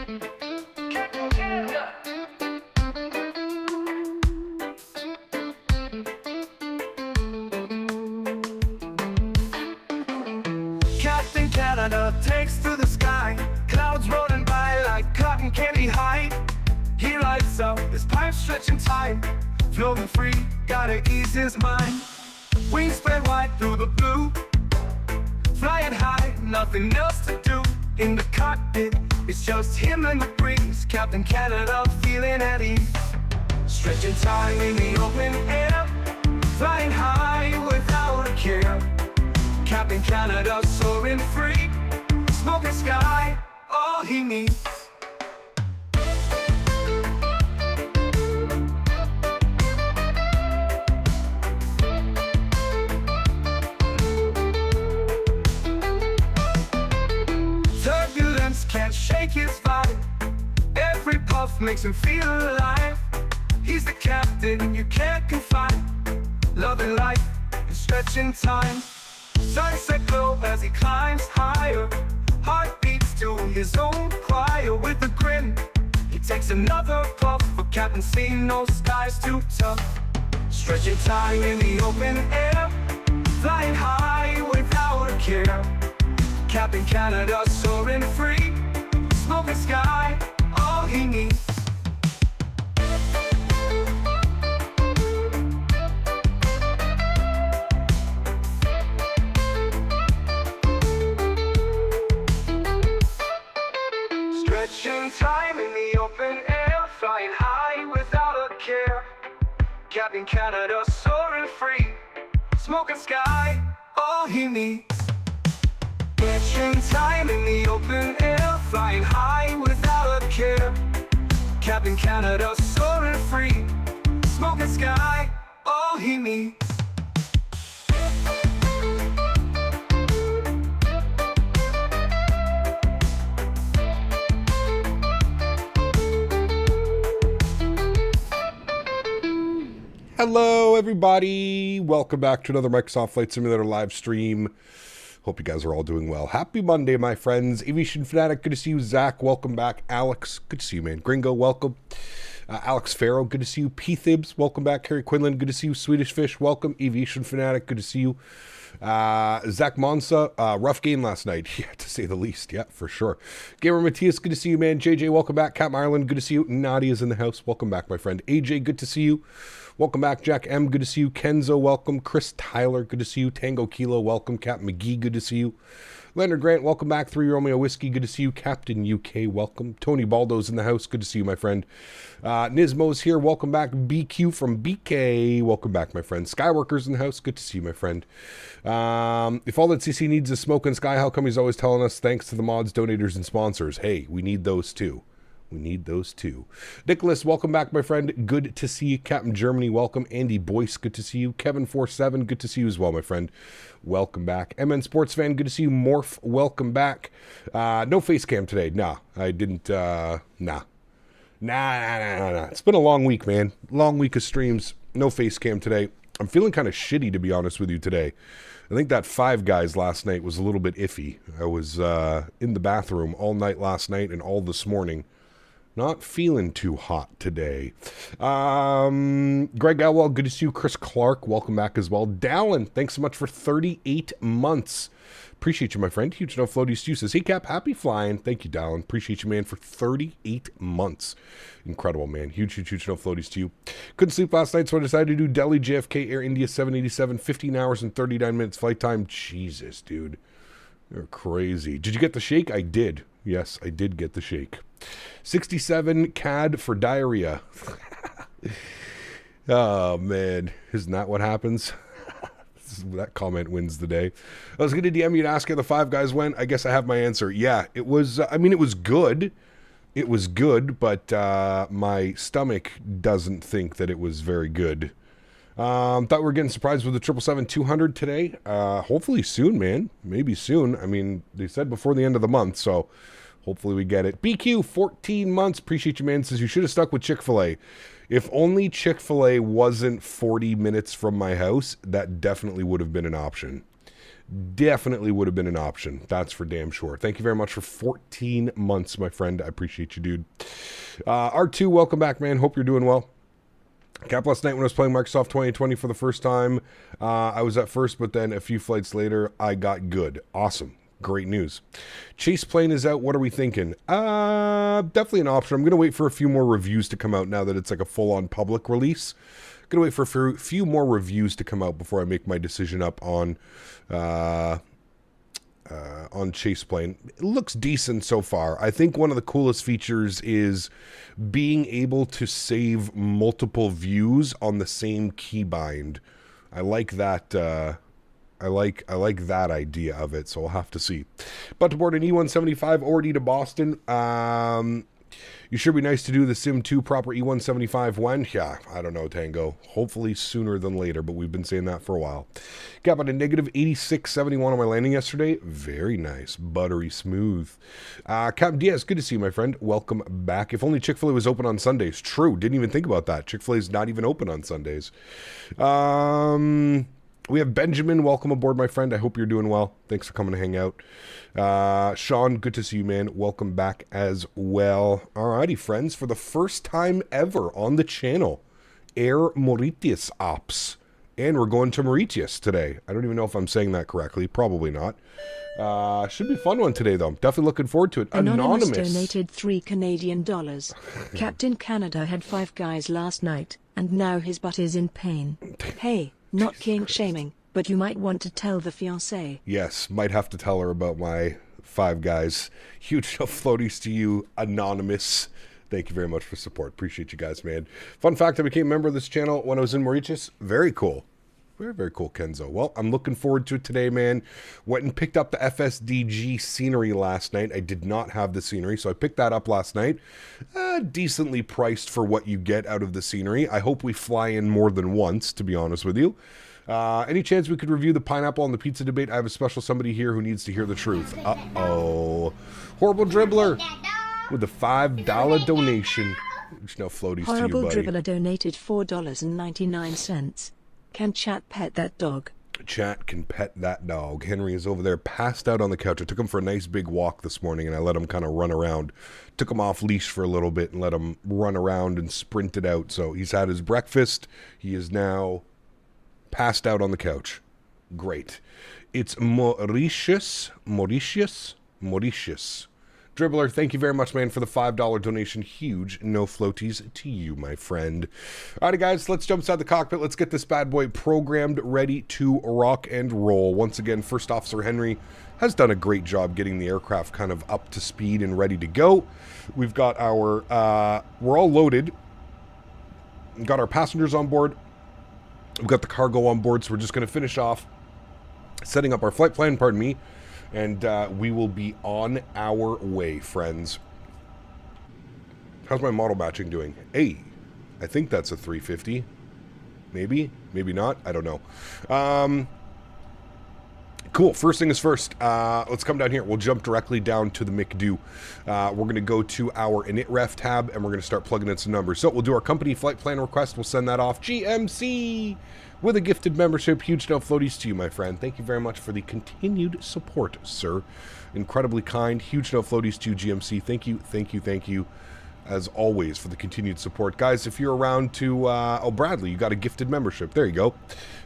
Captain Canada takes to the sky, clouds rolling by like cotton candy high. He lights up, his pipe stretching tight, floating free, gotta ease his mind. Wings spread wide through the blue, flying high, nothing else to do. In the cockpit, it's just him and the breeze. Captain Canada feeling at ease, stretching time in the open air, flying high without a care. Captain Canada soaring free, smoking sky, all he needs. Turbulence can't shake his vibe, every puff makes him feel alive. He's the captain you can't confide, loving life and stretching time. Sunset glow as he climbs higher, heart beats to his own choir. With a grin, he takes another puff, for Captain seen no skies too tough. Stretching time in the open air, flying high without a care. Captain Canada soaring free, smoking sky, all he needs. Stretching time in the open air, flying high without a care. Captain Canada soaring free, smoking sky, all he needs. Stretching time in the open air, flying high without a care. Captain Canada soaring free, smoking sky, all he needs. Hello, everybody. Welcome back to another Microsoft Flight Simulator live stream. Hope you guys are all doing well. Happy Monday, my friends. Aviation Fanatic, good to see you. Zach, welcome back. Alex, good to see you, man. Gringo, welcome. Alex Farrow, good to see you. P. Thibs, welcome back. Harry Quinlan, good to see you. Swedish Fish, welcome. Aviation Fanatic, good to see you. Zach Monsa, rough game last night, yeah, to say the least. Yeah, for sure. Gamer Matthias, good to see you, man. JJ, welcome back. Captain Ireland, good to see you. Nadya's in the house, welcome back, my friend. AJ, good to see you. Welcome back. Jack M, good to see you. Kenzo, welcome. Chris Tyler, good to see you. Tango Kilo, welcome. Captain McGee, good to see you. Leonard Grant, welcome back. 3 Romeo Whiskey, good to see you. Captain UK, welcome. Tony Baldo's in the house, good to see you, my friend. Nismo's here, welcome back. BQ from BK, welcome back, my friend. Skyworker's in the house, good to see you, my friend. If all that CC needs is smoke and sky, how come he's always telling us thanks to the mods, donators, and sponsors? Hey, we need those too. We need those too. Nicholas, welcome back, my friend. Good to see you. Captain Germany, welcome. Andy Boyce, good to see you. Kevin47, good to see you as well, my friend. Welcome back. MN Sports Fan, good to see you. Morph, welcome back. No face cam today. Nah, I didn't. Nah. It's been a long week, man. Long week of streams. No face cam today. I'm feeling kind of shitty, to be honest with you, today. I think that Five Guys last night was a little bit iffy. I was in the bathroom all night last night and all this morning. Not feeling too hot today. Greg Elwell, good to see you. Chris Clark, welcome back as well. Dallin, thanks so much for 38 months. Appreciate you, my friend. Huge No Floaty Stu says, hey, Cap, happy flying. Thank you, Dallin. Appreciate you, man, for 38 months. Incredible, man. Huge No Floaties to you. Couldn't sleep last night, so I decided to do Delhi JFK Air India 787, 15 hours and 39 minutes flight time. Jesus, dude. You're crazy. Did you get the shake? I did. Yes, I did get the shake. 67 CAD for diarrhea. Oh, man. Isn't that what happens? That comment wins the day. I was going to DM you to ask how the Five Guys went. I guess I have my answer. Yeah, it was, I mean, it was good. It was good, but my stomach doesn't think that it was very good. Thought we were getting surprised with the 777-200 today. Hopefully soon, man. Maybe soon. I mean, they said before the end of the month, so hopefully we get it. BQ, 14 months. Appreciate you, man. Says you should have stuck with Chick-fil-A. If only Chick-fil-A wasn't 40 minutes from my house, that definitely would have been an option. definitely would have been an option. That's for damn sure. Thank you very much for 14 months, my friend. I appreciate you, dude. R2, welcome back, man. Hope you're doing well. Cap last night when I was playing Microsoft 2020 for the first time. I was at first, but then a few flights later, I got good. Awesome. Great news. Chase plane is out. What are we thinking? Definitely an option. I'm going to wait for a few more reviews to come out now that it's like a full-on public release. Going to wait for a few more reviews to come out before I make my decision up on Chase plane. It looks decent so far. I think one of the coolest features is being able to save multiple views on the same keybind. I like that. I like that idea of it, so we'll have to see. But to board an E175 already to Boston. You should be nice to do the Sim 2 proper E175 when? Yeah, I don't know, Tango. Hopefully sooner than later, but we've been saying that for a while. Got about a negative 86.71 on my landing yesterday. Very nice. Buttery smooth. Captain Diaz, good to see you, my friend. Welcome back. If only Chick-fil-A was open on Sundays. True, didn't even think about that. Chick-fil-A is not even open on Sundays. We have Benjamin. Welcome aboard, my friend. I hope you're doing well. Thanks for coming to hang out. Sean, good to see you, man. Welcome back as well. Alrighty, friends. For the first time ever on the channel, Air Mauritius OPS. And we're going to Mauritius today. I don't even know if I'm saying that correctly. Probably not. Should be a fun one today, though. Definitely looking forward to it. Anonymous donated $3 Canadian. Captain Canada had 5 guys last night, and now his butt is in pain. Hey. Not kink shaming, but you might want to tell the fiancée. Yes, might have to tell her about my 5 guys. Huge floaties to you, Anonymous. Thank you very much for support. Appreciate you guys, man. Fun fact, I became a member of this channel when I was in Mauritius. Very cool. Very, very cool, Kenzo. Well, I'm looking forward to it today, man. Went and picked up the FSDG scenery last night. I did not have the scenery, so I picked that up last night. Decently priced for what you get out of the scenery. I hope we fly in more than once, to be honest with you. Any chance we could review the pineapple on the pizza debate? I have a special somebody here who needs to hear the truth. Uh-oh. Horrible Dribbler with a $5 donation. There's no floaties to you, buddy. Horrible Dribbler donated $4.99. Can chat pet that dog? Chat can pet that dog. Henry is over there passed out on the couch. I took him for a nice big walk this morning and I let him kind of run around. Took him off leash for a little bit and let him run around and sprint it out. So he's had his breakfast. He is now passed out on the couch. Great. It's Mauritius. Dribbler, thank you very much, man, for the $5 donation. Huge no floaties to you, my friend. All right, guys, let's jump inside the cockpit. Let's get this bad boy programmed, ready to rock and roll. Once again, First Officer Henry has done a great job getting the aircraft kind of up to speed and ready to go. We've got our, we're all loaded. We've got our passengers on board. We've got the cargo on board, so we're just going to finish off setting up our flight plan, pardon me. And we will be on our way, friends. How's my model matching doing? Hey, I think that's a 350. Maybe, maybe not. I don't know. Cool. First thing is first. Let's come down here. We'll jump directly down to the McDo. We're going to go to our initref tab, and we're going to start plugging in some numbers. So we'll do our company flight plan request. We'll send that off. GMC with a gifted membership. Huge no floaties to you, my friend. Thank you very much for the continued support, sir. Incredibly kind. Huge no floaties to you, GMC. Thank you, thank you, thank you, as always, for the continued support. Guys, if you're around to... oh, Bradley, you got a gifted membership. There you go.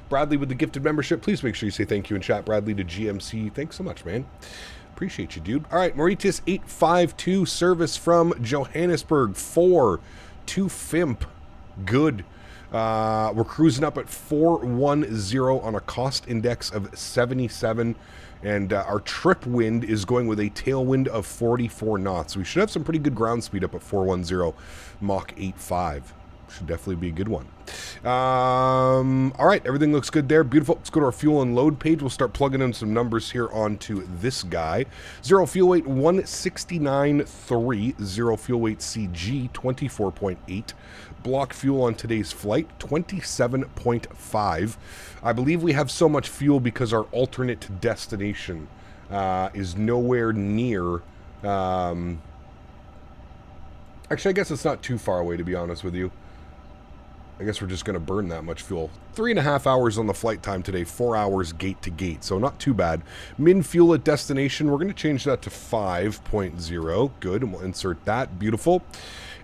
Bradley with the gifted membership. Please make sure you say thank you in chat, Bradley, to GMC. Thanks so much, man. Appreciate you, dude. All right, Mauritius 852 service from Johannesburg 4 to FIMP. Good. We're cruising up at 410 on a cost index of 77, and our trip wind is going with a tailwind of 44 knots. We should have some pretty good ground speed up at 410 Mach 8.5. Should definitely be a good one. All right, everything looks good there. Beautiful. Let's go to our fuel and load page. We'll start plugging in some numbers here onto this guy. 0 fuel weight 169.3. 0 fuel weight CG 24.8. Block fuel on today's flight 27.5. I believe we have so much fuel because our alternate destination is nowhere near. Actually, I guess it's not too far away, to be honest with you. I guess we're just going to burn that much fuel. 3.5 hours on the flight time today, 4 hours gate to gate, so not too bad. Min fuel at destination, we're going to change that to 5.0. Good, and we'll insert that. Beautiful.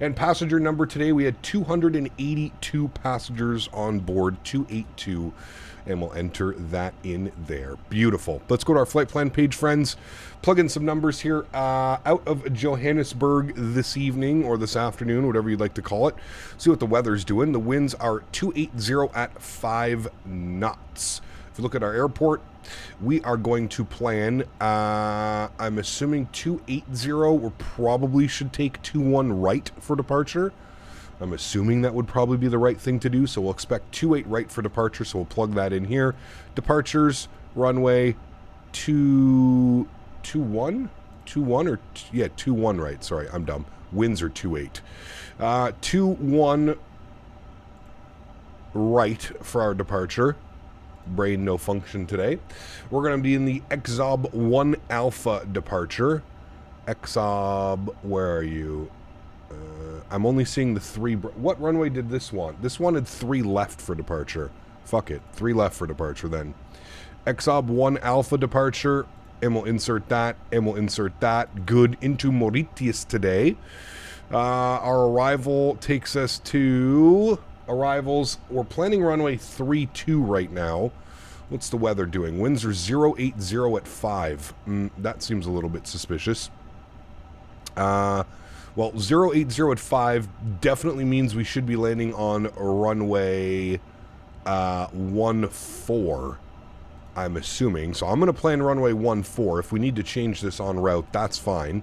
And passenger number today, we had 282 passengers on board, 282, and we'll enter that in there. Beautiful. Let's go to our flight plan page, friends. Plug in some numbers here. Out of Johannesburg this evening, or this afternoon, whatever you'd like to call it. See what the weather's doing. The winds are 280 at 5 knots. If you look at our airport, we are going to plan, I'm assuming 280. We probably should take 21 right for departure. I'm assuming that would probably be the right thing to do, so we'll expect 28 right for departure, so we'll plug that in here. Departures, runway 21? 21 or, yeah, 21 right. Sorry, I'm dumb. Winds are 28. 21 right for our departure. Brain no function today. We're going to be in the XOB 1 Alpha departure. XOB, where are you? I'm only seeing the 3. What runway did this want? This wanted 3 left for departure. Fuck it. 3 left for departure then. XOB 1 Alpha departure. And we'll insert that. And we'll insert that. Good. Into Mauritius today. Our arrival takes us to... Arrivals. We're planning runway 32 right now. What's the weather doing? Winds are 080 at 5. That seems a little bit suspicious. Well, 080 at 5 definitely means we should be landing on runway 14, I'm assuming. So I'm going to plan runway 14. If we need to change this en route, that's fine.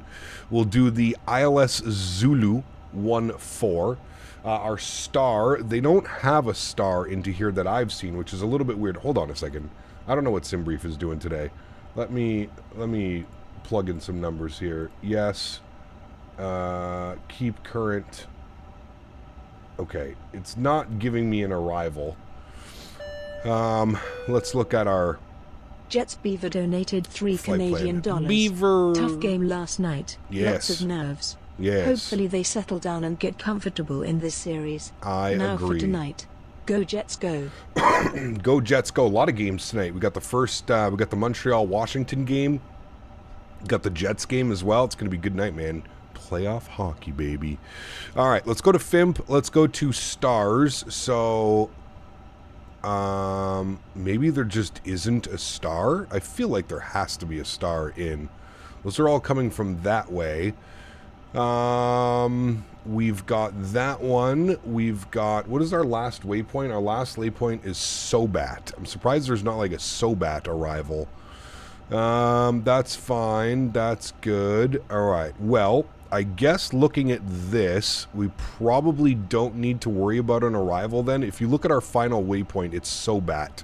We'll do the AlexSiu 14. Our star, they don't have a star into here that I've seen, which is a little bit weird. Hold on a second. I don't know what SimBrief is doing today. Let me plug in some numbers here. Yes. Keep current. Okay, it's not giving me an arrival. Let's look at our... Jets Beaver donated $3 Canadian. Beaver. Tough game last night. Yes. Lots of nerves. Yes. Hopefully they settle down and get comfortable in this series. I now agree. For tonight. Go Jets go. Go Jets go. A lot of games tonight. We got the first, we got the Montreal-Washington game. Got the Jets game as well. It's going to be a good night, man. Playoff hockey, baby. All right, let's go to FIMP. Let's go to stars. So, maybe there just isn't a star. I feel like there has to be a star in. Those are all coming from that way. We've got that one. We've got, what is our last waypoint? Our last waypoint is Sobat. I'm surprised there's not like a Sobat arrival. That's fine. That's good. All right. Well, I guess looking at this, we probably don't need to worry about an arrival then. If you look at our final waypoint, it's Sobat.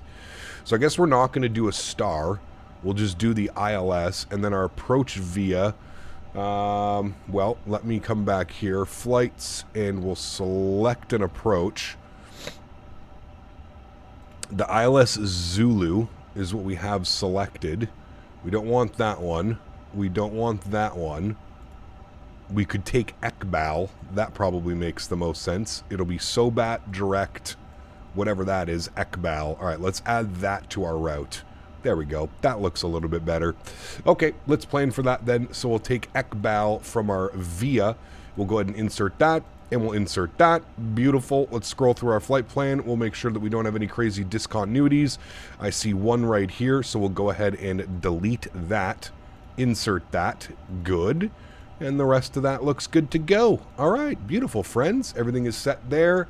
So I guess we're not going to do a star. We'll just do the ILS, and then our approach via... well, let me come back here. Flights, and we'll select an approach. The AlexSiu is what we have selected. We don't want that one. We don't want that one. We could take Ekbal. That probably makes the most sense. It'll be Sobat, direct, whatever that is, Ekbal. All right, let's add that to our route. There we go. That looks a little bit better. Okay, let's plan for that then. So we'll take Ekbal from our VIA. We'll go ahead and insert that, and we'll insert that. Beautiful. Let's scroll through our flight plan. We'll make sure that we don't have any crazy discontinuities. I see one right here, so we'll go ahead and delete that. Insert that. Good. And the rest of that looks good to go. All right, beautiful, friends. Everything is set there.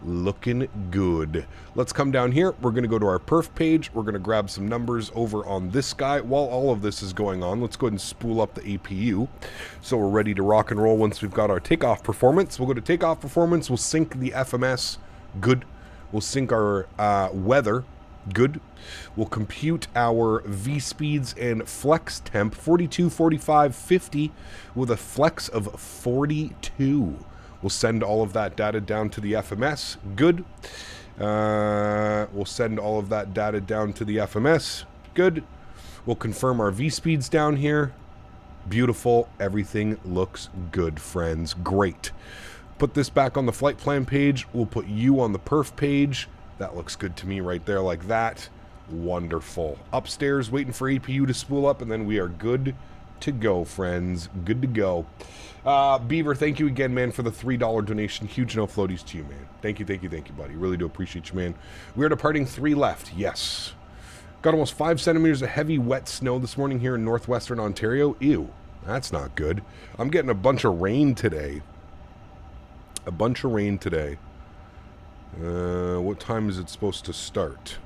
Looking good. Let's come down here. We're going to go to our perf page. We're going to grab some numbers over on this guy. While all of this is going on, let's go ahead and spool up the APU. So we're ready to rock and roll once we've got our takeoff performance. We'll go to takeoff performance. We'll sync the FMS. Good. We'll sync our weather. Good. We'll compute our V speeds and flex temp. 42, 45, 50 with a flex of 42. We'll send all of that data down to the FMS. Good. We'll send all of that data down to the FMS. Good. We'll confirm our V-speeds down here. Beautiful. Everything looks good, friends. Great. Put this back on the flight plan page. We'll put you on the perf page. That looks good to me right there like that. Wonderful. Upstairs, waiting for APU to spool up, and then we are good to go, friends. Good to go. Beaver, thank you again, man, for the $3 donation. Huge no floaties to you, man. Thank you, buddy. Really do appreciate you, man. We are departing 3 left. Yes. Got almost 5 centimeters of heavy, wet snow this morning here in northwestern Ontario. Ew. That's not good. I'm getting a bunch of rain today. What time is it supposed to start?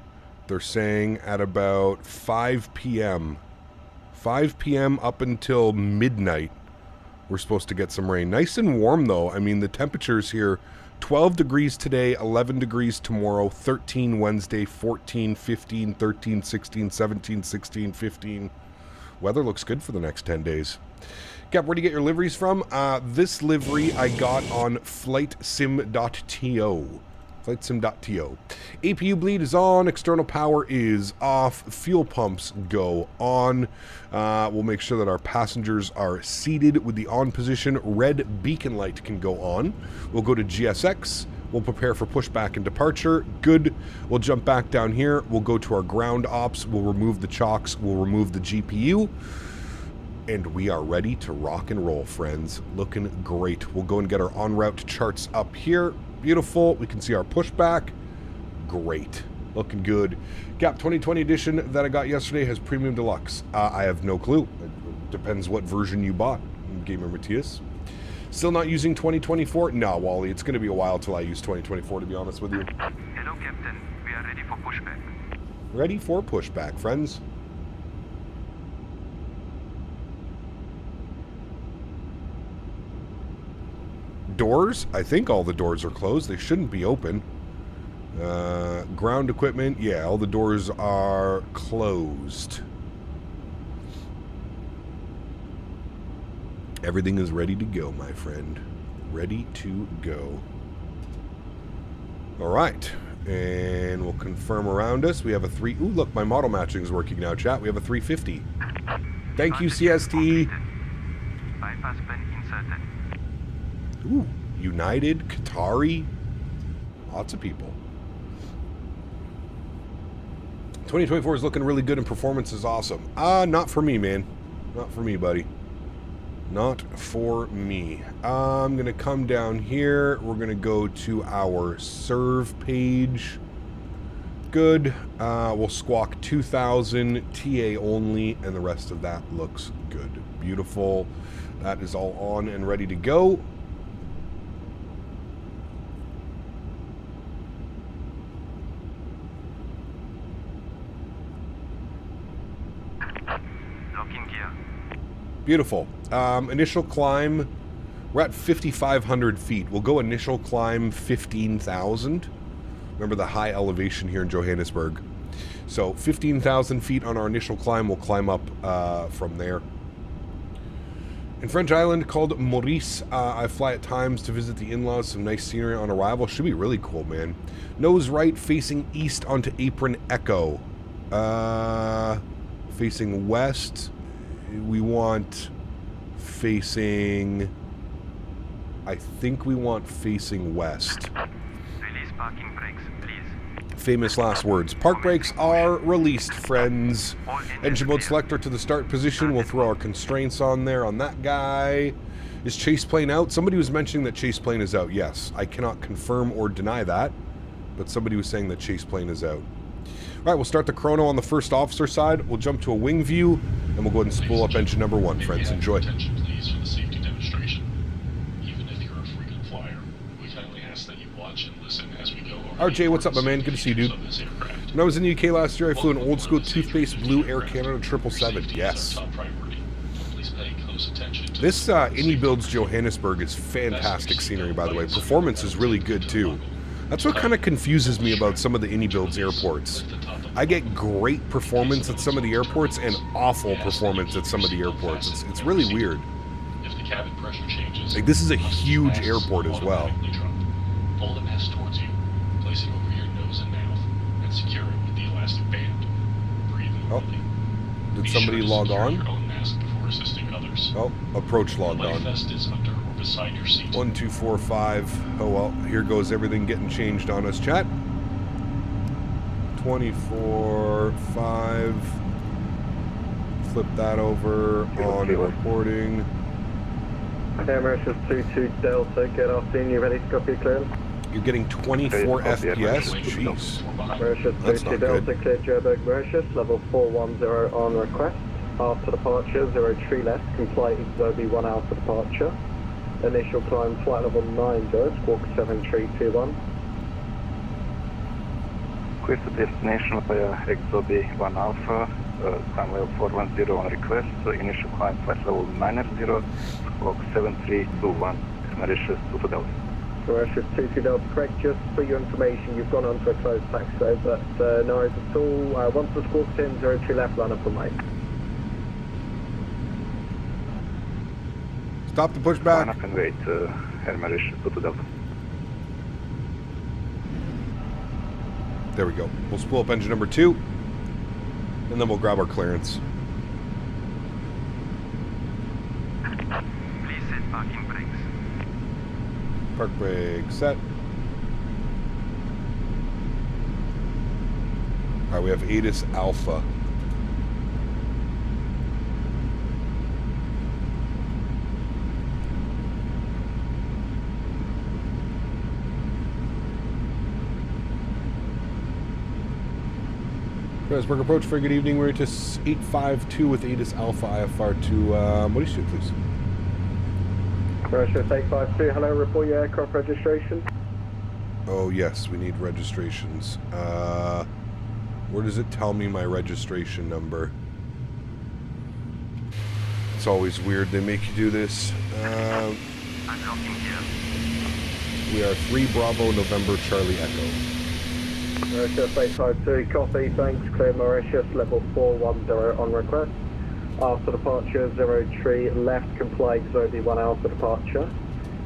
They're saying at about 5 p.m. 5 p.m. up until midnight, we're supposed to get some rain. Nice and warm, though. I mean, the temperatures here, 12 degrees today, 11 degrees tomorrow, 13 Wednesday, 14, 15, 13, 16, 17, 16, 15. Weather looks good for the next 10 days. Cap, where do you get your liveries from? This livery I got on FlightSim.to. FlightSim.to. APU bleed is on. External power is off. Fuel pumps go on. We'll make sure that our passengers are seated with the on position. Red beacon light can go on. We'll go to GSX. We'll prepare for pushback and departure. Good. We'll jump back down here. We'll go to our ground ops. We'll remove the chocks. We'll remove the GPU. And we are ready to rock and roll, friends. Looking great. We'll go and get our en route charts up here. Beautiful. We can see our pushback. Great. Looking good. Gap 2020 edition that I got yesterday has Premium Deluxe. I have no clue. It depends what version you bought. Gamer Matthias. Still not using 2024? No, Wally. It's going to be a while till I use 2024, to be honest with you. Hello, Captain. We are ready for pushback. Ready for pushback, friends. Doors? I think all the doors are closed. They shouldn't be open. Ground equipment? Yeah, all the doors are closed. Everything is ready to go, my friend. Ready to go. All right. And we'll confirm around us. We have a 3... Ooh, look, my model matching is working now, chat. We have a 350. Thank you, CST. Bypass plan inserted. Ooh, United, Qatari. Lots of people. 2024 is looking really good and performance is awesome. Not for me, man. Not for me, buddy. Not for me. I'm going to come down here. We're going to go to our serve page. Good. We'll squawk 2000, TA only, and the rest of that looks good. Beautiful. That is all on and ready to go. Locking gear. Beautiful. Initial climb, we're at 5,500 feet. We'll go initial climb 15,000. Remember the high elevation here in Johannesburg. So 15,000 feet on our initial climb. We'll climb up from there. In French island called Maurice, I fly at times to visit the in-laws. Some nice scenery on arrival. Should be really cool, man. Nose right, facing east onto Apron Echo. Facing west, we want facing... I think we want facing west. Release parking brakes, please. Famous last words. Park brakes are released, friends. Engine mode selector to the start position. We'll throw our constraints on there on that guy. Is chase plane out? Somebody was mentioning that chase plane is out. Yes, I cannot confirm or deny that, but somebody was saying that chase plane is out. All right, we'll start the chrono on the first officer side. We'll jump to a wing view, and we'll go ahead and spool up engine number 1, friends. Enjoy. Attention, please, for the safety demonstration. Even if you're a frequent flyer, we kindly ask that you watch and listen as we go over. RJ, what's up, my man? Good to see you, dude. When I was in the UK last year, I flew an old-school toothpaste blue Air Canada 777. Yes. Please pay close attention to This iniBuilds Johannesburg is fantastic scenery, by the way. Performance is really good, too. That's what kind of confuses me about some of the iniBuilds airports. I get great performance at some of the airports and awful performance at some of the airports. It's really weird. If the cabin pressure changes, Like, this is a huge airport as well. Pull the mask towards you, place it over your nose and mouth, and secure it with the elastic band. Breathe normally. Did somebody log on? Your own mask before assisting others. Oh, approach logged The life on. vest is under or beside your seat. 1245. Oh well, here goes everything getting changed on us, chat. 24.5. Flip that over on reporting. Mauritius 22 Delta, get off scene, you ready to copy your clearance? You're getting 24 FPS? Jeez. Mauritius That's 22 not Delta, good. cleared Johannesburg, Mauritius, level 410 on request. After departure, 03 left, comply XOB 1 Alpha departure. Initial climb, flight level 90, squawk 7321. Clear to destination via XOB 1 Alpha, climb level 410 on request, initial climb flight level 90, squawk 7321, Mauritius 22 Delta. Mauritius 22 Delta, correct, just for your information, you've gone onto a closed taxiway, but no worries at all. Once the squawk's in, 03 left, line up for Mike. Stop the Line pushback. up and wait, Air Mauritius 22 Delta. There we go. We'll spool up engine number 2, and then we'll grab our clearance. Please set parking brakes. Park brake set. Alright, we have ATIS Alpha. Johannesburg approach for good evening. We're to 852 with ATIS Alpha IFR to Mauritius, please. Mauritius 852, hello, report your aircraft registration. Oh yes, we need registrations. Where does it tell me my registration number? It's always weird they make you do this. Unlocking gear. We are 3 Bravo November Charlie Echo. Mauritius 852, copy, thanks, clear Mauritius, level 410 on request. After departure, 03 left, comply XOB 1 Alpha departure.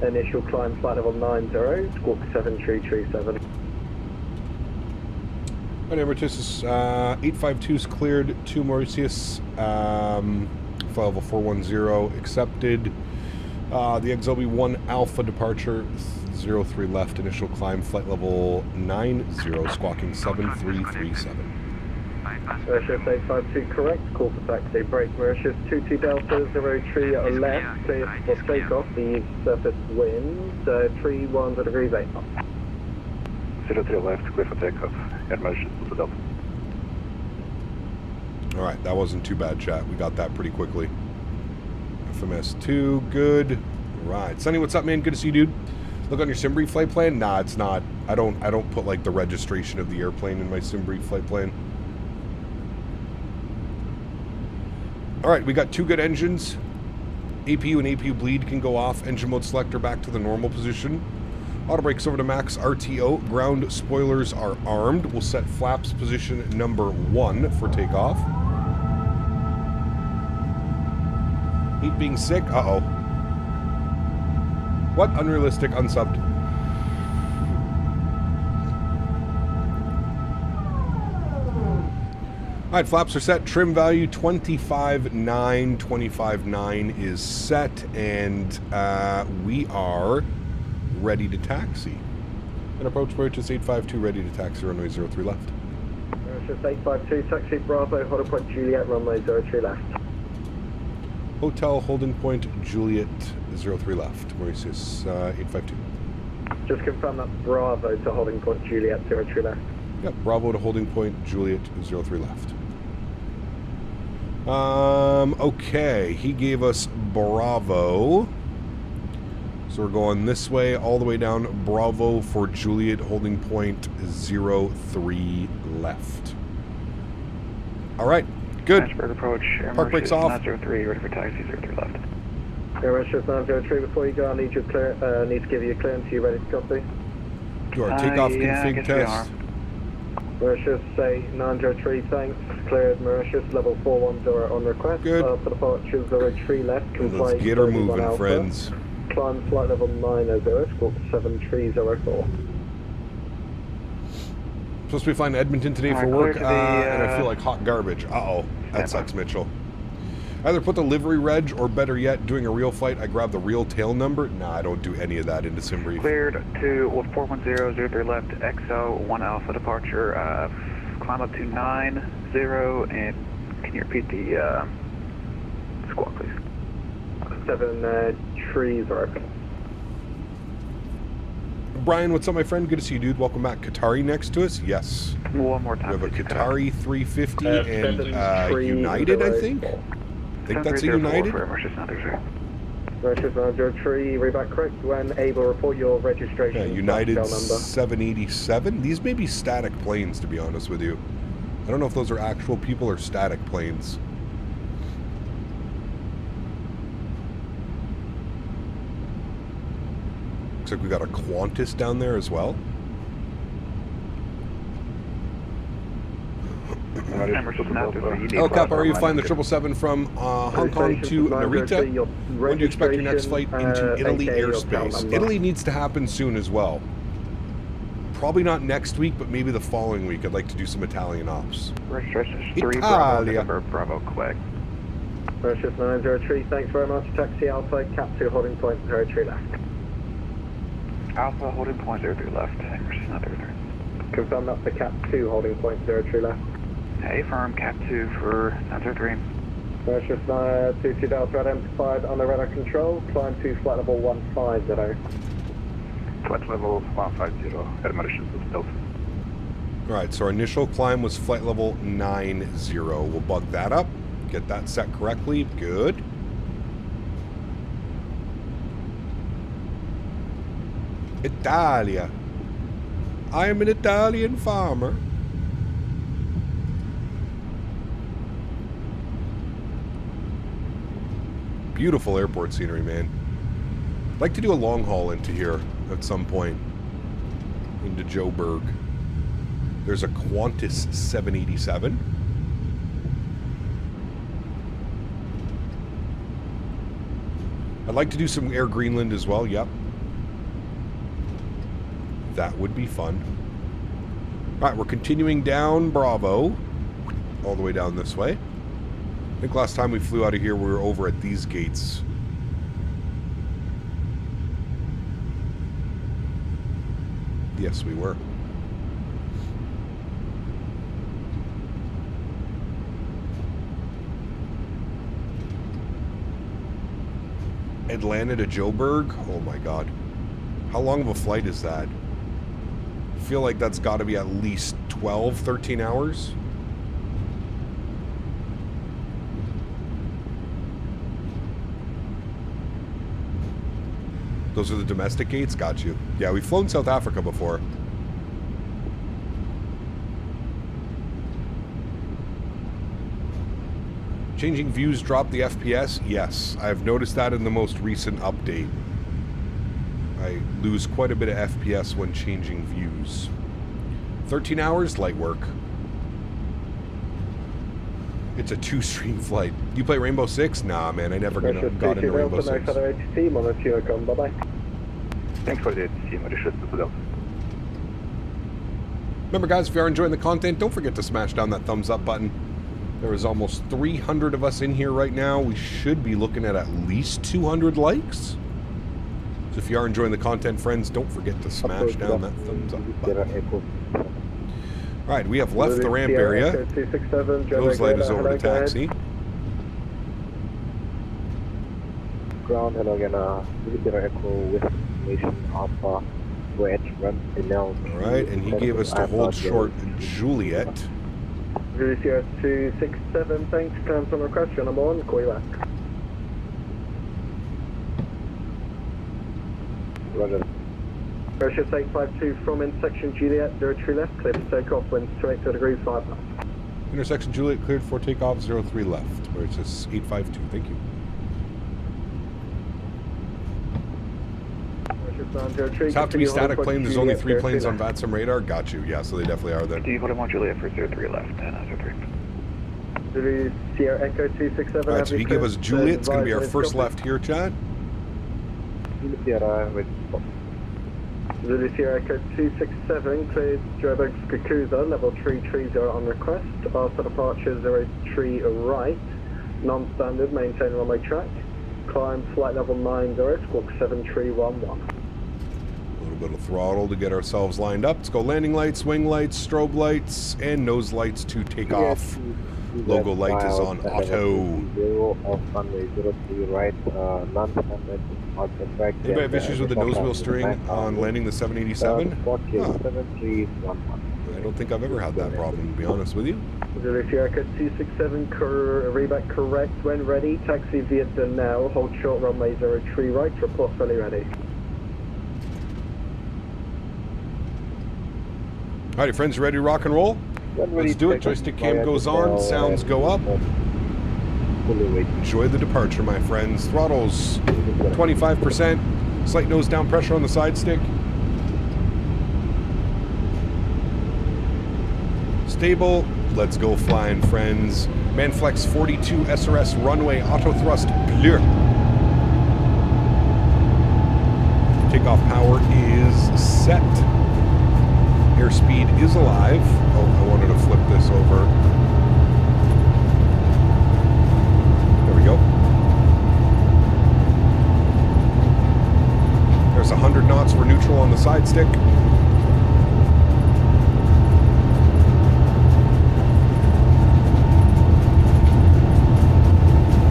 Initial climb, flight level 90, squawk 7337. Alright, Mauritius 852 is cleared to Mauritius. Flight level 410 accepted. The XLB 1 Alpha departure, 03 left, initial climb, flight level 90, squawking 7337. Mauritius 852, correct, call for taxi, break. Mauritius 22 Delta, 03 left, clear for takeoff, the surface wind, 310 degrees 8 knots. 03 left, clear for takeoff, Air Mauritius 22 Delta. Alright, that wasn't too bad, chat. We got that pretty quickly. FMS2, good. Alright. Sonny, what's up, man? Good to see you, dude. Look on your SimBrief flight plan? Nah, it's not. I don't put like the registration of the airplane in my SimBrief flight plan. Alright, we got 2 good engines. APU and APU bleed can go off. Engine mode selector back to the normal position. Auto brakes over to max RTO. Ground spoilers are armed. We'll set flaps position number 1 for takeoff. 8 being sick. Uh-oh. What? Unrealistic, unsubbed. Alright, flaps are set. Trim value 25.9. 25.9 is set, and we are ready to taxi. And approach Mauritius 852, ready to taxi, runway 03 left. Mauritius 852, taxi Bravo, Hotel Point Juliet, runway 03 left. Hotel holding point Juliet 03 left. Mauritius 852. Just confirm that's Bravo to holding point Juliet 03 left. Yep, Bravo to holding point Juliet 03 left. Okay, he gave us Bravo. So we're going this way, all the way down. Bravo for Juliet, holding point 03 left. All right, good. Johannesburg approach, Air Park brakes Mauritius off. 903, ready for taxi 03 left. Air Mauritius 903, before you go, I need to give you a clearance. Are you ready to copy? Do our takeoff yeah, I config guess we test. Mauritius, say 903, thanks. Cleared Mauritius, level 410 on request. Good. For departure, 03 left, comply. Let's get her 31 moving, Alpha. friends. Climb flight level 90, squawk 7304. Supposed to be flying to Edmonton today for Alright, work, clear to the, and I feel like hot garbage. Uh-oh. That sucks, Mitchell. Either put the livery reg, or better yet, doing a real flight, I grab the real tail number. Nah, I don't do any of that into SimBrief. Cleared to 410, left, XO, 1 Alpha departure, climb up to 90, and can you repeat the squawk, please? 7 trees are open. Brian, what's up, my friend? Good to see you, dude. Welcome back. Qatari next to us? Yes. One more time. We have a please. Qatari 350 and United, I think. I think that's a 730 United. for Mauritius A350. Mauritius 903, reback correct. When able, report your registration. Yeah, United 787. These may be static planes, to be honest with you. I don't know if those are actual people or static planes. Looks like we got a Qantas down there as well. Oh, Cap, are you flying the 777 from Hong Kong to Narita? When do you expect your next flight into Italy airspace? Italy needs to happen soon as well. Probably not next week, but maybe the following week. I'd like to do some Italian ops. Registration is 3 Italia. Bravo, Quebec. Mauritius 903, thanks very much. Taxi Alpha, Cap 2 holding point 03 left. Alpha holding point 03 left. Mauritius 903. Confirm that's the Cap 2 holding point 03 left. A firm, Cap 2 for 903. Mauritius 922 Delta identified on the radar control. Climb to flight level 150. Flight level 150 at Mauritius Delta. Alright, so our initial climb was flight level 90. We'll bug that up. Get that set correctly. Good. Italia. I am an Italian farmer. Beautiful airport scenery, man. I'd like to do a long haul into here at some point. Into Joburg. There's a Qantas 787. I'd like to do some Air Greenland as well, yep. That would be fun. Alright, we're continuing down Bravo. All the way down this way. I think last time we flew out of here, we were over at these gates. Yes, we were. Atlanta to Joburg? Oh my god. How long of a flight is that? I feel like that's got to be at least 12, 13 hours. Those are the domestic gates? Got you. Yeah, we've flown South Africa before. Changing views drop the FPS? Yes, I've noticed that in the most recent update. I lose quite a bit of FPS when changing views. 13 hours? Light work. It's a 2-stream flight. You play Rainbow Six? Nah, man, I never got into Rainbow Six. Bye-bye. Thanks for the team. Mauritius Delta. Remember, guys, if you are enjoying the content, don't forget to smash down that thumbs up button. There is almost 300 of us in here right now. We should be looking at least 200 likes. So if you are enjoying the content, friends, don't forget to smash down that thumbs up button. Alright, we have left the ramp area. Nose light is over to taxi. Ground, hello again, Zero Echo with information Alpha, wedge, run, and now. Alright, and he gave us to hold short Juliet. 0267, thanks, comes on request, you're number 1, call you back. Roger. Mauritius 852 from intersection Juliet, 03 left, clear for takeoff, winds 28 degrees 5 knots. Intersection Juliet cleared for takeoff, 03 left. Mauritius 852, thank you. It's have to be static plane, there's only 3 planes on VATSIM radar. Got you, yeah, so they definitely are there. Do you hold on Juliet for 03 left, and 03. Sierra Echo 267. Alright, so he gave us Juliet, it's going to be our first left here, Chad. Sierra Echo 267, cleared Joburg Skakuza, level 330 on request. After departure 03 right. Non-standard, maintain runway track. Climb flight level 90, squawk 7311. A little bit of throttle to get ourselves lined up. Let's go landing lights, wing lights, strobe lights, and nose lights to take off. Logo light is on auto. 0 off runway 03 right, non-standard, outside track. Anybody have issues with the nose wheel steering on landing the 787? Squawk Huh. 7311. I don't think I've ever had that problem, to be honest with you. Zulu Sierra 267, reback correct when ready. Taxi via now, hold short runway 03 right, report fully ready. Alrighty, friends, ready to rock and roll? Let's do it. Joystick cam goes on, sounds go up. Enjoy the departure, my friends. Throttles 25%. Slight nose down pressure on the side stick. Stable. Let's go flying, friends. Manflex 42 SRS runway auto thrust bleu. Takeoff power is set. Airspeed is alive. Oh, I wanted to flip this over. There we go. There's 100 knots for neutral on the side stick.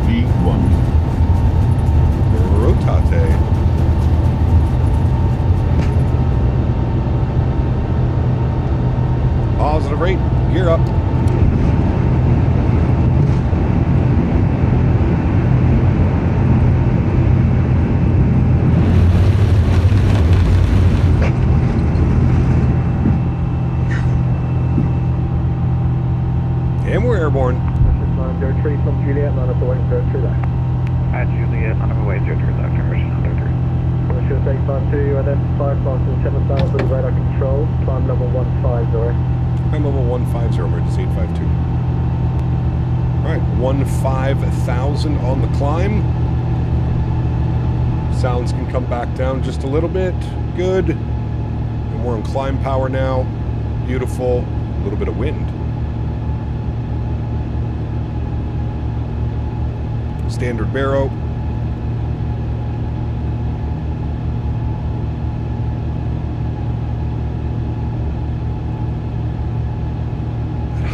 V1. Rotate. Positive rate, gear up. And we're airborne. 903 from Juliet, 904 left. At Juliet, none of away 03 left, emergency 903. Mauritius A350, identified, passing 7,000, radar control, climb level 15, Climb level 150, emergency 852. Alright, 15,000 on the climb. Sounds can come back down just a little bit. Good. And we're on climb power now. Beautiful. A little bit of wind. Standard barrow.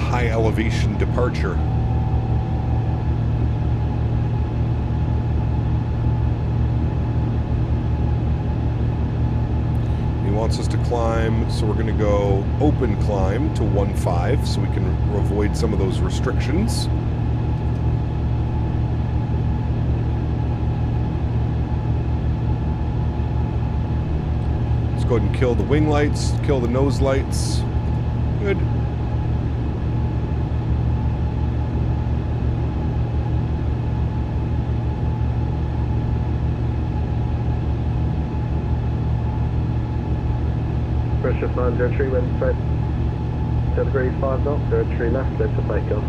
High elevation departure. He wants us to climb, so we're going to go open climb to 1.5 so we can avoid some of those restrictions. Let's go ahead and kill the wing lights, kill the nose lights. Good. Pressure 903, wind straight 10 degrees 5 knots, 03 left, clear for takeoff.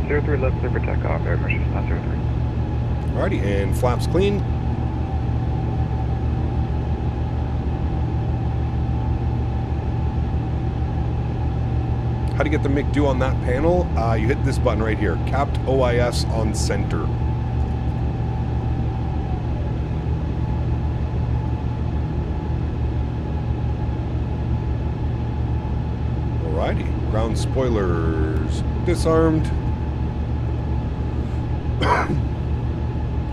03 left, clear for takeoff, air pressure 903. Alrighty, and flaps clean. How to get the MIC do on that panel? You hit this button right here, capped OIS on center. Alrighty, ground spoilers disarmed.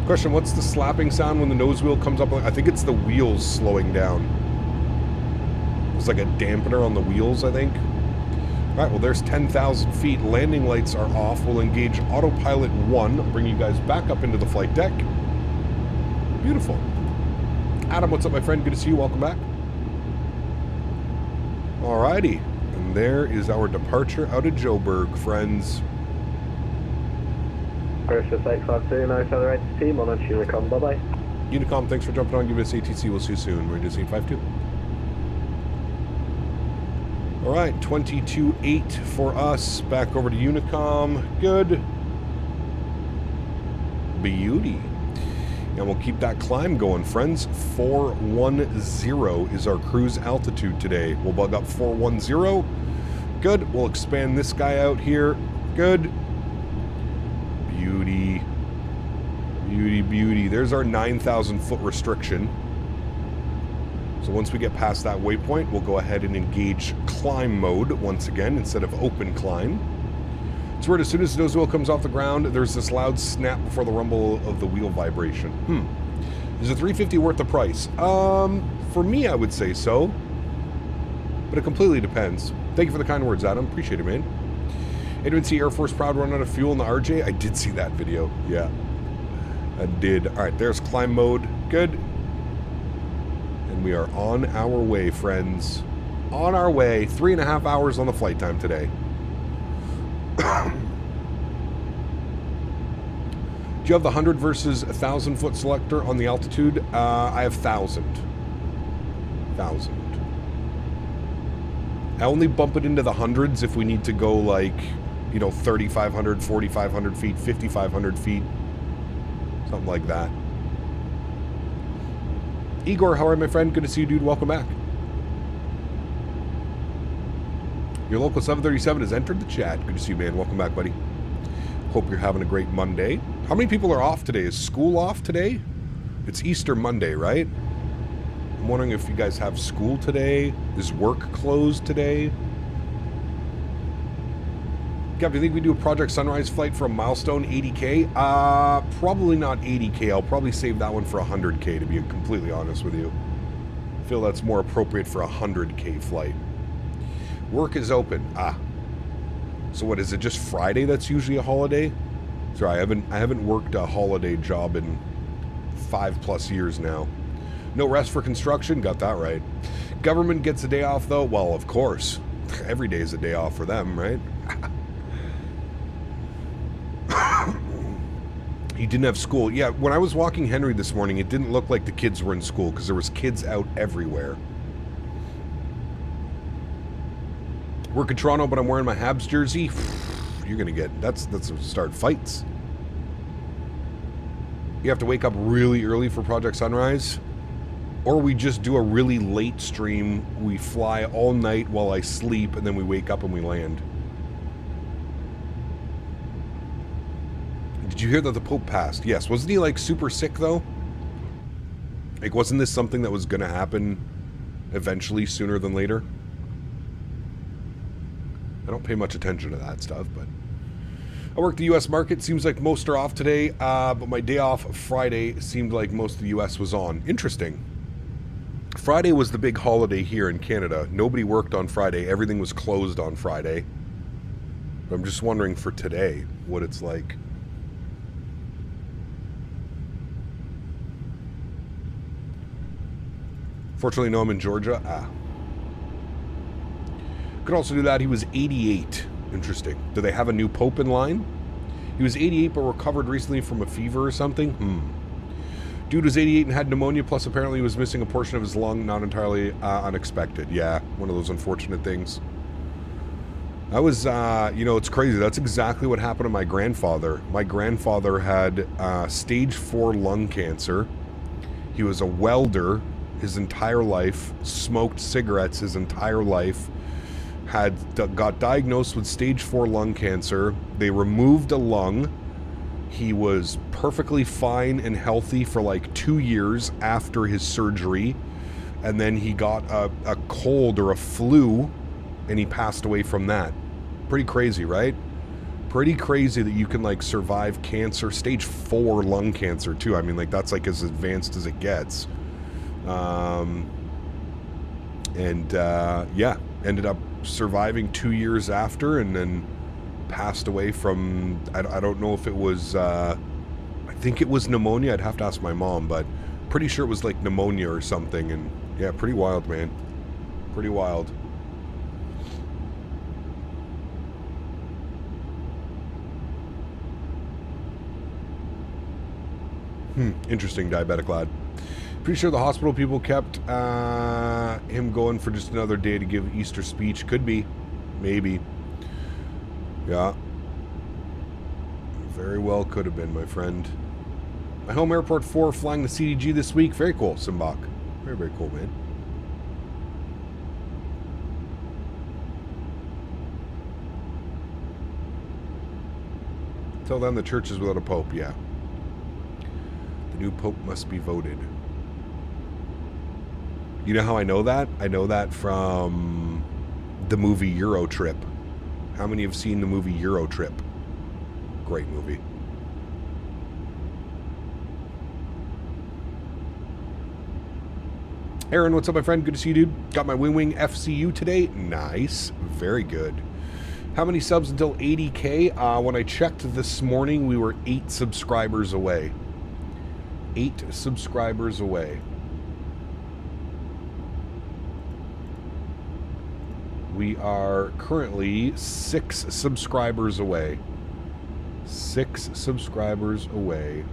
Question, what's the slapping sound when the nose wheel comes up? I think it's the wheels slowing down. It's like a dampener on the wheels, I think. Alright, well there's 10,000 feet. Landing lights are off. We'll engage autopilot 1. I'll bring you guys back up into the flight deck. Beautiful. Adam, what's up, my friend? Good to see you. Welcome back. Alrighty. And there is our departure out of Joburg, friends. Mauritius 852, no further ATC, on Unicom, bye-bye. Unicom, thanks for jumping on. Give us ATC. We'll see you soon. Mauritius 852. Alright, 22.8 for us. Back over to Unicom. Good. Beauty. And we'll keep that climb going, friends. 410 is our cruise altitude today. We'll bug up 410. Good. We'll expand this guy out here. Good. beauty. Beauty, beauty. There's our 9,000 foot restriction. So once we get past that waypoint, we'll go ahead and engage climb mode once again instead of open climb. It's weird, as soon as the nose wheel comes off the ground, there's this loud snap before the rumble of the wheel vibration. Is a 350 worth the price? For me, I would say so. But it completely depends. Thank you for the kind words, Adam. Appreciate it, man. Anyone see Air Force Proud run out of fuel in the RJ? I did see that video. Yeah. I did. Alright, there's climb mode. Good. And we are on our way, friends. On our way. 3.5 hours on the flight time today. Do you have the 100 versus 1,000 foot selector on the altitude? I have 1,000. 1,000. I only bump it into the hundreds if we need to go like, you know, 3,500, 4,500 feet, 5,500 feet. Something like that. Igor, how are you, my friend? Good to see you, dude. Welcome back. Your local 737 has entered the chat. Good to see you, man. Welcome back, buddy. Hope you're having a great Monday. How many people are off today? Is school off today? It's Easter Monday, right? I'm wondering if you guys have school today. Is work closed today? Cap, do you think we do a Project Sunrise flight for a milestone 80K? Probably not 80K. I'll probably save that one for 100K, to be completely honest with you. I feel that's more appropriate for a 100K flight. Work is open. So what, is it just Friday that's usually a holiday? Sorry, I haven't worked a holiday job in 5+ years now. No rest for construction? Got that right. Government gets a day off though? Well, of course. Every day is a day off for them, right? He didn't have school. Yeah, when I was walking Henry this morning, it didn't look like the kids were in school because there was kids out everywhere. Work in Toronto, but I'm wearing my Habs jersey. You're gonna get that's start fights. You have to wake up really early for Project Sunrise, or we just do a really late stream. We fly all night while I sleep, and then we wake up and we land. Did you hear that the Pope passed? Yes. Wasn't he like super sick though? Like, wasn't this something that was gonna happen eventually, sooner than later? I don't pay much attention to that stuff, but I work the U.S. market. Seems like most are off today, but my day off Friday seemed like most of the U.S. was on. Interesting. Friday was the big holiday here in Canada. Nobody worked on Friday. Everything was closed on Friday. But I'm just wondering for today what it's like. Fortunately, no, I'm in Georgia. Could also do that. He was 88. Interesting. Do they have a new pope in line? He was 88 but recovered recently from a fever or something? Dude was 88 and had pneumonia, plus apparently he was missing a portion of his lung. Not entirely unexpected. Yeah, one of those unfortunate things. I was, you know, it's crazy. That's exactly what happened to my grandfather. My grandfather had stage 4 lung cancer. He was a welder his entire life, smoked cigarettes his entire life, got diagnosed with stage 4 lung cancer. They removed a lung. He was perfectly fine and healthy for like 2 years after his surgery, and then he got a cold or a flu and he passed away from that. Pretty crazy, right? Pretty crazy that you can like survive cancer, stage 4 lung cancer too. I mean, like, that's like as advanced as it gets. Yeah, ended up surviving 2 years after, and then passed away from, I don't know if it was, I think it was pneumonia. I'd have to ask my mom, but pretty sure it was like pneumonia or something. And yeah, pretty wild, man. Pretty wild. Interesting, diabetic lad. Pretty sure the hospital people kept him going for just another day to give Easter speech. Could be. Maybe. Yeah. Very well could have been, my friend. My home airport 4 flying the CDG this week. Very cool, Simbach. Very, very cool, man. Till then, the church is without a pope, yeah. The new pope must be voted. You know how I know that? I know that from the movie Euro Trip. How many have seen the movie Euro Trip? Great movie. Erin, what's up, my friend? Good to see you, dude. Got my Wing FCU today. Nice. Very good. How many subs until 80K? When I checked this morning, we were 8 subscribers away. 8 subscribers away. We are currently 6 subscribers away. 6 subscribers away.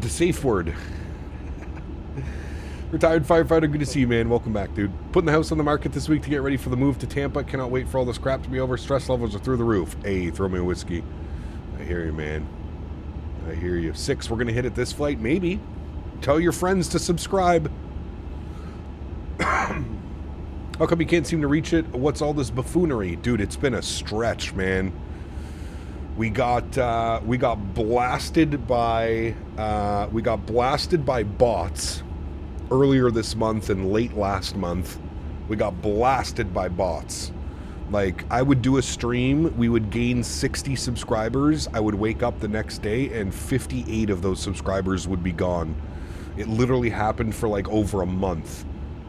The safe word. Retired firefighter, good to see you, man. Welcome back, dude. Putting the house on the market this week to get ready for the move to Tampa. Cannot wait for all this crap to be over. Stress levels are through the roof. Hey, throw me a whiskey. I hear you, man. I hear you. 6, we're going to hit it this flight? Maybe. Tell your friends to subscribe. How come you can't seem to reach it? What's all this buffoonery? Dude, it's been a stretch, man. We got blasted by bots earlier this month and late last month. We got blasted by bots. Like, I would do a stream, we would gain 60 subscribers, I would wake up the next day and 58 of those subscribers would be gone. It literally happened for like over a month.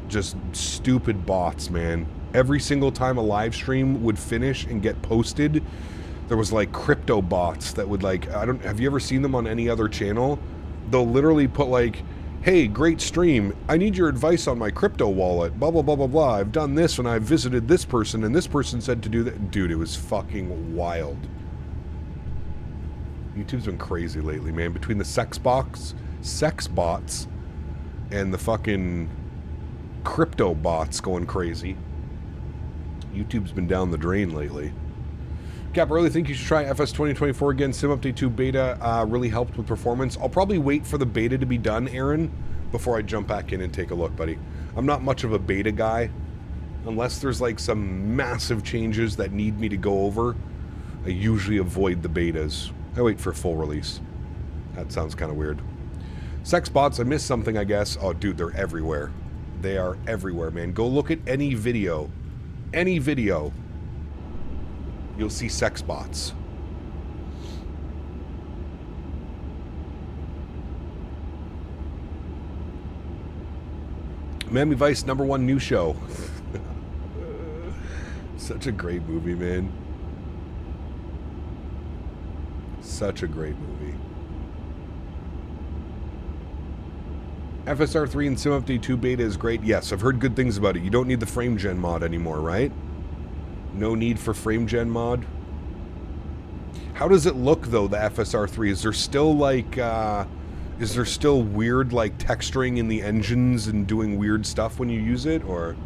Just stupid bots, man. Every single time a live stream would finish and get posted, there was like crypto bots that would like, have you ever seen them on any other channel? They'll literally put like, hey, great stream, I need your advice on my crypto wallet, blah, blah, blah, blah, blah. I've done this and I've visited this person and this person said to do that. Dude, it was fucking wild. YouTube's been crazy lately, man. Between the sex bots, and the fucking crypto bots going crazy. YouTube's been down the drain lately. Cap, I really think you should try FS 2024 again. Sim Update 2 beta really helped with performance. I'll probably wait for the beta to be done, Erin, before I jump back in and take a look, buddy. I'm not much of a beta guy. Unless there's like some massive changes that need me to go over, I usually avoid the betas. I wait for full release. That sounds kind of weird. Sex bots, I missed something, I guess. Oh, dude, they're everywhere. They are everywhere, man. Go look at any video. Any video. You'll see sex bots. Miami Vice, #1 new show. Such a great movie, man. Such a great movie. FSR 3 and Sim Update 2 beta is great. Yes, I've heard good things about it. You don't need the frame gen mod anymore, right? No need for frame gen mod. How does it look though, the FSR 3? Is there still like is there still weird like texturing in the engines and doing weird stuff when you use it, or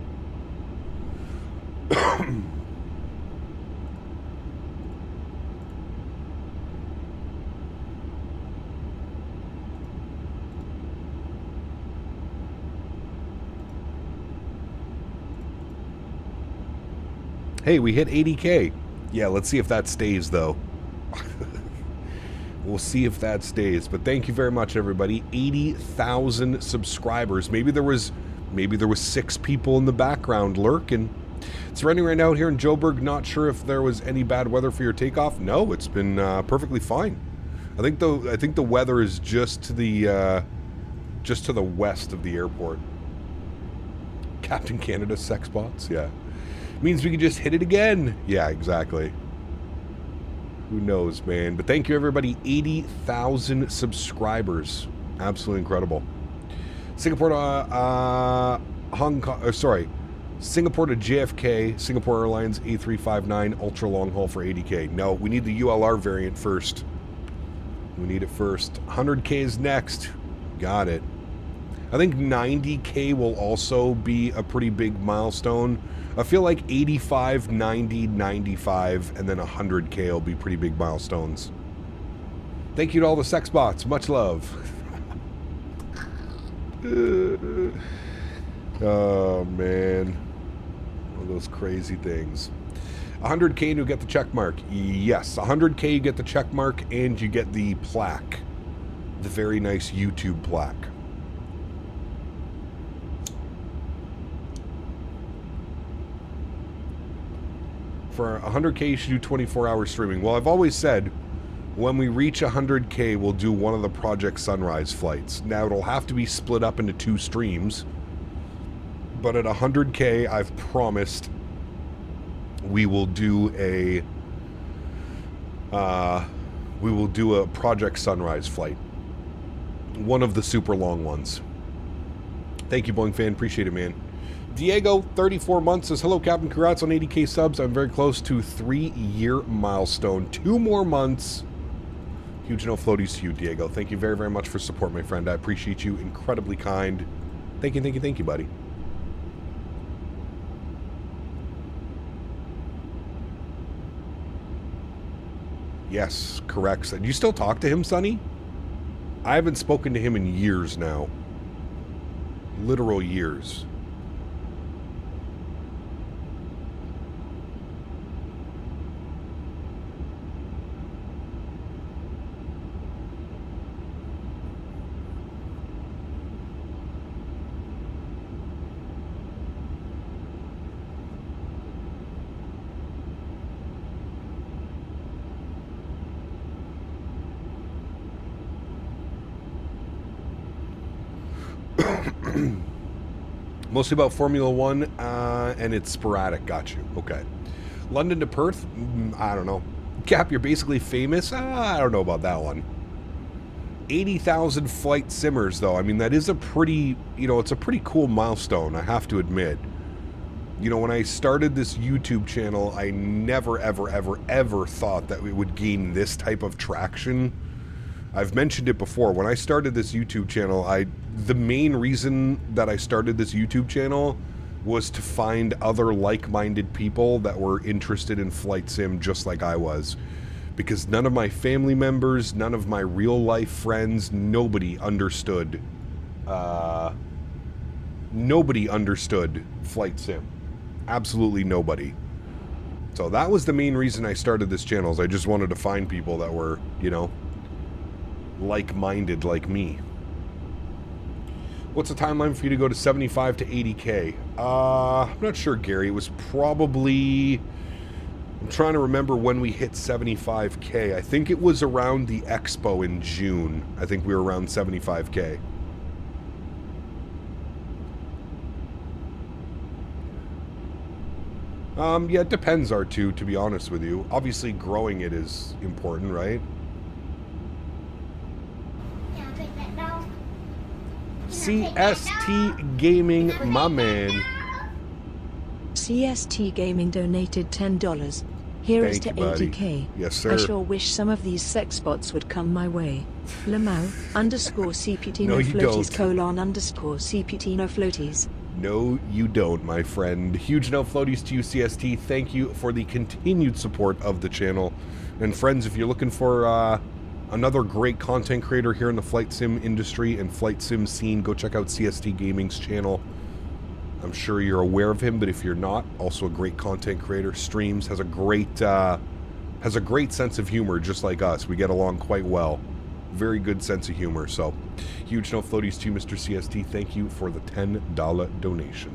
hey, we hit 80K. Yeah, let's see if that stays, though. We'll see if that stays. But thank you very much, everybody. 80,000 subscribers. Maybe there was 6 people in the background lurking. It's raining right now here in Joburg. Not sure if there was any bad weather for your takeoff. No, it's been perfectly fine. I think the weather is just to the west of the airport. Captain Canada sex bots, yeah. Means we can just hit it again. Yeah, exactly. Who knows, man? But thank you, everybody. 80,000 subscribers. Absolutely incredible. Singapore to Hong Kong. Singapore to JFK. Singapore Airlines A350-900 ultra long haul for 80K. No, we need the ULR variant first. We need it first. 100K is next. Got it. I think 90K will also be a pretty big milestone. I feel like 85, 90, 95, and then 100K will be pretty big milestones. Thank you to all the sex bots. Much love. Oh, man. One of those crazy things. 100K and you get the check mark. Yes, 100K you get the check mark and you get the plaque. The very nice YouTube plaque. For 100K, you should do 24-hour streaming. Well, I've always said, when we reach 100K, we'll do one of the Project Sunrise flights. Now, it'll have to be split up into 2 streams. But at 100K, I've promised we will do a Project Sunrise flight. One of the super long ones. Thank you, Boeing fan. Appreciate it, man. Diego, 34 months, says, hello, Captain. Congrats on 80K subs. I'm very close to 3-year milestone. 2 more months. Huge no floaties to you, Diego. Thank you very, very much for support, my friend. I appreciate you. Incredibly kind. Thank you, thank you, thank you, buddy. Yes, correct. Do you still talk to him, Sonny? I haven't spoken to him in years now. Literal years. Mostly about Formula One, and it's sporadic. Got you. Okay. London to Perth? I don't know. Cap, you're basically famous? I don't know about that one. 80,000 flight simmers, though. I mean, that is a pretty, it's a pretty cool milestone, I have to admit. When I started this YouTube channel, I never, ever, ever, ever thought that we would gain this type of traction. I've mentioned it before. When I started this YouTube channel, the main reason that I started this YouTube channel was to find other like-minded people that were interested in flight sim just like I was. Because none of my family members, none of my real-life friends, nobody understood flight sim. Absolutely nobody. So that was the main reason I started this channel, is I just wanted to find people that were, like-minded like me. What's the timeline for you to go to 75 to 80K? I'm not sure, Gary. It was probably... I'm trying to remember when we hit 75K. I think it was around the Expo in June. I think we were around 75K. Yeah, it depends, R2, to be honest with you. Obviously, growing it is important, right? CST Gaming, my man. CST Gaming donated $10. Here is to Thank you, 80K. Yes, sir. I sure wish some of these sex bots would come my way. Lamau _CPT No, no you floaties don't. _CPT no floaties. No, you don't, my friend. Huge no floaties to you, CST. Thank you for the continued support of the channel. And friends, if you're looking for another great content creator here in the flight sim industry and flight sim scene, go check out CST Gaming's channel. I'm sure you're aware of him, but if you're not, also a great content creator, streams, has a great sense of humor, just like us. We get along quite well. Very good sense of humor. So, huge no floaties to you, Mr. CST. Thank you for the $10 donation.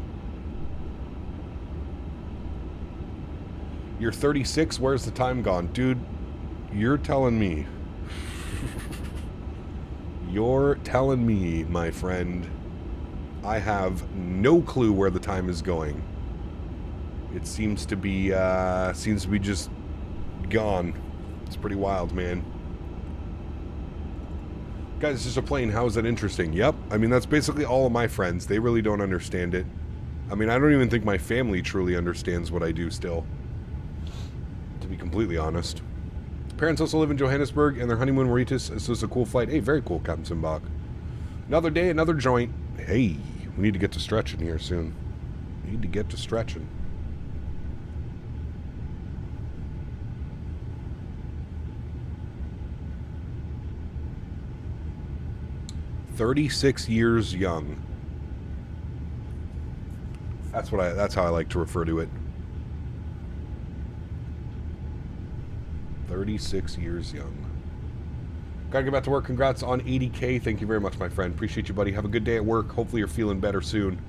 You're 36. Where's the time gone? Dude, you're telling me. You're telling me, my friend. I have no clue where the time is going. It seems to be just gone. It's pretty wild, man. Guys, it's just a plane. How is that interesting? Yep. I mean, that's basically all of my friends. They really don't understand it. I mean, I don't even think my family truly understands what I do still, to be completely honest. Parents also live in Johannesburg, and their honeymoon Mauritius. This is a cool flight. Hey, very cool, Captain Simbach. Another day, another joint. Hey, we need to get to stretching here soon. We need to get to stretching. 36 years young. That's how I like to refer to it. 36 years young. Gotta get back to work. Congrats on 80K. Thank you very much, my friend. Appreciate you, buddy. Have a good day at work. Hopefully you're feeling better soon.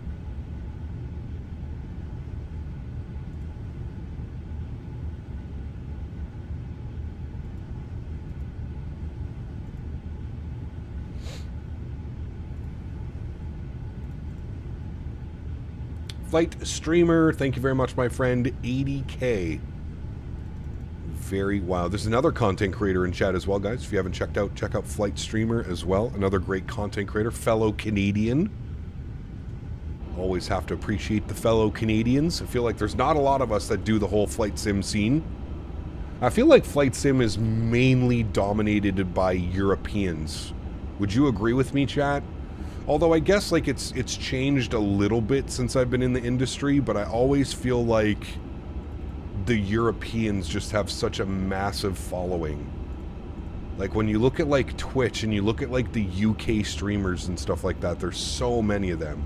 Flite Streamer, thank you very much, my friend. 80K. Very wild. There's another content creator in chat as well, guys. If you haven't checked out, check out Flite Streamer as well. Another great content creator, fellow Canadian. Always have to appreciate the fellow Canadians. I feel like there's not a lot of us that do the whole flight sim scene. I feel like flight sim is mainly dominated by Europeans. Would you agree with me, chat? Although I guess like it's changed a little bit since I've been in the industry, but I always feel like the Europeans just have such a massive following. Like when you look at like Twitch and you look at like the UK streamers and stuff like that, there's so many of them.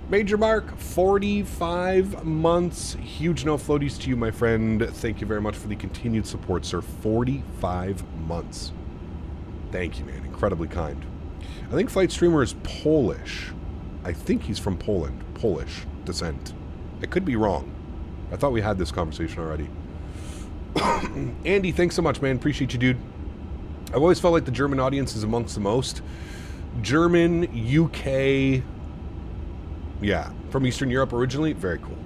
Major Mark, 45 months. Huge no floaties to you, my friend. Thank you very much for the continued support, sir. 45 months. Thank you, man. Incredibly kind. I think Flight Streamer is Polish. I think he's from Poland. Polish descent. I could be wrong. I thought we had this conversation already. Andy, thanks so much, man. Appreciate you, dude. I've always felt like the German audience is amongst the most. German, UK... Yeah, from Eastern Europe originally. Very cool.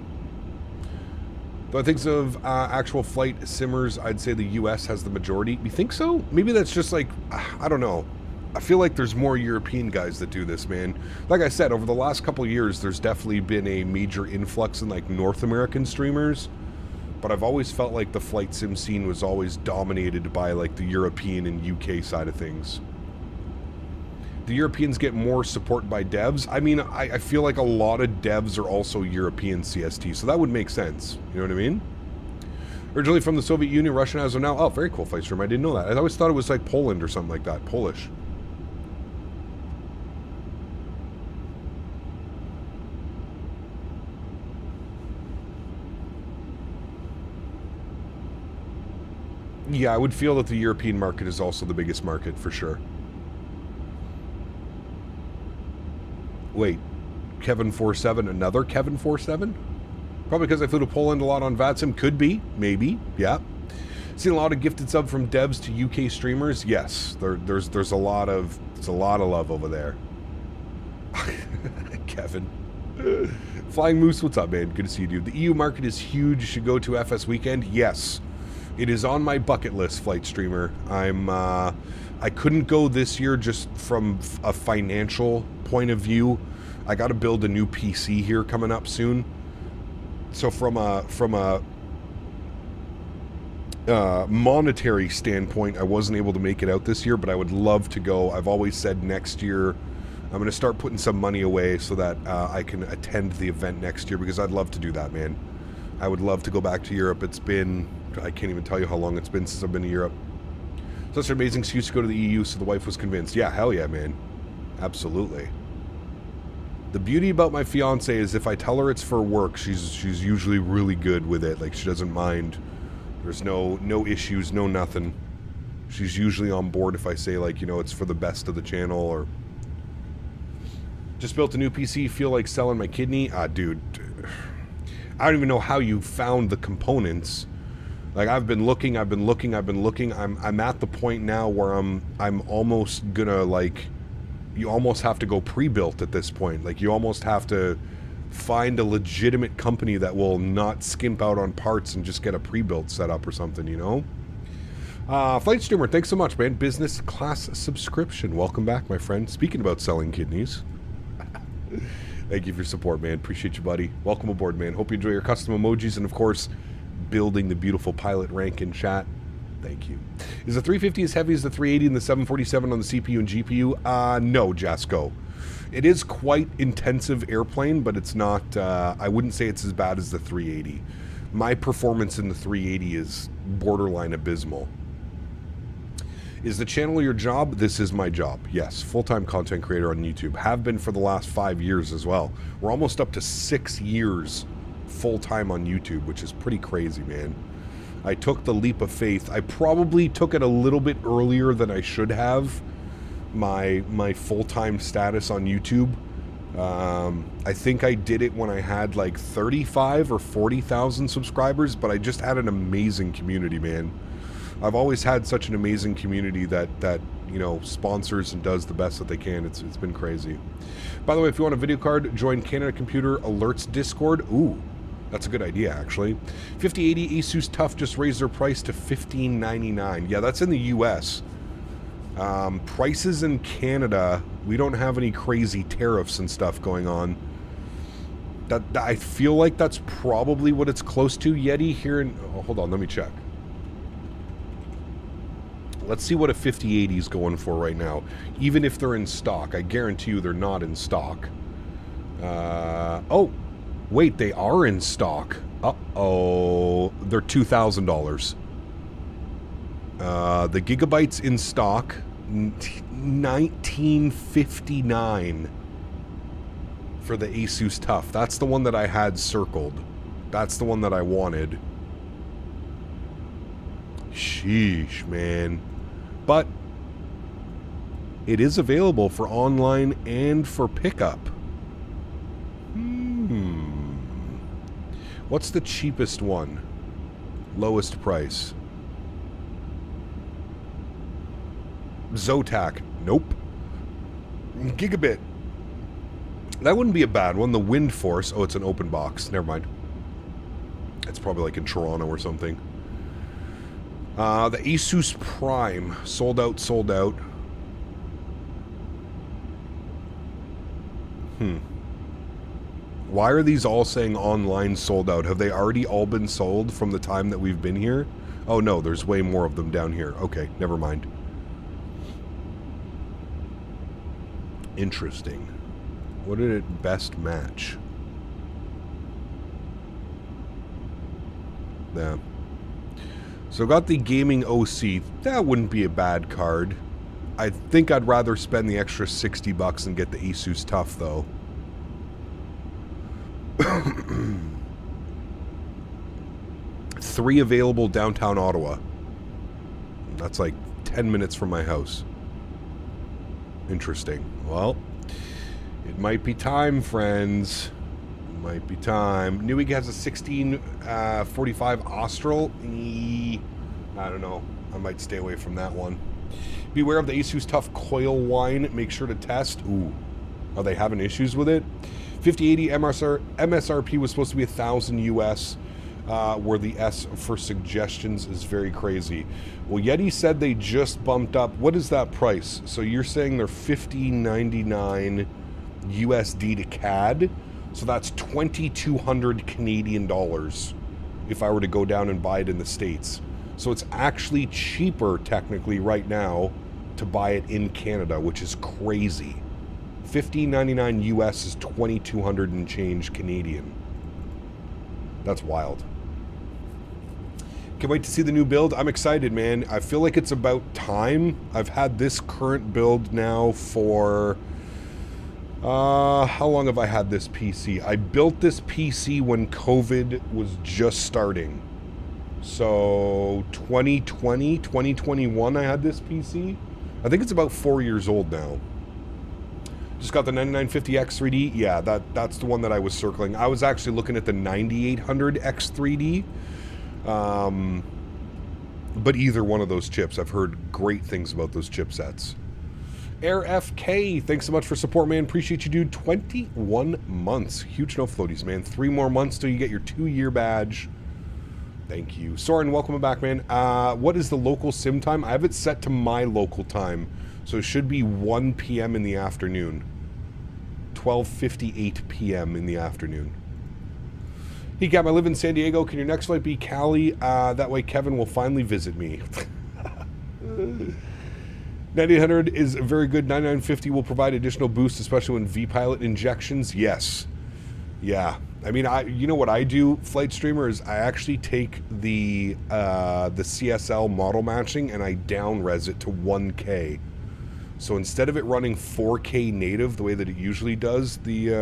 Though I think of actual flight simmers, I'd say the US has the majority. You think so? Maybe that's just like... I don't know. I feel like there's more European guys that do this, man. Like I said, over the last couple of years, there's definitely been a major influx in like North American streamers. But I've always felt like the flight sim scene was always dominated by like the European and UK side of things. The Europeans get more support by devs. I mean, I feel like a lot of devs are also European CST, so that would make sense. You know what I mean? Originally from the Soviet Union, Russian as of now. Oh, very cool, Flight Stream. I didn't know that. I always thought it was like Poland or something like that. Polish. Yeah, I would feel that the European market is also the biggest market, for sure. Wait, Kevin47, another Kevin47? Probably because I flew to Poland a lot on VATSIM. Could be, maybe, yeah. Seen a lot of gifted sub from devs to UK streamers. Yes, there's a lot of love over there. Kevin. Flying Moose, what's up, man? Good to see you, dude. The EU market is huge. You should go to FS Weekend. Yes. It is on my bucket list, Flight Streamer. I couldn't go this year just from a financial point of view. I got to build a new PC here coming up soon. So from a monetary standpoint, I wasn't able to make it out this year, but I would love to go. I've always said next year I'm going to start putting some money away so that I can attend the event next year, because I'd love to do that, man. I would love to go back to Europe. It's been... I can't even tell you how long it's been since I've been to Europe. Such an amazing excuse to go to the EU, so the wife was convinced. Yeah, hell yeah, man. Absolutely. The beauty about my fiance is if I tell her it's for work, she's usually really good with it. Like, she doesn't mind. There's no issues, no nothing. She's usually on board if I say, like, you know, it's for the best of the channel, or... Just built a new PC, feel like selling my kidney? Ah, dude. I don't even know how you found the components. Like, I've been looking. I'm at the point now where I'm almost gonna, like, you almost have to go pre-built at this point. Like, you almost have to find a legitimate company that will not skimp out on parts and just get a pre-built setup or something, you know? Flight Streamer, thanks so much, man. Business class subscription. Welcome back, my friend. Speaking about selling kidneys. Thank you for your support, man. Appreciate you, buddy. Welcome aboard, man. Hope you enjoy your custom emojis and, of course, building the beautiful pilot rank in chat. Thank you. Is the 350 as heavy as the 380 and the 747 on the CPU and GPU? No, Jasco. It is quite intensive airplane, but it's not, I wouldn't say it's as bad as the 380. My performance in the 380 is borderline abysmal. Is the channel your job? This is my job. Yes, full-time content creator on YouTube. Have been for the last 5 years as well. We're almost up to 6 years full-time on YouTube, which is pretty crazy, man. I took the leap of faith. I probably took it a little bit earlier than I should have, my full-time status on YouTube. I think I did it when I had like 35 or 40,000 subscribers, but I just had an amazing community, man. I've always had such an amazing community that you know, sponsors and does the best that they can. It's been crazy. By the way, if you want a video card, join Canada Computer Alerts Discord. Ooh, that's a good idea, actually. 5080 Asus Tough just raised their price to $15.99. Yeah, that's in the US. Prices in Canada, we don't have any crazy tariffs and stuff going on. That I feel like that's probably what it's close to. Yeti here in... Oh, hold on, let me check. Let's see what a 5080 is going for right now. Even if they're in stock. I guarantee you they're not in stock. Oh, wait, they are in stock. Uh-oh. They're $2,000. The gigabytes in stock, $19.59 for the Asus Tough. That's the one that I had circled. That's the one that I wanted. Sheesh, man. But it is available for online and for pickup. What's the cheapest one? Lowest price. Zotac. Nope. Gigabit. That wouldn't be a bad one. The Wind Force. Oh, it's an open box. Never mind. It's probably like in Toronto or something. The Asus Prime. Sold out, sold out. Why are these all saying online sold out? Have they already all been sold from the time that we've been here? Oh no, there's way more of them down here. Okay, never mind. Interesting. What did it best match? Yeah. So got the gaming OC. That wouldn't be a bad card. I think I'd rather spend the extra $60 and get the Asus Tough though. 3 available downtown Ottawa. That's like 10 minutes from my house. Interesting. Well, it might be time, friends. It might be time. Newegg has a 1645 Austral. I don't know. I might stay away from that one. Beware of the Asus Tough coil whine. Make sure to test. Ooh. Are they having issues with it? 5080 MSRP was supposed to be $1,000 US, where the S for suggestions is very crazy. Well, Yeti said they just bumped up. What is that price? So you're saying they're $15.99 USD to CAD? So that's 2,200 Canadian dollars if I were to go down and buy it in the States. So it's actually cheaper technically right now to buy it in Canada, which is crazy. $15.99 US is 2,200 and change Canadian. That's wild. Can't wait to see the new build. I'm excited, man. I feel like it's about time. I've had this current build now for... how long have I had this PC? I built this PC when COVID was just starting. So 2020, 2021 I had this PC. I think it's about 4 years old now. Just got the 9950X3D. Yeah, that's the one that I was circling. I was actually looking at the 9800X3D. But either one of those chips, I've heard great things about those chipsets. Air FK, thanks so much for support, man. Appreciate you, dude. 21 months. Huge no floaties, man. 3 more months till you get your 2-year badge. Thank you. Soren, welcome back, man. What is the local sim time? I have it set to my local time. So it should be 1 p.m. in the afternoon. 12:58 p.m. in the afternoon. Hey, Cap, I live in San Diego. Can your next flight be Cali? That way Kevin will finally visit me. 9800 is very good. 9950 will provide additional boost, especially when V-Pilot injections. Yes. Yeah. I mean, you know what I do, Flight Streamer, is I actually take the CSL model matching and I down res it to 1K. So instead of it running 4K native the way that it usually does, the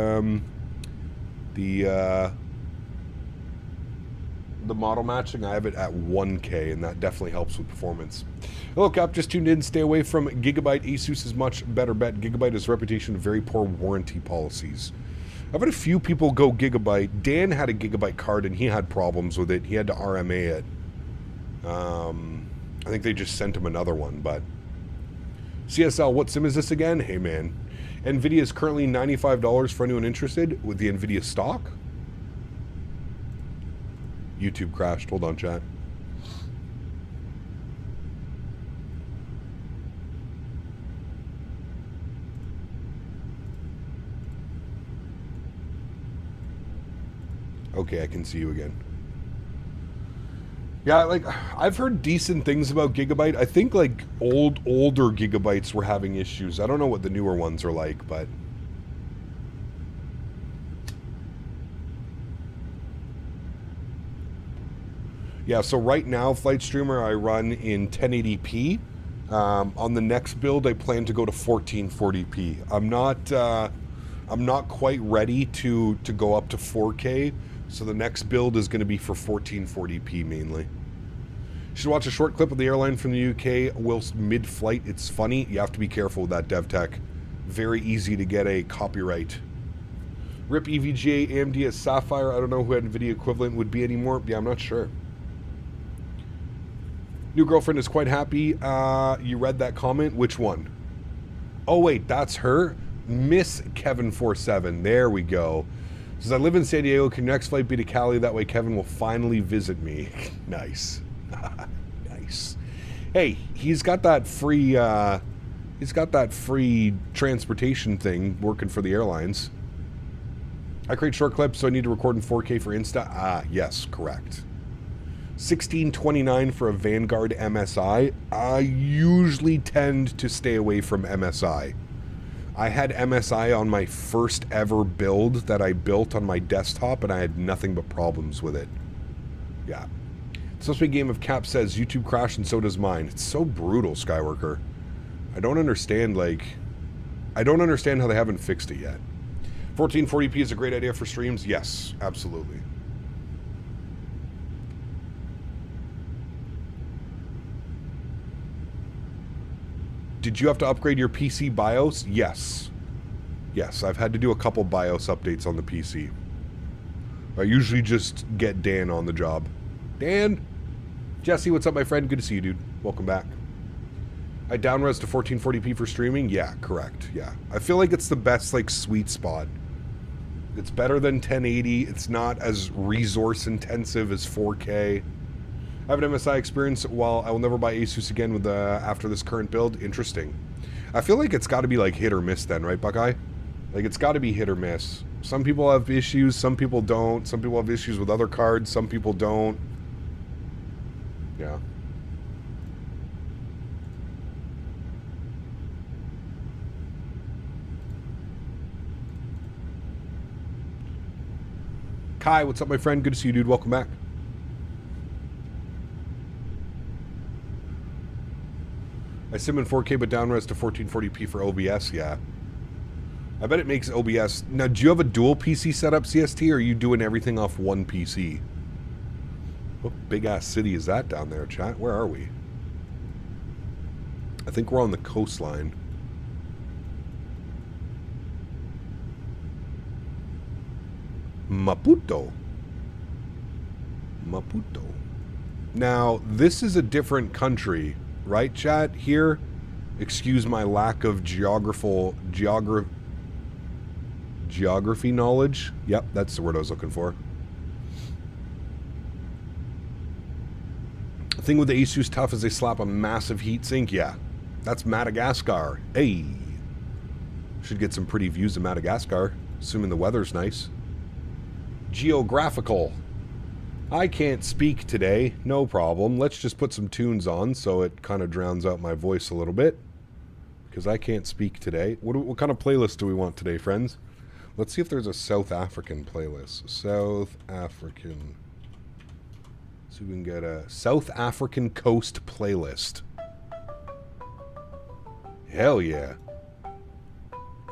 model matching, I have it at 1K, and that definitely helps with performance. Hello, Cap. Just tuned in. Stay away from Gigabyte. Asus is much better bet. Gigabyte has a reputation of very poor warranty policies. I've had a few people go Gigabyte. Dan had a Gigabyte card, and he had problems with it. He had to RMA it. I think they just sent him another one, but... CSL, what SIM is this again? Hey, man. NVIDIA is currently $95 for anyone interested with the NVIDIA stock. YouTube crashed. Hold on, chat. Okay, I can see you again. Yeah, like, I've heard decent things about Gigabyte. I think, like, older Gigabytes were having issues. I don't know what the newer ones are like, but... Yeah, so right now, Flight Streamer, I run in 1080p. On the next build, I plan to go to 1440p. I'm not quite ready to go up to 4K, so the next build is going to be for 1440p mainly. You should watch a short clip of the airline from the UK whilst mid-flight. It's funny. You have to be careful with that, DevTech. Very easy to get a copyright. RIP EVGA AMD as Sapphire. I don't know who NVIDIA equivalent would be anymore. Yeah, I'm not sure. New girlfriend is quite happy. You read that comment? Which one? Oh, wait, that's her? Miss Kevin47. There we go. Says, I live in San Diego. Can your next flight be to Cali? That way Kevin will finally visit me. Nice. Nice. Hey, he's got that free transportation thing working for the airlines. I create short clips, so I need to record in 4K for Insta. Ah, yes, correct. 1629 for a Vanguard MSI. I usually tend to stay away from MSI. I had MSI on my first ever build that I built on my desktop, and I had nothing but problems with it. Yeah. It's supposed to be a game of Cap says YouTube crashed and so does mine. It's so brutal, Skyworker. I don't understand, like... I don't understand how they haven't fixed it yet. 1440p is a great idea for streams? Yes, absolutely. Did you have to upgrade your PC BIOS? Yes. Yes, I've had to do a couple BIOS updates on the PC. I usually just get Dan on the job. Dan? Jesse, what's up, my friend? Good to see you, dude. Welcome back. I downres to 1440p for streaming? Yeah, correct. Yeah. I feel like it's the best, like, sweet spot. It's better than 1080. It's not as resource intensive as 4K. I have an MSI experience. While I will never buy Asus again with after this current build. Interesting. I feel like it's got to be like hit or miss then, right, Buckeye? Like it's got to be hit or miss. Some people have issues, some people don't. Some people have issues with other cards, some people don't. Yeah. Kai, what's up, my friend? Good to see you, dude. Welcome back. I sim in 4K but downres to 1440p for OBS, yeah. I bet it makes OBS... Now, do you have a dual PC setup, CST, or are you doing everything off one PC? What big-ass city is that down there, chat? Where are we? I think we're on the coastline. Maputo. Maputo. Now, this is a different country, right, chat? Here, excuse my lack of geography knowledge. Yep, that's the word I was looking for. The thing with the Asus Tough is they slap a massive heatsink. Yeah, that's Madagascar. Hey, should get some pretty views of Madagascar, assuming the weather's nice. Geographical. I can't speak today. No problem. Let's just put some tunes on so it kind of drowns out my voice a little bit, because I can't speak today. What kind of playlist do we want today, friends? Let's see if there's a South African playlist. South African. So we can get a South African Coast playlist. Hell yeah.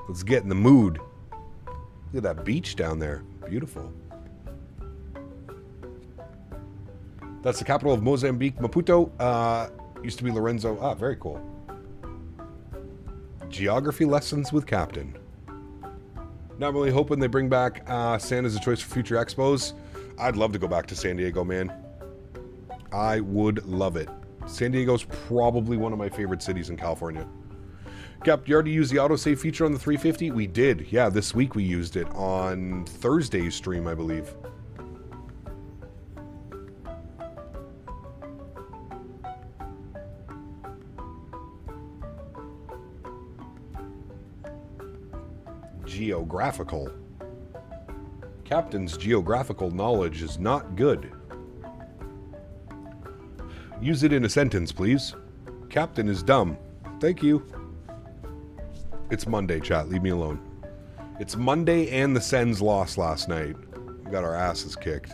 Let's get in the mood. Look at that beach down there. Beautiful. That's the capital of Mozambique, Maputo. Used to be Lorenzo. Ah, very cool. Geography lessons with Captain. Now I'm really hoping they bring back San as a choice for future expos. I'd love to go back to San Diego, man. I would love it. San Diego's probably one of my favorite cities in California. Cap, you already used the autosave feature on the 350? We did. Yeah, this week we used it on Thursday's stream, I believe. Geographical. Captain's geographical knowledge is not good. Use it in a sentence, please. Captain is dumb. Thank you. It's Monday, chat. Leave me alone. It's Monday and the Sens lost last night. We got our asses kicked.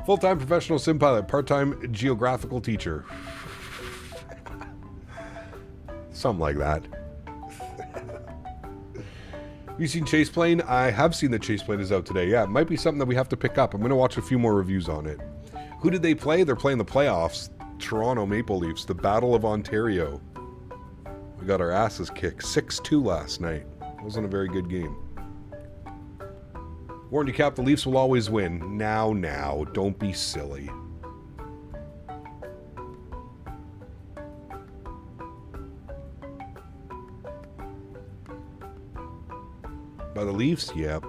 Full-time professional sim pilot, part-time geographical teacher. Something like that. Have you seen Chase Plane? I have seen that Chase Plane is out today. Yeah, it might be something that we have to pick up. I'm going to watch a few more reviews on it. Who did they play? They're playing the playoffs. Toronto Maple Leafs, the Battle of Ontario. We got our asses kicked 6-2 last night. Wasn't a very good game. Warned you, Cap, the Leafs will always win. Now, don't be silly. By the Leafs? Yeah.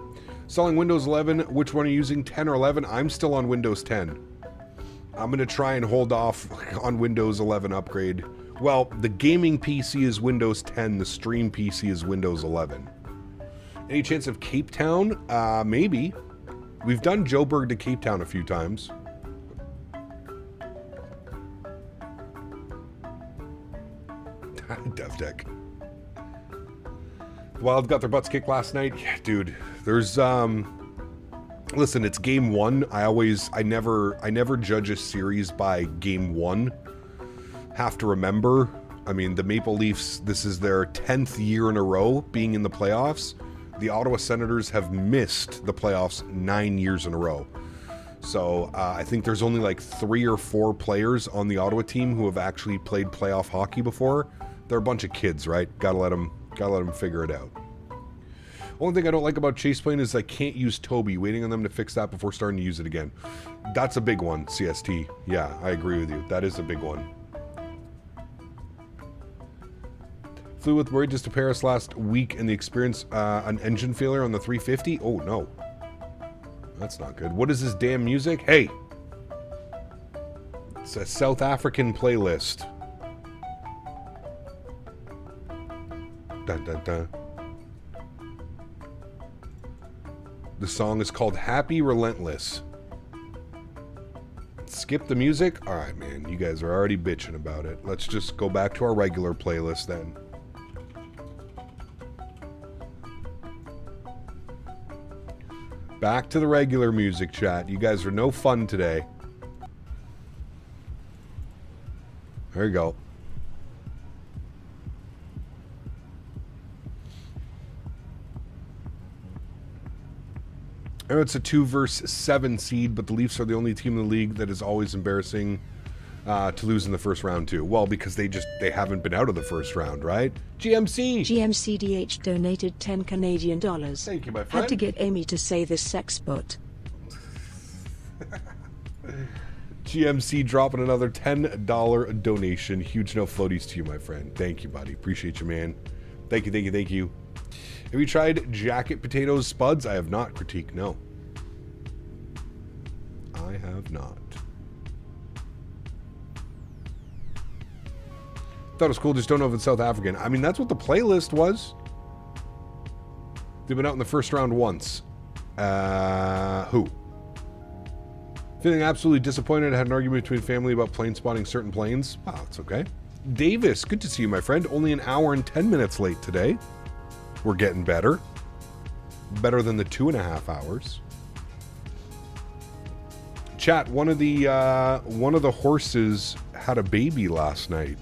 Selling Windows 11. Which one are you using? 10 or 11? I'm still on Windows 10. I'm going to try and hold off on Windows 11 upgrade. Well, the gaming PC is Windows 10. The stream PC is Windows 11. Any chance of Cape Town? Maybe. We've done Joburg to Cape Town a few times. DevTech. The Wild got their butts kicked last night. Yeah, dude. There's listen, it's game one. I never judge a series by game one. Have to remember, I mean, the Maple Leafs, this is their 10th year in a row being in the playoffs. The Ottawa Senators have missed the playoffs 9 years in a row. So I think there's only like 3 or 4 players on the Ottawa team who have actually played playoff hockey before. They're a bunch of kids, right? Gotta let them figure it out. Only thing I don't like about Chase Plane is I can't use Toby. Waiting on them to fix that before starting to use it again. That's a big one, CST. Yeah, I agree with you. That is a big one. Flew with Mauritius to Paris last week and the experience an engine failure on the 350. Oh no, that's not good. What is this damn music? Hey, it's a South African playlist. Dun, dun, dun. The song is called Happy Relentless. Skip the music? Alright, man. You guys are already bitching about it. Let's just go back to our regular playlist then. Back to the regular music, chat. You guys are no fun today. There you go. I know it's a 2-7 seed, but the Leafs are the only team in the league that is always embarrassing to lose in the first round too. Well, because they haven't been out of the first round, right? GMC! GMCDH donated 10 Canadian dollars. Thank you, my friend. Had to get Amy to say this sex bot. GMC dropping another $10 donation. Huge no floaties to you, my friend. Thank you, buddy. Appreciate you, man. Thank you, thank you, thank you. Have you tried jacket potatoes spuds? I have not. Critique, no. I have not. Thought it was cool, just don't know if it's South African. I mean, that's what the playlist was. They've been out in the first round once. Who? Feeling absolutely disappointed. I had an argument between family about plane spotting certain planes. Wow, it's okay. Davis, good to see you, my friend. Only an hour and 10 minutes late today. We're getting better. Better than the 2.5 hours. Chat, one of the horses had a baby last night.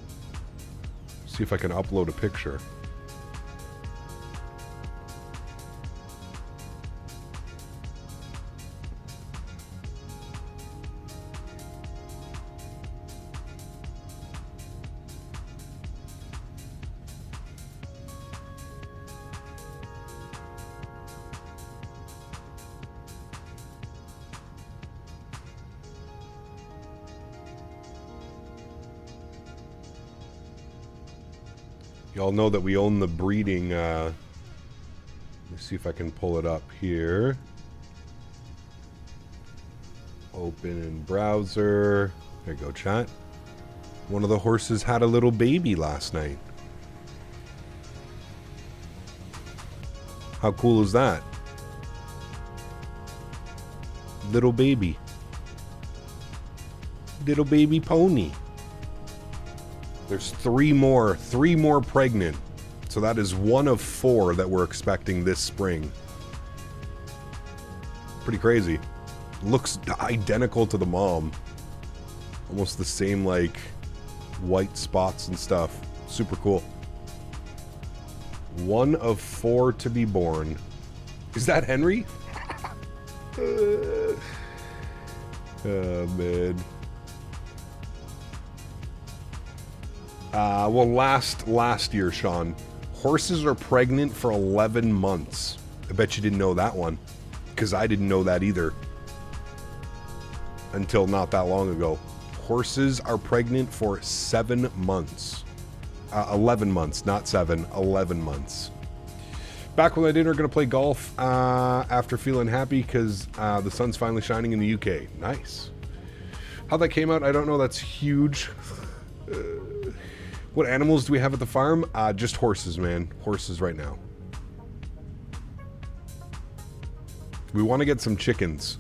See if I can upload a picture. Y'all know that we own the breeding, let me see if I can pull it up here. Open in browser. There you go, chat. One of the horses had a little baby last night. How cool is that? Little baby. Little baby pony. There's three more pregnant. So that is one of 4 that we're expecting this spring. Pretty crazy. Looks identical to the mom. Almost the same, like, white spots and stuff. Super cool. One of 4 to be born. Is that Henry? Oh, man. Well, last year, Sean, horses are pregnant for 11 months. I bet you didn't know that one, because I didn't know that either until not that long ago. Horses are pregnant for 7 months. 11 months, not 7, 11 months. Back with my dinner, going to play golf after feeling happy because the sun's finally shining in the UK. Nice. How that came out, I don't know. That's huge. What animals do we have at the farm? Just horses, man. Horses right now. We want to get some chickens.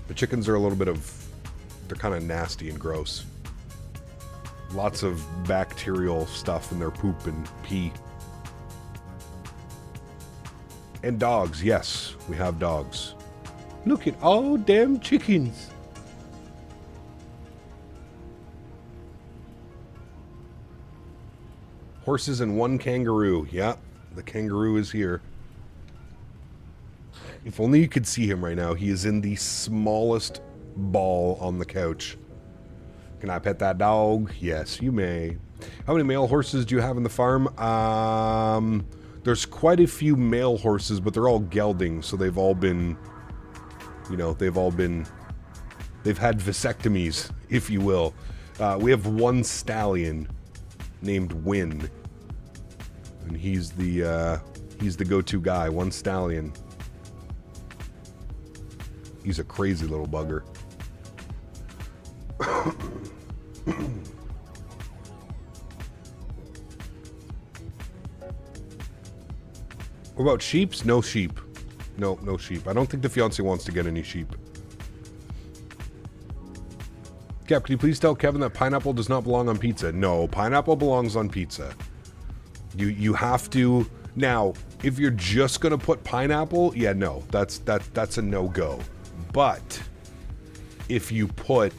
The chickens are a little bit of... They're kind of nasty and gross. Lots of bacterial stuff in their poop and pee. And dogs. Yes, we have dogs. Look at all them chickens. Horses and 1 kangaroo. Yeah, the kangaroo is here. If only you could see him right now. He is in the smallest ball on the couch. Can I pet that dog? Yes, you may. How many male horses do you have in the farm? There's quite a few male horses, but they're all geldings, so they've all been, you know, they've had vasectomies, if you will. We have 1 stallion named Win, and he's the go-to guy. 1 stallion. He's a crazy little bugger. What about sheeps? No sheep. No sheep. I don't think the fiance wants to get any sheep. Cap, can you please tell Kevin that pineapple does not belong on pizza? No, pineapple belongs on pizza. You have to. Now, if you're just gonna put pineapple, yeah, no, that's a no-go. But if you put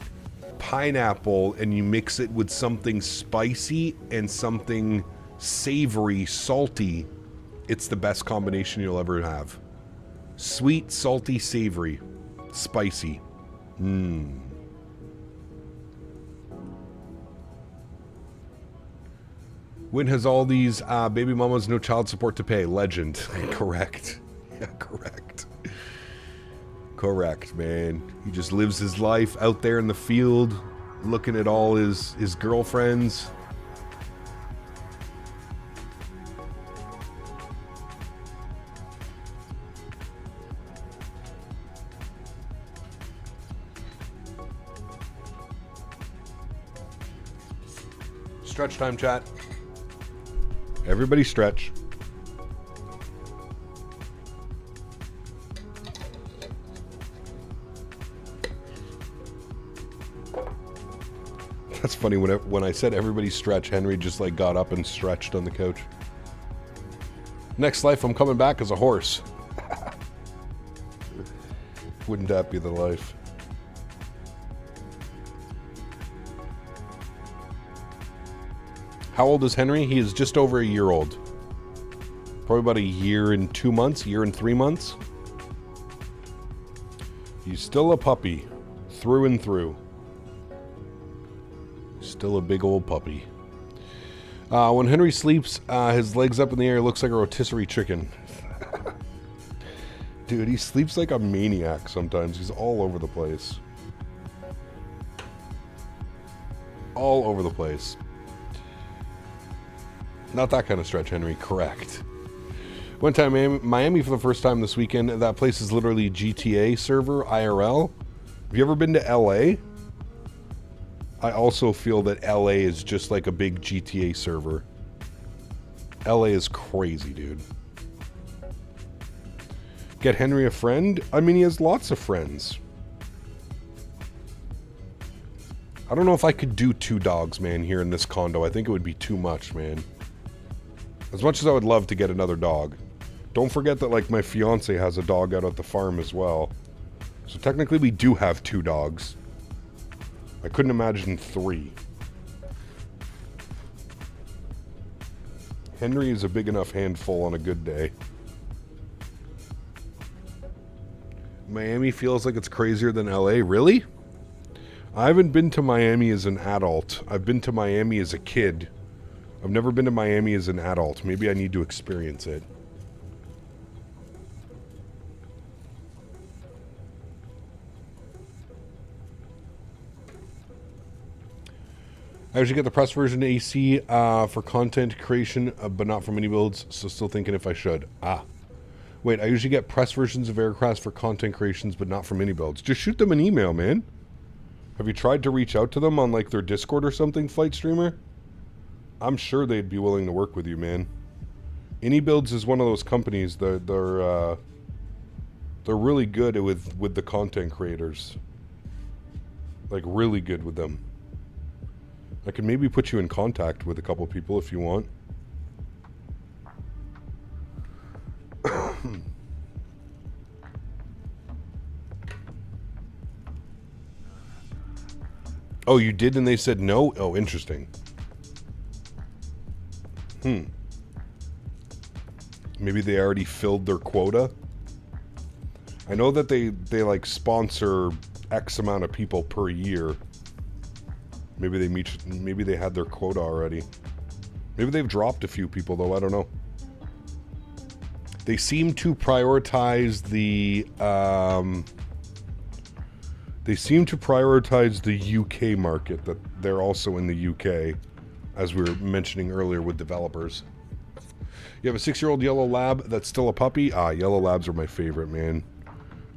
pineapple and you mix it with something spicy and something savory, salty, it's the best combination you'll ever have. Sweet, salty, savory, spicy. Mmm. Win has all these baby mamas, no child support to pay. Legend. Correct. Yeah, correct. Correct, man. He just lives his life out there in the field, looking at all his girlfriends. Stretch time, chat. Everybody stretch. That's funny, when I said everybody stretch, Henry just like got up and stretched on the couch. Next life, I'm coming back as a horse. Wouldn't that be the life? How old is Henry? He is just over a year old. Probably about a year and 2 months, year and 3 months. He's still a puppy, through and through. Still a big old puppy. When Henry sleeps, his legs up in the air looks like a rotisserie chicken. Dude, he sleeps like a maniac sometimes. He's all over the place. All over the place. Not that kind of stretch, Henry. Correct. Went to Miami for the first time this weekend. That place is literally GTA server, IRL. Have you ever been to LA? I also feel that LA is just like a big GTA server. LA is crazy, dude. Get Henry a friend? I mean, he has lots of friends. I don't know if I could do 2 dogs, man, here in this condo. I think it would be too much, man. As much as I would love to get another dog. Don't forget that, like, my fiance has a dog out at the farm as well. So technically we do have 2 dogs. I couldn't imagine 3. Henry is a big enough handful on a good day. Miami feels like it's crazier than LA. Really? I haven't been to Miami as an adult. I've been to Miami as a kid. I've never been to Miami as an adult. Maybe I need to experience it. I usually get the press version AC for content creation, but not from iniBuilds, so still thinking if I should. Wait, I usually get press versions of aircrafts for content creations, but not from iniBuilds. Just shoot them an email, man. Have you tried to reach out to them on, like, their Discord or something, Flight Streamer? I'm sure they'd be willing to work with you, man. iniBuilds is one of those companies that they're really good with the content creators. Like, really good with them. I can maybe put you in contact with a couple people if you want. Oh, you did and they said no? Oh, interesting. Maybe they already filled their quota. I know that they like sponsor X amount of people per year. Maybe they had their quota already. Maybe they've dropped a few people though, I don't know. They seem to prioritize the UK market, that they're also in the UK, as we were mentioning earlier with developers. You have a 6-year-old yellow lab that's still a puppy? Yellow labs are my favorite, man.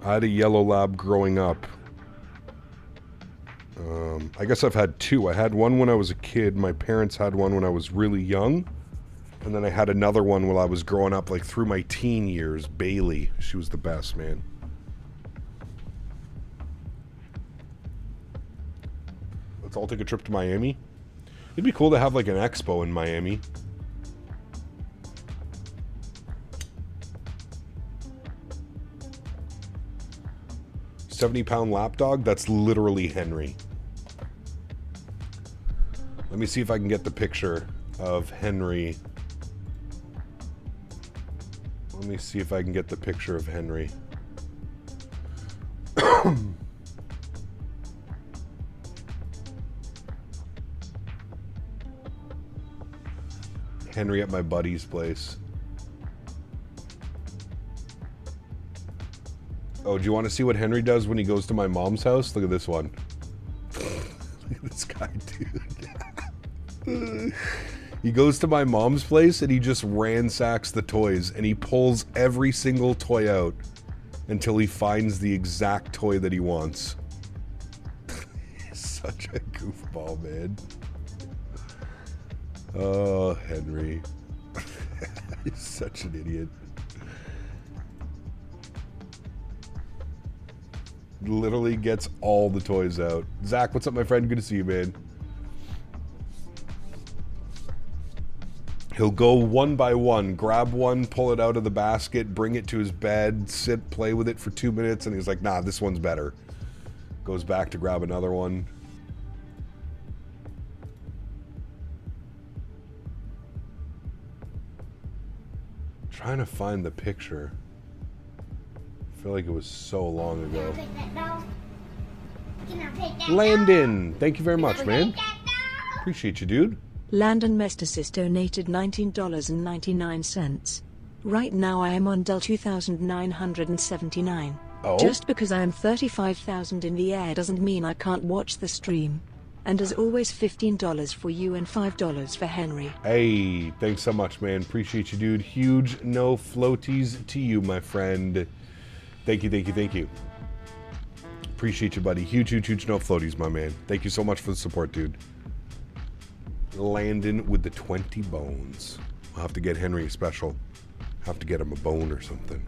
I had a yellow lab growing up. I guess I've had 2. I had one when I was a kid. My parents had one when I was really young. And then I had another one while I was growing up, like through my teen years. Bailey. She was the best, man. Let's all take a trip to Miami. It'd be cool to have like an expo in Miami. £70 lapdog? That's literally Henry. Let me see if I can get the picture of Henry. Let me see if I can get the picture of Henry. Henry at my buddy's place. Oh, do you want to see what Henry does when he goes to my mom's house? Look at this one. Look at this guy, dude. He goes to my mom's place and he just ransacks the toys and he pulls every single toy out until he finds the exact toy that he wants. He's such a goofball, man. Oh, Henry. He's such an idiot. Literally gets all the toys out. Zach, what's up, my friend? Good to see you, man. He'll go one by one, grab one, pull it out of the basket, bring it to his bed, sit, play with it for 2 minutes, and he's like, nah, this one's better. Goes back to grab another one. Trying to find the picture. I feel like it was so long ago. Landon, thank you very much, man. Appreciate you, dude. Landon Mestasis donated $19.99. Right now I am on Del 2979. Oh. Just because I am 35,000 in the air doesn't mean I can't watch the stream. And as always, $15 for you and $5 for Henry. Hey, thanks so much, man. Appreciate you, dude. Huge no floaties to you, my friend. Thank you, thank you, thank you. Appreciate you, buddy. Huge, huge, huge no floaties, my man. Thank you so much for the support, dude. Landon with the 20 bones. I'll have to get Henry a special. Have to get him a bone or something.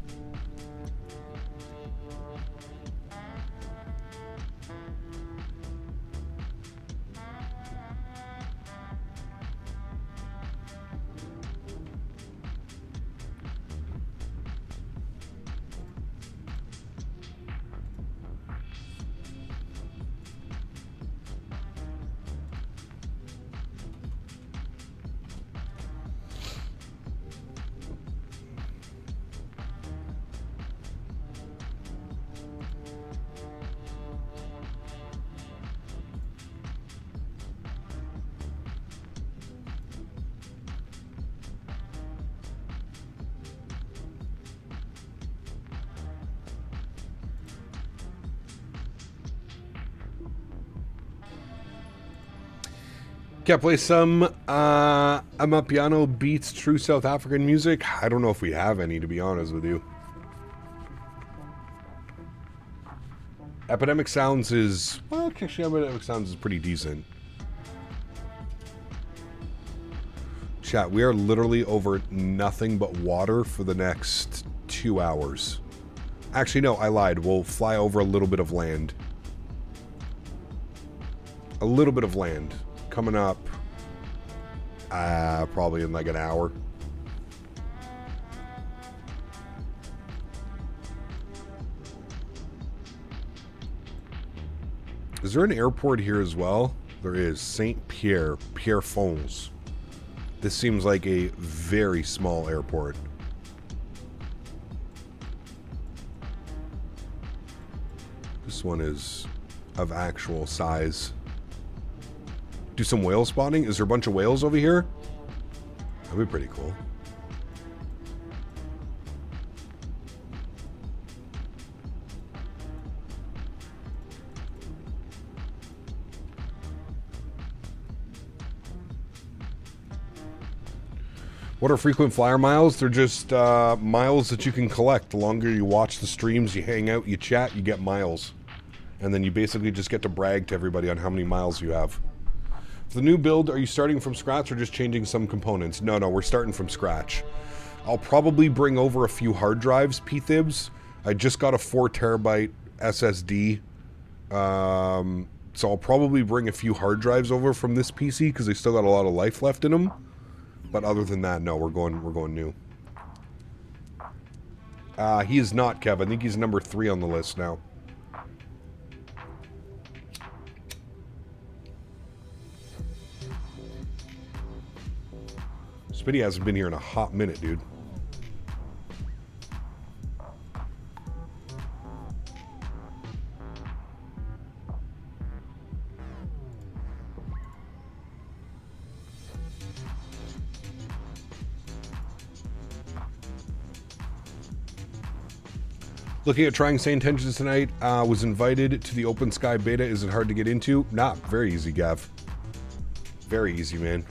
Can I play some Amapiano beats true South African music? I don't know if we have any, to be honest with you. Epidemic Sounds is... well, actually, Epidemic Sounds is pretty decent. Chat, we are literally over nothing but water for the next 2 hours. Actually, no, I lied. We'll fly over a little bit of land. A little bit of land. Coming up probably in like an hour. Is there an airport here as well? There is. Saint Pierre, Pierrefonds. This seems like a very small airport. This one is of actual size. Do some whale spotting? Is there a bunch of whales over here? That'd be pretty cool. What are frequent flyer miles? They're just miles that you can collect. The longer you watch the streams, you hang out, you chat, you get miles. And then you basically just get to brag to everybody on how many miles you have. For the new build, are you starting from scratch or just changing some components? No, we're starting from scratch. I'll probably bring over a few hard drives, P-Thibs. I just got a 4 terabyte SSD. So I'll probably bring a few hard drives over from this PC because they still got a lot of life left in them. But other than that, no, we're going new. He is not, Kev. I think he's number 3 on the list now. Smitty hasn't been here in a hot minute, dude. Looking at trying St. Intentions tonight. Was invited to the Open Sky beta. Is it hard to get into? Nah, very easy, Gav. Very easy, man.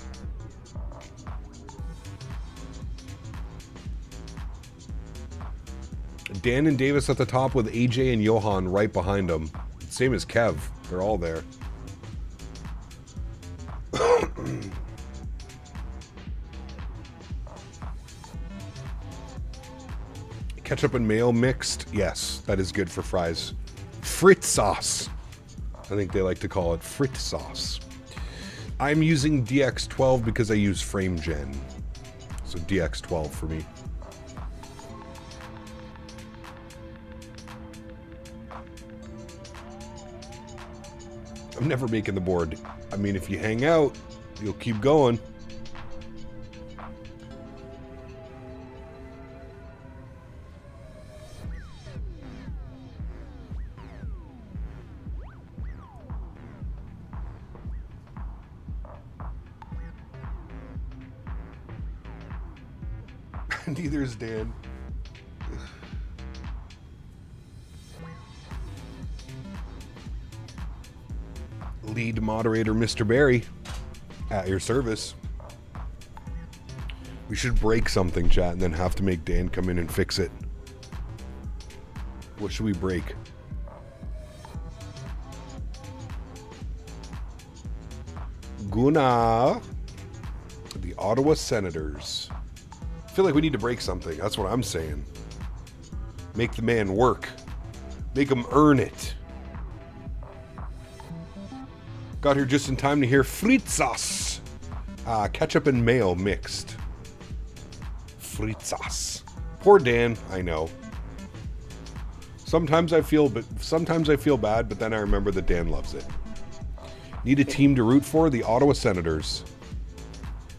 Dan and Davis at the top with AJ and Johan right behind them. Same as Kev. They're all there. Ketchup and mayo mixed. Yes, that is good for fries. Frit sauce. I think they like to call it frit sauce. I'm using DX12 because I use FrameGen. So DX12 for me. I'm never making the board. I mean, if you hang out, you'll keep going. Neither is Dan. Lead moderator Mr. Barry, at your service. We should break something, chat, and then have to make Dan come in and fix it. What should we break? Guna. The Ottawa Senators. I feel like we need to break something. That's what I'm saying. Make the man work. Make him earn it. Got here just in time to hear fritzas. Ketchup and mayo mixed. Fritzas. Poor Dan, I know. Sometimes I feel bad, but then I remember that Dan loves it. Need a team to root for? The Ottawa Senators.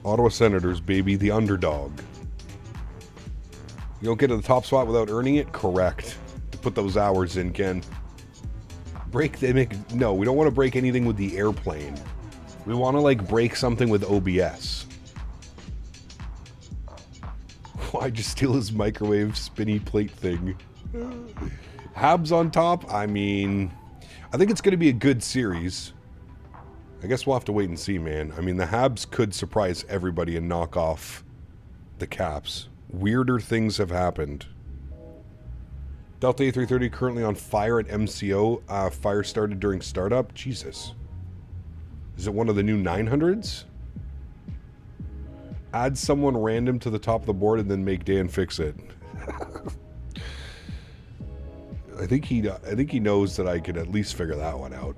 Ottawa Senators, baby, the underdog. You don't get to the top spot without earning it? Correct. To put those hours in, Ken. No, we don't want to break anything with the airplane. We want to, like, break something with OBS. Why just steal his microwave spinny plate thing? Habs on top? I mean, I think it's going to be a good series. I guess we'll have to wait and see, man. I mean, the Habs could surprise everybody and knock off the Caps. Weirder things have happened. Delta A330 currently on fire at MCO. Fire started during startup. Jesus. Is it one of the new 900s? Add someone random to the top of the board and then make Dan fix it. I think he knows that I could at least figure that one out.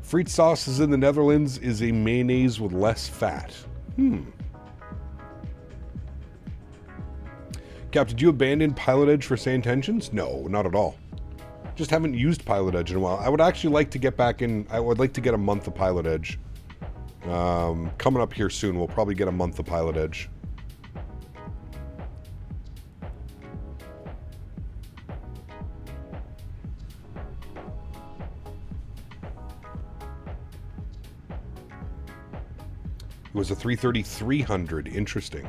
Friet sauce is in the Netherlands is a mayonnaise with less fat. Cap, did you abandon Pilot Edge for Sand Tensions? No, not at all. Just haven't used Pilot Edge in a while. I would actually like to get back in. I would like to get a month of Pilot Edge. Coming up here soon, we'll probably get a month of Pilot Edge. It was a 330-300. Interesting.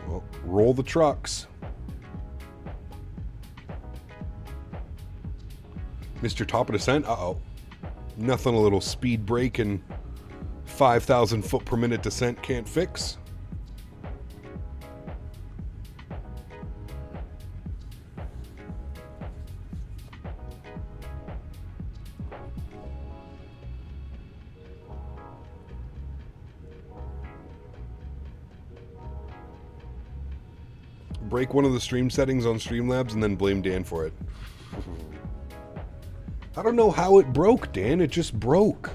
Well, roll the trucks. Mr. Top of Descent? Uh-oh. Nothing a little speed brake and 5,000 foot per minute descent can't fix. Break one of the stream settings on Streamlabs and then blame Dan for it. I don't know how it broke, Dan. It just broke.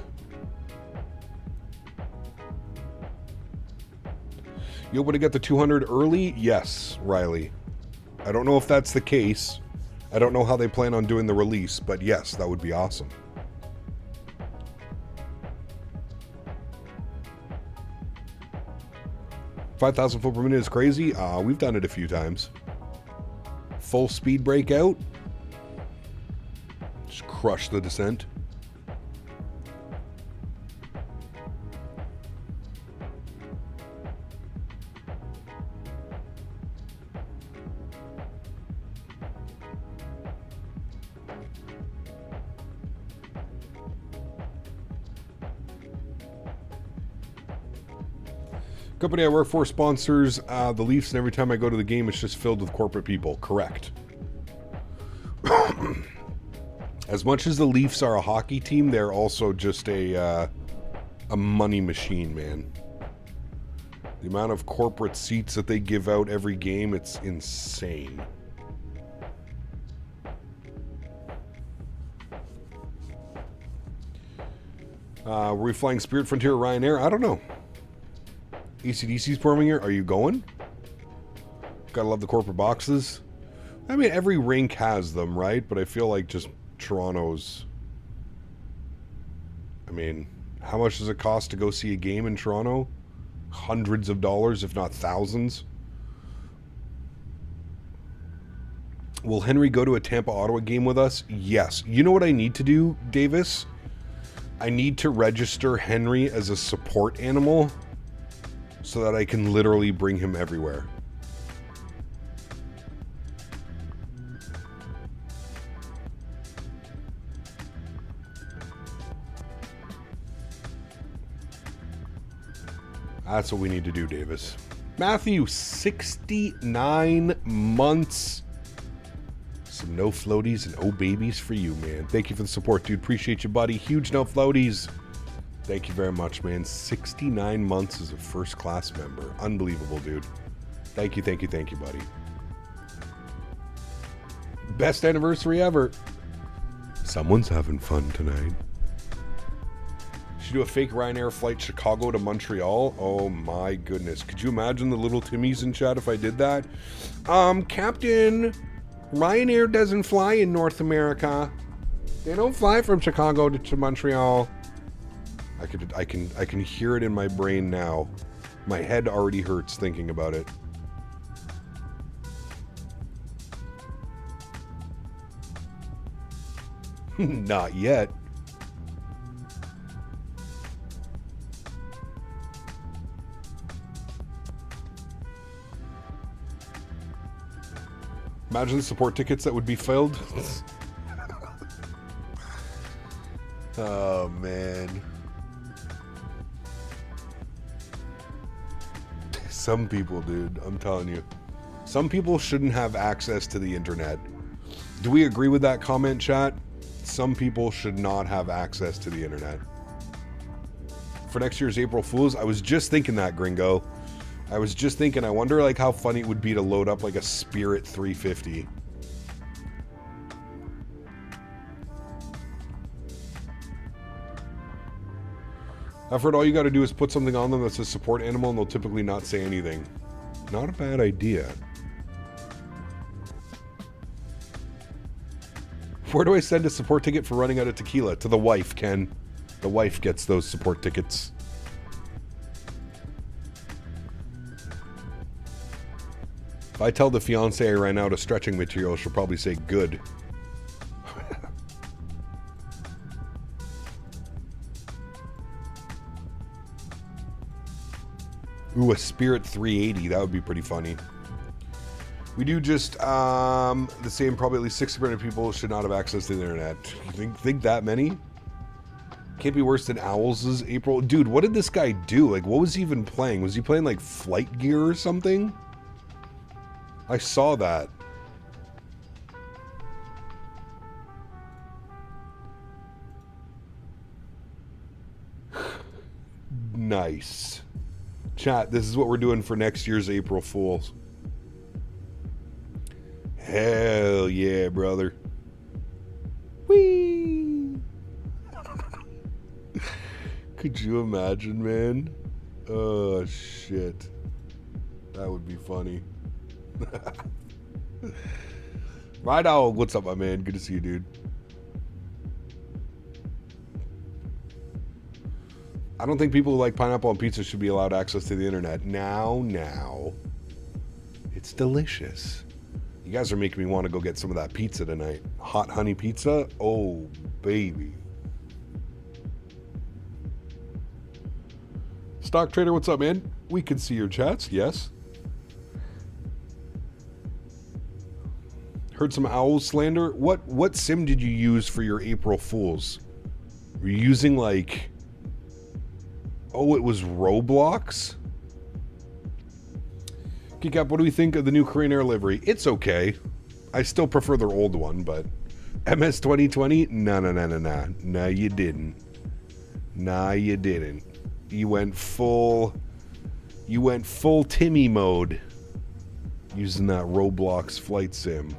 You able to get the 200 early? Yes, Riley. I don't know if that's the case. I don't know how they plan on doing the release, but yes, that would be awesome. $5,000 foot per minute is crazy. We've done it a few times. Full speed brake out. Just crush the descent. Company I work for sponsors the Leafs, and every time I go to the game, it's just filled with corporate people. Correct. As much as the Leafs are a hockey team, they're also just a money machine, man. The amount of corporate seats that they give out every game, it's insane. Were we flying Spirit Frontier or Ryanair? I don't know. ACDC's performing here. Are you going? Gotta love the corporate boxes. I mean, every rink has them, right? But I feel like just Toronto's... I mean, how much does it cost to go see a game in Toronto? Hundreds of dollars, if not thousands. Will Henry go to a Tampa-Ottawa game with us? Yes. You know what I need to do, Davis? I need to register Henry as a support animal so that I can literally bring him everywhere. That's what we need to do, Davis. Matthew, 69 months. Some no floaties and oh babies for you, man. Thank you for the support, dude. Appreciate you, buddy. Huge no floaties. Thank you very much, man. 69 months as a first class member. Unbelievable, dude. Thank you, thank you, thank you, buddy. Best anniversary ever. Someone's having fun tonight. Should do a fake Ryanair flight Chicago to Montreal. Oh my goodness. Could you imagine the little Timmies in chat if I did that? Captain, Ryanair doesn't fly in North America. They don't fly from Chicago to Montreal. I can hear it in my brain now. My head already hurts thinking about it. Not yet. Imagine the support tickets that would be filled. Oh, man. Some people, dude, I'm telling you. Some people shouldn't have access to the internet. Do we agree with that comment, chat? Some people should not have access to the internet. For next year's April Fools, I was just thinking that, Gringo. I was just thinking, I wonder like how funny it would be to load up like a Spirit 350. I've heard all you got to do is put something on them that says support animal and they'll typically not say anything. Not a bad idea. Where do I send a support ticket for running out of tequila? To the wife, Ken. The wife gets those support tickets. If I tell the fiance I ran out of stretching material, she'll probably say good. Ooh, a Spirit 380. That would be pretty funny. We do just the same. Probably at least 600 people should not have access to the internet. You think that many? Can't be worse than Owls' April. Dude, what did this guy do? Like, what was he even playing? Was he playing like Flight Gear or something? I saw that. Nice. Chat, this is what we're doing for next year's April Fools. Hell yeah, brother. Whee! Could you imagine, man? Oh, shit. That would be funny. Right on. What's up, my man? Good to see you, dude. I don't think people who like pineapple on pizza should be allowed access to the internet. Now. It's delicious. You guys are making me want to go get some of that pizza tonight. Hot honey pizza? Oh, baby. Stock Trader, what's up, man? We can see your chats, yes. Heard some owl slander. What sim did you use for your April Fools? Were you using like... Oh, it was Roblox? Kickup, what do we think of the new Korean Air livery? It's okay. I still prefer their old one, but... MS 2020? No. No, you didn't. Nah, you didn't. You went full Timmy mode. Using that Roblox flight sim.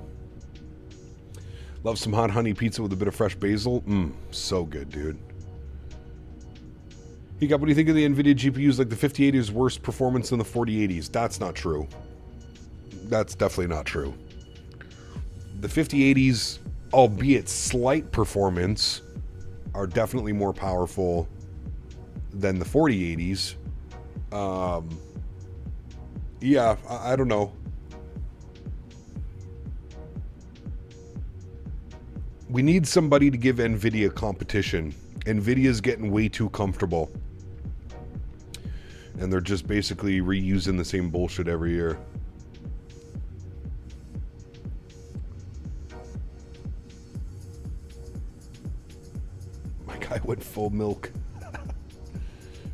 Love some hot honey pizza with a bit of fresh basil. So good, dude. Hey, what do you think of the NVIDIA GPUs? Like the 5080's worse performance than the 4080s? That's not true. That's definitely not true. The 5080s, albeit slight performance, are definitely more powerful than the 4080s. Yeah, I don't know. We need somebody to give NVIDIA competition. NVIDIA's getting way too comfortable. And they're just basically reusing the same bullshit every year. My guy went full milk.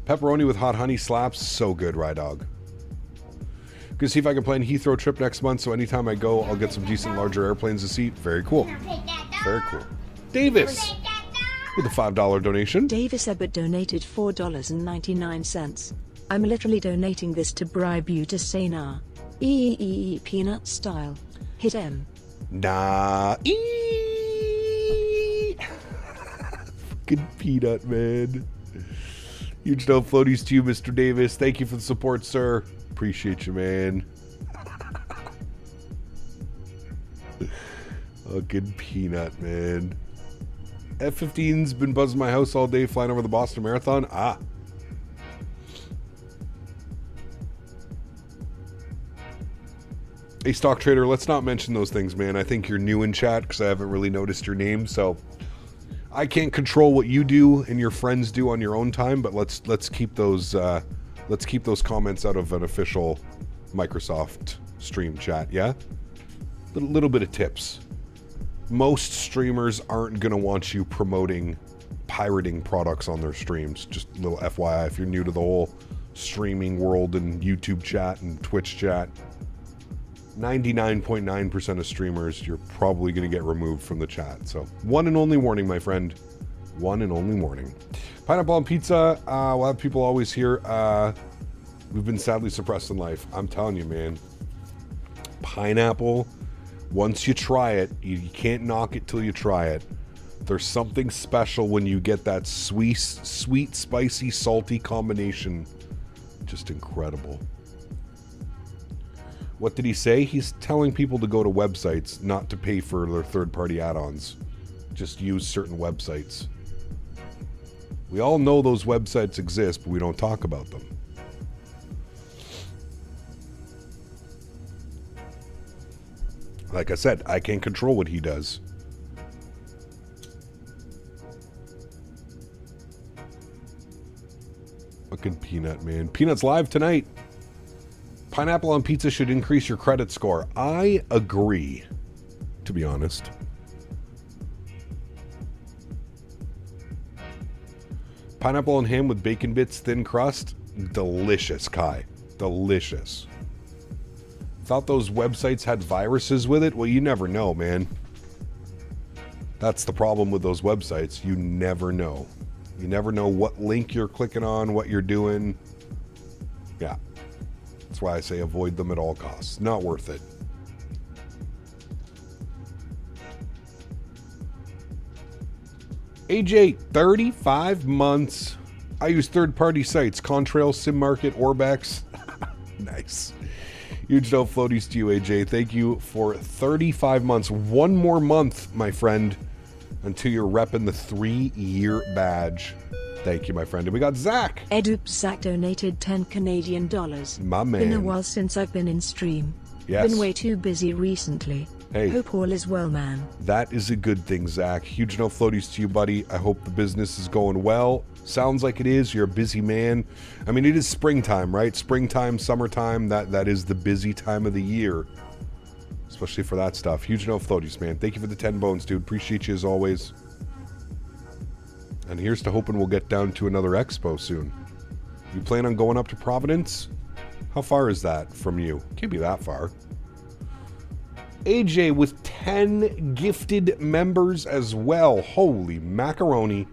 Pepperoni with hot honey slaps. So good, Rydog. Gonna see if I can plan Heathrow trip next month, so anytime I go, I'll get some decent larger airplanes to see. Very cool. Very cool. Davis with a $5 donation. Davis Abbott donated $4.99. I'm literally donating this to bribe you to say nah. Peanut style. Hit M. Nah. Fucking peanut, man. Huge no floaties to you, Mr. Davis. Thank you for the support, sir. Appreciate you, man. Fucking peanut, man. F-15's been buzzing my house all day flying over the Boston Marathon. Ah. Hey, stock trader, let's not mention those things, man. I think you're new in chat because I haven't really noticed your name, so I can't control what you do and your friends do on your own time. But let's keep those comments out of an official Microsoft stream chat. Yeah, a little bit of tips. Most streamers aren't gonna want you promoting pirating products on their streams. Just a little FYI if you're new to the whole streaming world and YouTube chat and Twitch chat. 99.9% of streamers, you're probably going to get removed from the chat. So, one and only warning, my friend. One and only warning. Pineapple on pizza. We'll have people always here. We've been sadly suppressed in life. I'm telling you, man. Pineapple, once you try it, you can't knock it till you try it. There's something special when you get that sweet, spicy, salty combination. Just incredible. What did he say? He's telling people to go to websites, not to pay for their third-party add-ons. Just use certain websites. We all know those websites exist, but we don't talk about them. Like I said, I can't control what he does. Fucking Peanut, man. Peanut's live tonight. Pineapple on pizza should increase your credit score. I agree, to be honest. Pineapple on ham with bacon bits, thin crust. Delicious, Kai. Delicious. Thought those websites had viruses with it? Well, you never know, man. That's the problem with those websites. You never know. You never know what link you're clicking on, what you're doing. Yeah. That's why I say avoid them at all costs. Not worth it. AJ, 35 months. I use third-party sites. Contrail, SimMarket, Orbex. Nice. Huge no floaties to you, AJ. Thank you for 35 months. One more month, my friend, until you're repping the 3-year badge. Thank you, my friend. And we got Zach. Zach donated $10 My man. Been a while since I've been in stream. Yes. Been way too busy recently. Hey. Hope all is well, man. That is a good thing, Zach. Huge no floaties to you, buddy. I hope the business is going well. Sounds like it is. You're a busy man. I mean, it is springtime, right? Springtime, summertime. That is the busy time of the year. Especially for that stuff. Huge no floaties, man. Thank you for the 10 bones, dude. Appreciate you as always. And here's to hoping we'll get down to another expo soon. You plan on going up to Providence? How far is that from you? Can't be that far. AJ with 10 gifted members as well. Holy macaroni.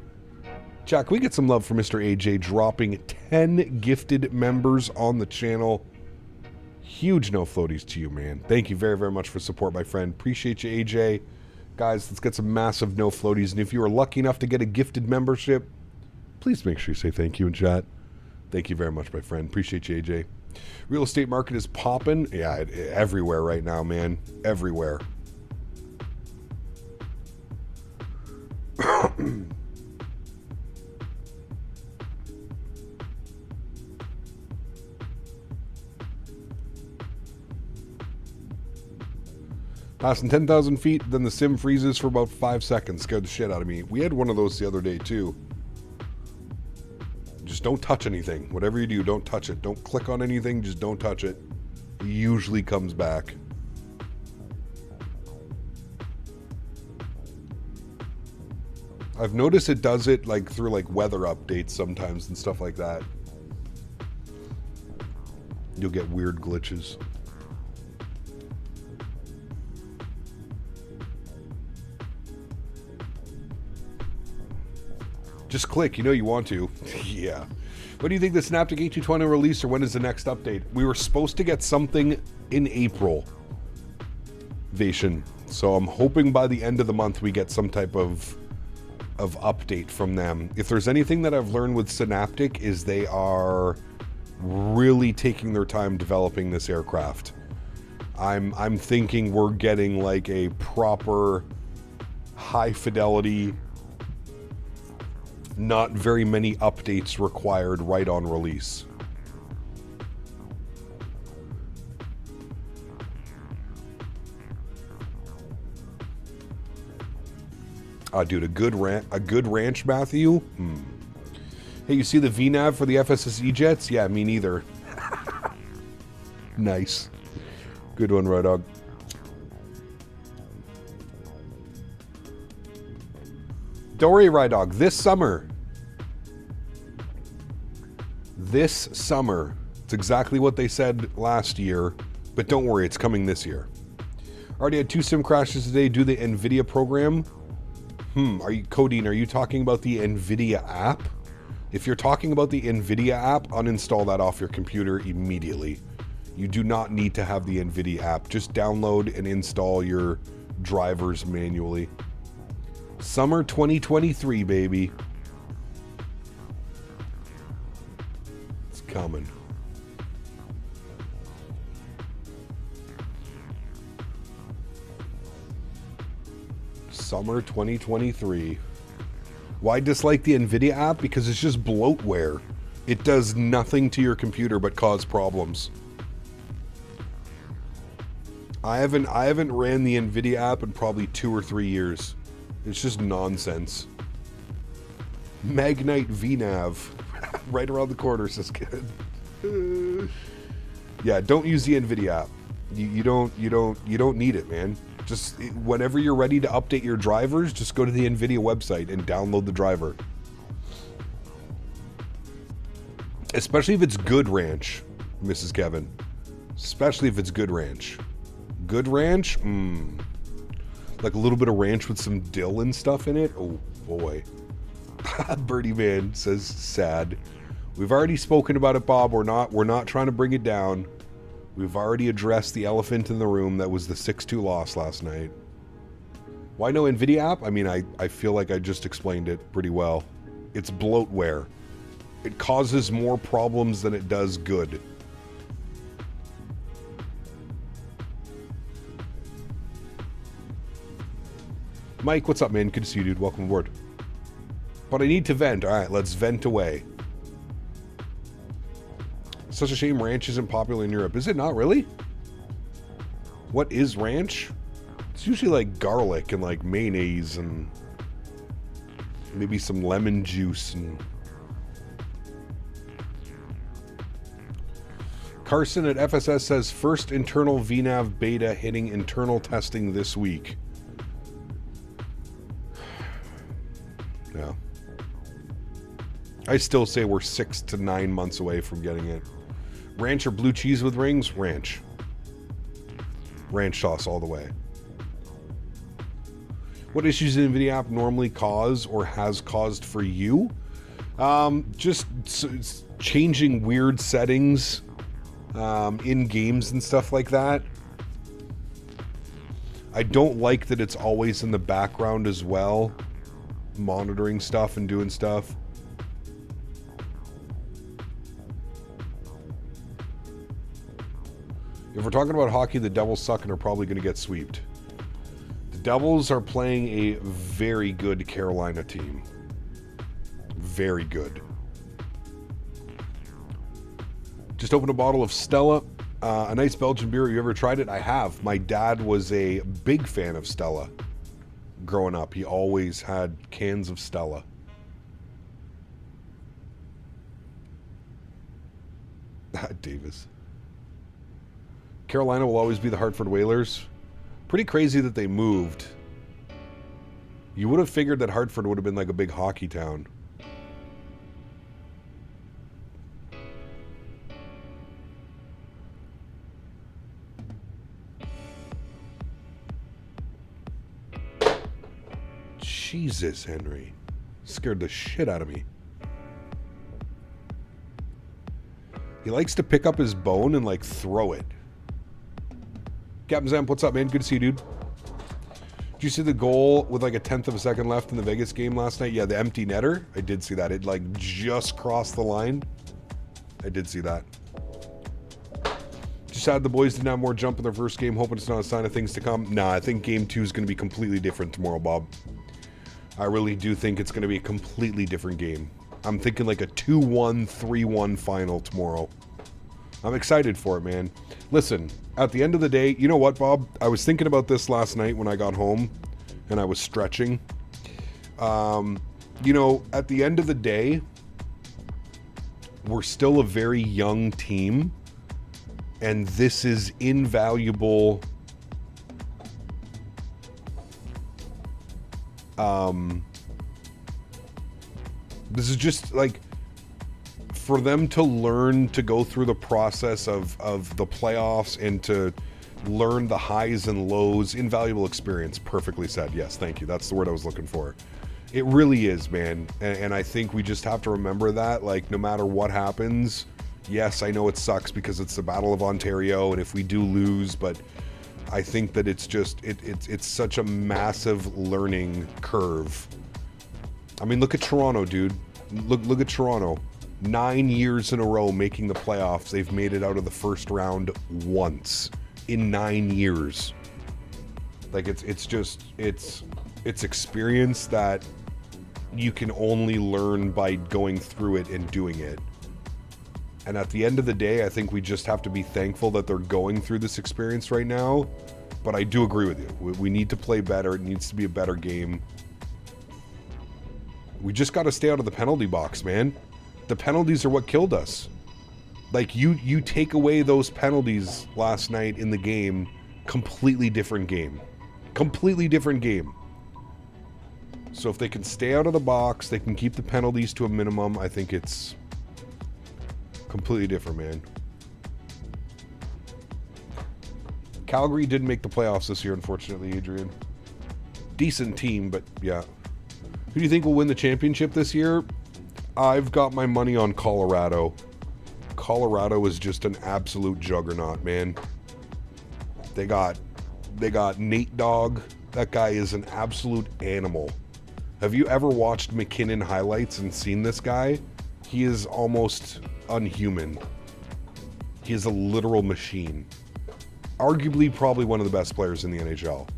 Jack, we get some love for Mr. AJ dropping 10 gifted members on the channel. Huge no floaties to you, man. Thank you very, very much for support, my friend. Appreciate you, AJ. Guys, let's get some massive no floaties. And if you are lucky enough to get a gifted membership, Please make sure you say thank you in chat. Thank you very much, my friend. Appreciate you, AJ. Real estate market is popping. Yeah, everywhere right now, man. Everywhere. Passing 10,000 feet, then the sim freezes for about 5 seconds. Scared the shit out of me. We had one of those the other day, too. Just don't touch anything. Whatever you do, don't touch it. Don't click on anything, just don't touch it. It usually comes back. I've noticed it does it like through like weather updates sometimes and stuff like that. You'll get weird glitches. Just click, you know you want to. Yeah. What do you think the Snapdragon 8220 release, or when is the next update? We were supposed to get something in April, Vation. So I'm hoping by the end of the month we get some type of update from them. If there's anything that I've learned with Synaptic is they are really taking their time developing this aircraft. I'm thinking we're getting like a proper high fidelity, not very many updates required right on release. Dude, a good ranch, Matthew? Hey, you see the VNAV for the FSSE jets? Yeah, me neither. Nice. Good one, Red Dog. Don't worry, Rye Dog. This summer. It's exactly what they said last year, but don't worry, it's coming this year. Already had 2 sim crashes today. Do the NVIDIA program. Codeine, are you talking about the NVIDIA app? If you're talking about the NVIDIA app, uninstall that off your computer immediately. You do not need to have the NVIDIA app. Just download and install your drivers manually. Summer 2023, baby. It's coming. Summer 2023. Why dislike the NVIDIA app? Because it's just bloatware. It does nothing to your computer but cause problems. I haven't ran the NVIDIA app in probably 2 or 3 years. It's just nonsense. Magnite VNAV. Right around the corner, says kid. Yeah, don't use the NVIDIA app. You don't need it, man. Just whenever you're ready to update your drivers, just go to the NVIDIA website and download the driver. Especially if it's Good Ranch, Mrs. Kevin. Especially if it's Good Ranch. Good Ranch? Like a little bit of ranch with some dill and stuff in it? Oh, boy. Birdie Man says, sad. We've already spoken about it, Bob. We're not trying to bring it down. We've already addressed the elephant in the room. That was the 6-2 loss last night. Why no NVIDIA app? I mean, I feel like I just explained it pretty well. It's bloatware. It causes more problems than it does good. Mike, what's up, man? Good to see you, dude. Welcome aboard. But I need to vent. All right, let's vent away. Such a shame ranch isn't popular in Europe. Is it not really? What is ranch? It's usually like garlic and like mayonnaise and maybe some lemon juice and... Carson at FSS says first internal VNAV beta hitting internal testing this week. Yeah. I still say we're 6 to 9 months away from getting it. Ranch or blue cheese with rings? Ranch. Ranch sauce all the way. What issues does NVIDIA app normally cause or has caused for you? Just changing weird settings in games and stuff like that. I don't like that it's always in the background as well, monitoring stuff and doing stuff. If we're talking about hockey, the Devils suck and are probably going to get swept. The Devils are playing a very good Carolina team. Very good. Just opened a bottle of Stella. A nice Belgian beer. You ever tried it? I have. My dad was a big fan of Stella growing up. He always had cans of Stella. Davis. Carolina will always be the Hartford Whalers. Pretty crazy that they moved. You would have figured that Hartford would have been like a big hockey town. Jesus, Henry. Scared the shit out of me. He likes to pick up his bone and like throw it. Captain Zamp, what's up, man? Good to see you, dude. Did you see the goal with like a 10th of a second left in the Vegas game last night? Yeah, the empty netter. I did see that. It like just crossed the line. I did see that. Just sad the boys didn't have more jump in their first game. Hoping it's not a sign of things to come. Nah, I think game 2 is going to be completely different tomorrow, Bob. I really do think it's going to be a completely different game. I'm thinking like a 2-1, 3-1 final tomorrow. I'm excited for it, man. Listen, at the end of the day, you know what, Bob? I was thinking about this last night when I got home and I was stretching. You know, at the end of the day, we're still a very young team, and this is invaluable. This is just like for them to learn to go through the process of the playoffs and to learn the highs and lows. Invaluable experience. Perfectly said. Yes, thank you. That's the word I was looking for. It really is, man. And I think we just have to remember that, like, no matter what happens, yes, I know it sucks because it's the Battle of Ontario, and if we do lose, but I think that it's just, it's such a massive learning curve. I mean, look at Toronto, dude. Look at Toronto. 9 years in a row making the playoffs. They've made it out of the first round once in 9 years. Like, it's experience that you can only learn by going through it and doing it. And at the end of the day, I think we just have to be thankful that they're going through this experience right now. But I do agree with you. We need to play better. It needs to be a better game. We just got to stay out of the penalty box, man. The penalties are what killed us. Like, you take away those penalties last night in the game, completely different game. Completely different game. So if they can stay out of the box, they can keep the penalties to a minimum, I think it's completely different, man. Calgary didn't make the playoffs this year, unfortunately, Adrian. Decent team, but yeah. Who do you think will win the championship this year? I've got my money on Colorado. Colorado is just an absolute juggernaut, man. They got Nate Dogg. That guy is an absolute animal. Have you ever watched McKinnon highlights and seen this guy? He is almost unhuman. He is a literal machine. Arguably probably one of the best players in the NHL.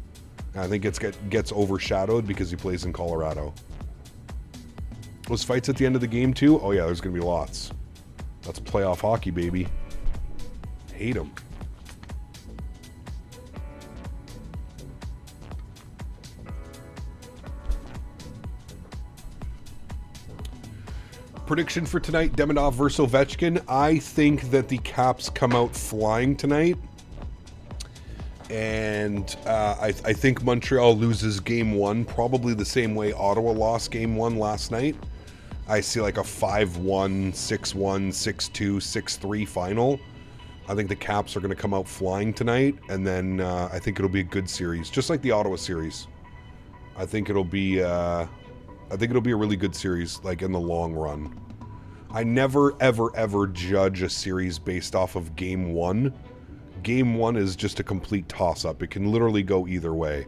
And I think it gets overshadowed because he plays in Colorado. Those fights at the end of the game too? Oh yeah, there's going to be lots. That's playoff hockey, baby. Hate them. Prediction for tonight, Demidov versus Ovechkin. I think that the Caps come out flying tonight. And I think Montreal loses game 1, probably the same way Ottawa lost game 1 last night. I see like a 5-1, 6-1, 6-2, 6-3 final. I think the Caps are going to come out flying tonight, and then I think it'll be a good series, just like the Ottawa series. I think it'll be a really good series, like in the long run. I never, ever, ever judge a series based off of game 1. Game 1 is just a complete toss-up. It can literally go either way.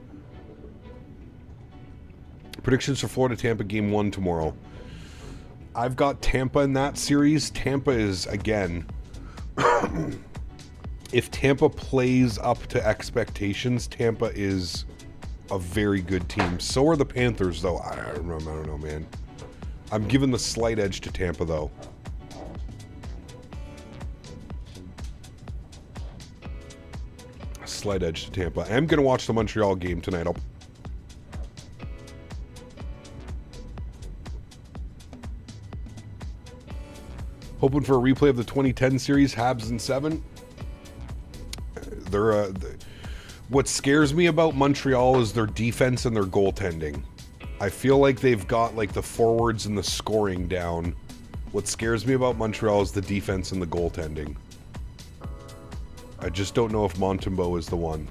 Predictions for Florida-Tampa game 1 tomorrow. I've got Tampa in that series. Tampa is, again, if Tampa plays up to expectations, Tampa is a very good team. So are the Panthers, though. I don't know, man. I'm giving the slight edge to Tampa, though. Slight edge to Tampa. I'm going to watch the Montreal game tonight. Hoping for a replay of the 2010 series, Habs in 7. What scares me about Montreal is their defense and their goaltending. I feel like they've got like the forwards and the scoring down. What scares me about Montreal is the defense and the goaltending. I just don't know if Montembeault is the one.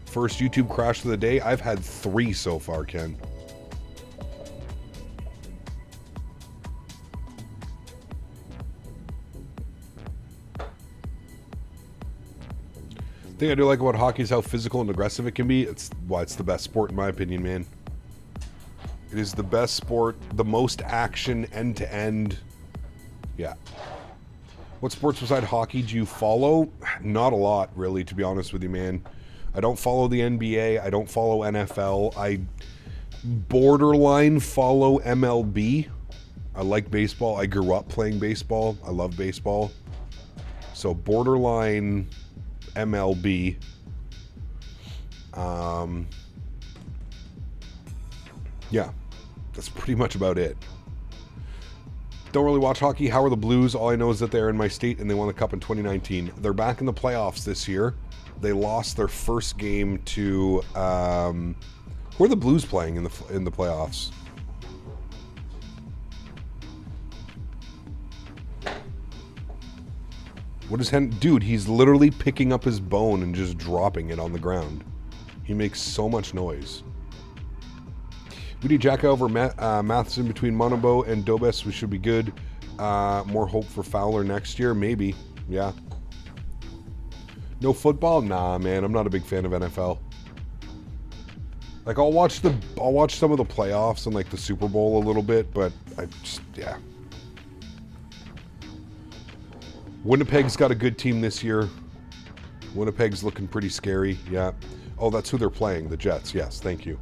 First YouTube crash of the day. I've had 3 so far, Ken. The thing I do like about hockey is how physical and aggressive it can be. It's why it's the best sport in my opinion, man. It is the best sport, the most action, end to end. Yeah. What sports beside hockey do you follow? Not a lot, really, to be honest with you, man. I don't follow the NBA. I don't follow NFL. I borderline follow MLB. I like baseball. I grew up playing baseball. I love baseball. So borderline MLB. Yeah, that's pretty much about it. Don't really watch hockey. How are the Blues? All I know is that they're in my state and they won the Cup in 2019. They're back in the playoffs this year. They lost their first game to who are the Blues playing in the playoffs? What is dude? He's literally picking up his bone and just dropping it on the ground. He makes so much noise. We need Jack over Matheson between Montembeault and Dobes. We should be good. More hope for Fowler next year, maybe. Yeah. No football? Nah, man. I'm not a big fan of NFL. Like I'll watch some of the playoffs and like the Super Bowl a little bit, but yeah. Winnipeg's got a good team this year. Winnipeg's looking pretty scary. Yeah. Oh, that's who they're playing. The Jets. Yes. Thank you.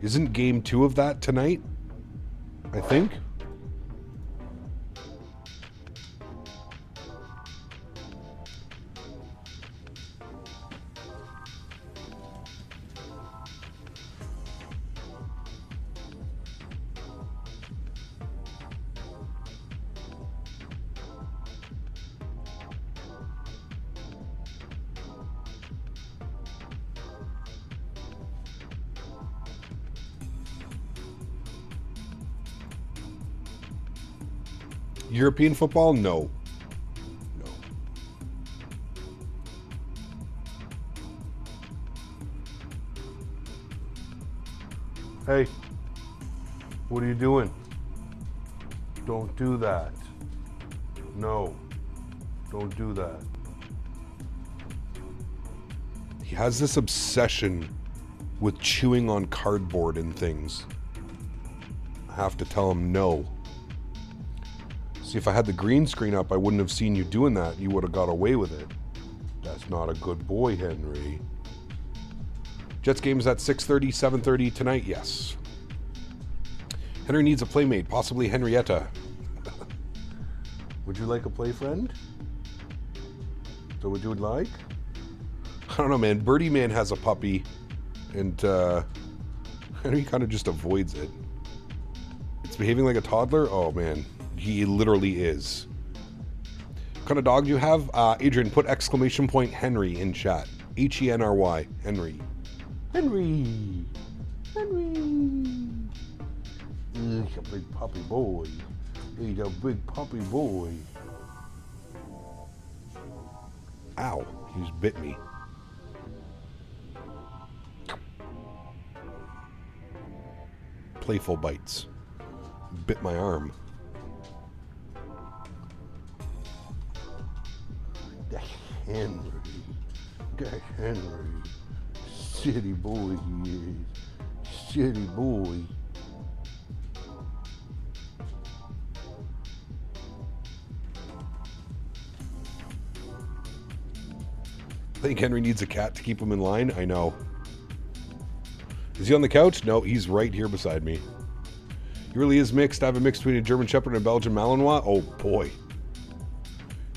Isn't game 2 of that tonight? I think. European football? No. No. Hey, what are you doing? Don't do that. No, don't do that. He has this obsession with chewing on cardboard and things. I have to tell him no. See, if I had the green screen up, I wouldn't have seen you doing that. You would have got away with it. That's not a good boy, Henry. Jets game is at 6:30, 7:30 tonight? Yes. Henry needs a playmate, possibly Henrietta. Would you like a play friend? So what you would like? I don't know, man. Birdie Man has a puppy, and Henry kind of just avoids it. It's behaving like a toddler? Oh, man. He literally is. What kind of dog do you have? Adrian, put exclamation point Henry in chat. Henry. Henry. Henry. Henry. He's a big puppy boy. He's a big puppy boy. Ow. He just bit me. Playful bites. Bit my arm. That's Henry. That's Henry. City boy he is. City boy. think Henry needs a cat to keep him in line. I know. Is he on the couch? No, he's right here beside me. He really is mixed. I have a mix between a German Shepherd and a Belgian Malinois. Oh boy.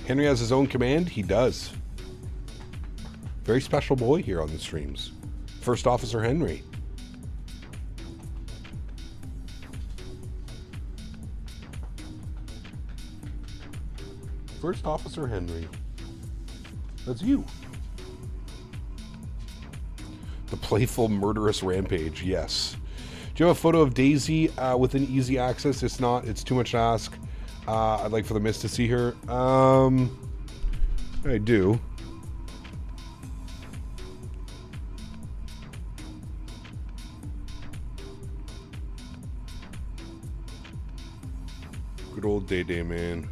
Henry has his own command? He does. Very special boy here on the streams. First Officer Henry. First Officer Henry. That's you. The playful murderous rampage, yes. Do you have a photo of Daisy within easy access? It's not, it's too much to ask. I'd like for the miss to see her. I do. Good old Day Day, man.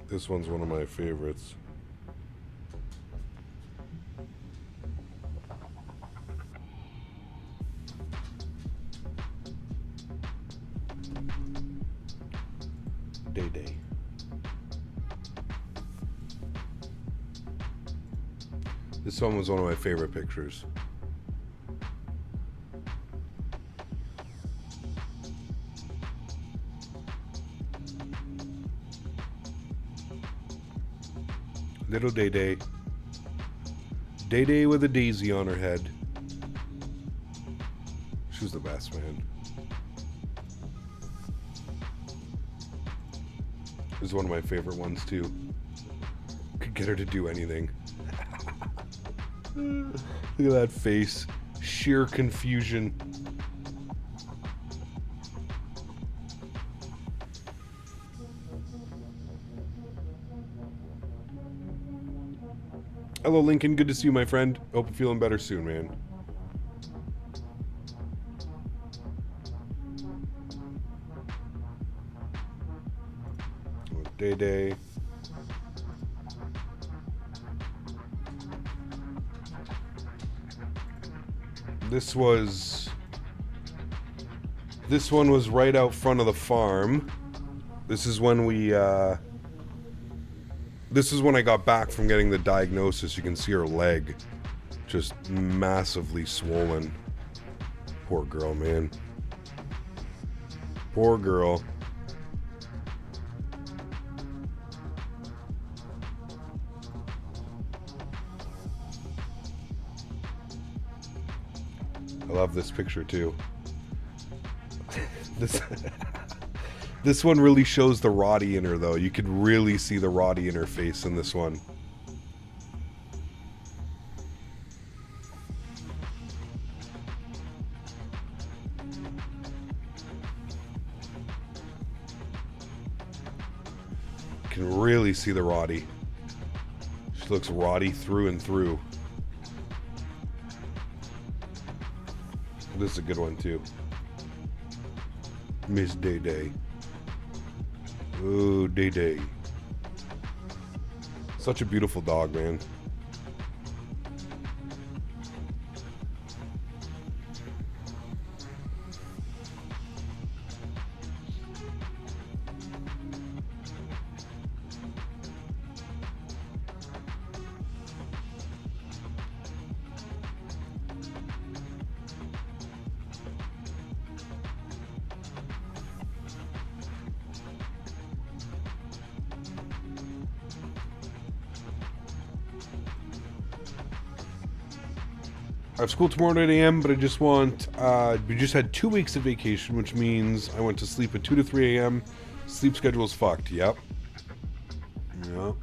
This one's one of my favorites. Day Day. This one was one of my favorite pictures. Little Day Day. Day Day with a daisy on her head. She was the best, man. This is one of my favorite ones, too. Could get her to do anything. Look at that face. Sheer confusion. Hello, Lincoln. Good to see you, my friend. Hope you're feeling better soon, man. Day Day. This one was right out front of the farm. This is when we, this is when I got back from getting the diagnosis. You can see her leg just massively swollen. Poor girl, man. Poor girl. I love this picture too. This one really shows the Roddy in her, though. You could really see the Roddy in her face in this one. You can really see the Roddy. She looks Roddy through and through. This is a good one, too. Miss Day Day. Oh, Day Day. Such a beautiful dog, man. I have school tomorrow at 8 a.m., but I just want, we just had 2 weeks of vacation, which means I went to sleep at 2 to 3 a.m. Sleep schedule's fucked, yep. Yep.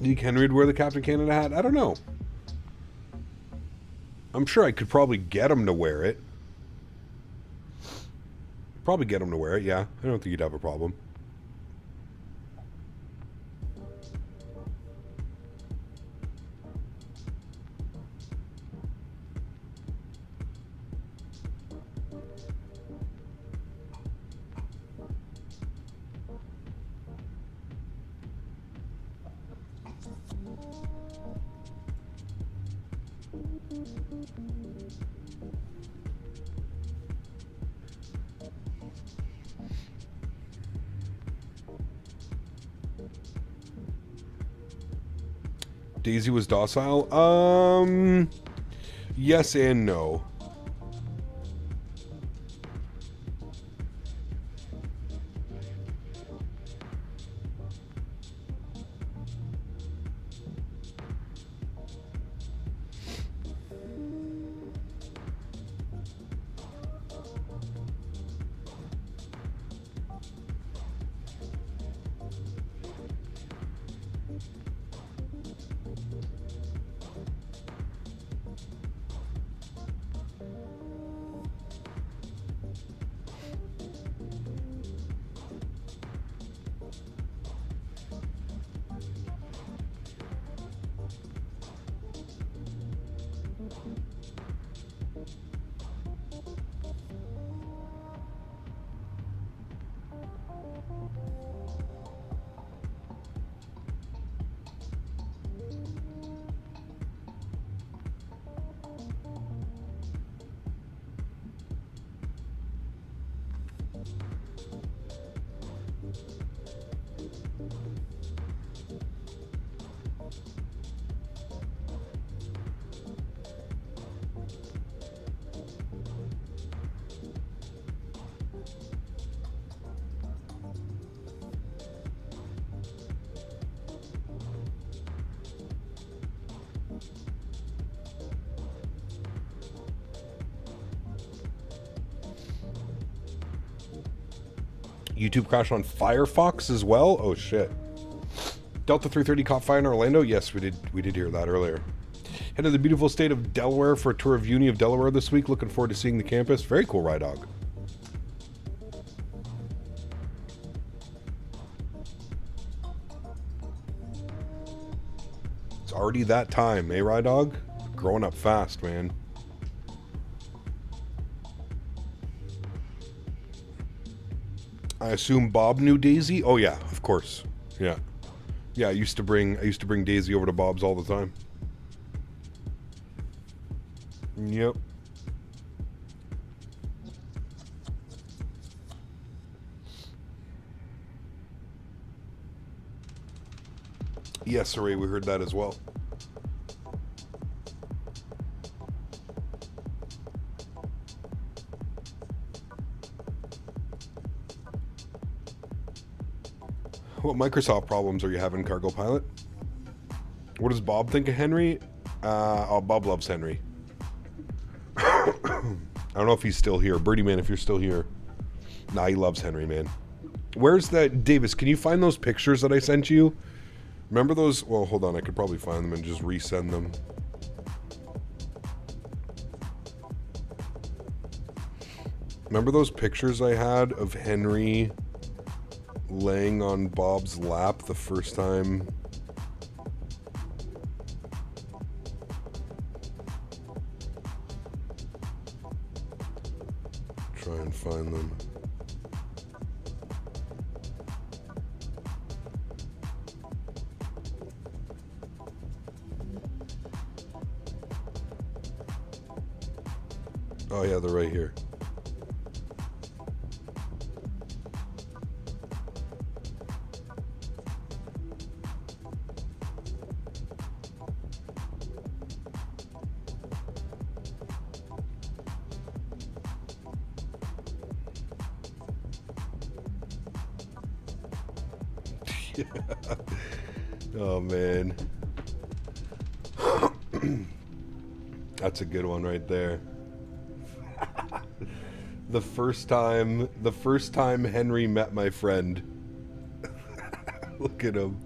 You think Henry'd wear the Captain Canada hat? I don't know. I'm sure I could probably get him to wear it. Probably get him to wear it, yeah. I don't think he'd have a problem. Daisy was docile? Yes and no. YouTube crash on Firefox as well? Oh shit. Delta 330 caught fire in Orlando? Yes, we did hear that earlier. Head to the beautiful state of Delaware for a tour of Uni of Delaware this week. Looking forward to seeing the campus. Very cool, Ride Dog. It's already that time, eh, Ride Dog? Growing up fast, man. I assume Bob knew Daisy? Oh yeah, of course. Yeah. Yeah, I used to bring Daisy over to Bob's all the time. Yep. Yes, Ray, we heard that as well. What Microsoft problems are you having, Cargo Pilot? What does Bob think of Henry? Oh, Bob loves Henry. I don't know if he's still here. Birdie Man, if you're still here. Nah, he loves Henry, man. Where's that? Davis, can you find those pictures that I sent you? Remember those? Well, hold on. I could probably find them and just resend them. Remember those pictures I had of Henry laying on Bob's lap the first time? Try and find them. Oh yeah, they're right here. Oh man. That's a good one right there. The first time Henry met my friend. Look at him.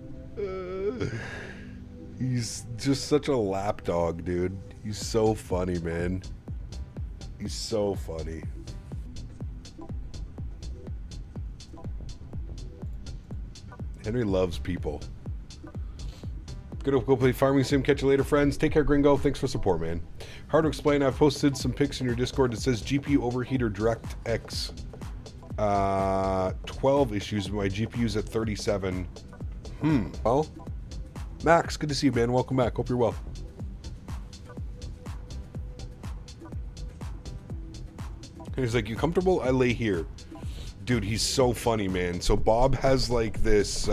He's just such a lapdog, dude. He's so funny, man. He's so funny. Henry loves people. Gonna go play Farming Sim. Catch you later, friends. Take care, Gringo. Thanks for support, man. Hard to explain. I've posted some pics in your Discord that says GPU overheat or DirectX 12 issues. My GPU's at 37. Well, Max, good to see you, man. Welcome back. Hope you're well. And he's like, you comfortable? I lay here. Dude, he's so funny, man. So Bob has like this,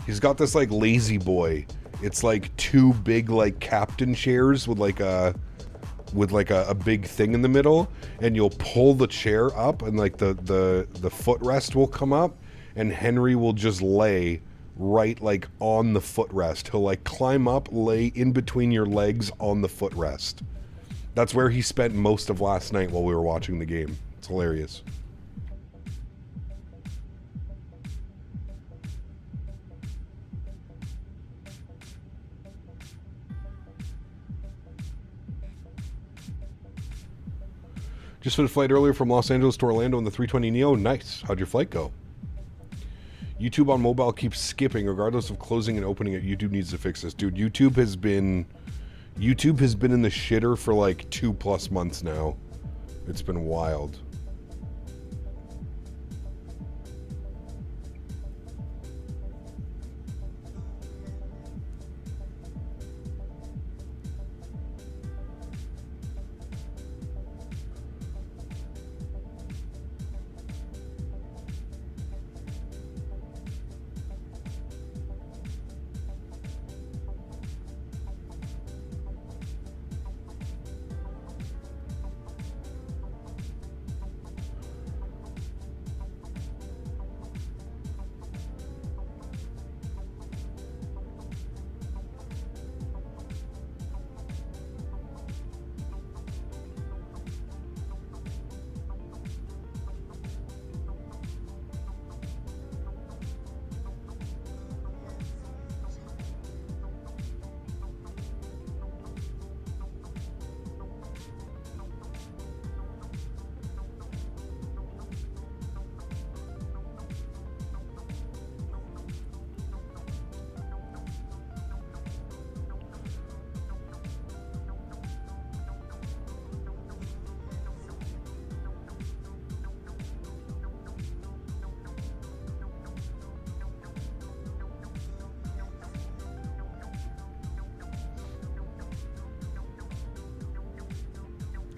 he's got this like lazy boy. It's like two big like captain chairs with like a big thing in the middle, and you'll pull the chair up and like the footrest will come up, and Henry will just lay right like on the footrest. He'll like climb up, lay in between your legs on the footrest. That's where he spent most of last night while we were watching the game. It's hilarious. Just finished a flight earlier from Los Angeles to Orlando in the 320neo. Nice. How'd your flight go? YouTube on mobile keeps skipping regardless of closing and opening it. YouTube needs to fix this. Dude, YouTube has been in the shitter for like 2+ months now. It's been wild.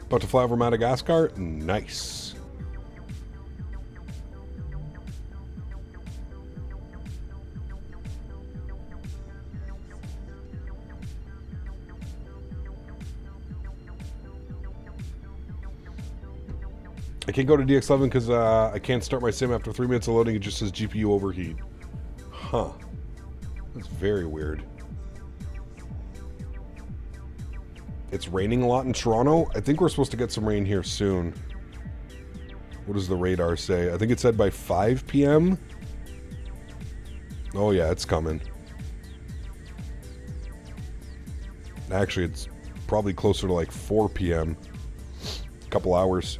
About to fly over Madagascar? Nice. I can't go to DX11 because I can't start my sim after 3 minutes of loading. It just says GPU overheat. Huh. That's very weird. It's raining a lot in Toronto. I think we're supposed to get some rain here soon. What does the radar say? I think it said by 5 p.m. Oh yeah, it's coming. Actually, it's probably closer to like 4 p.m. A couple hours.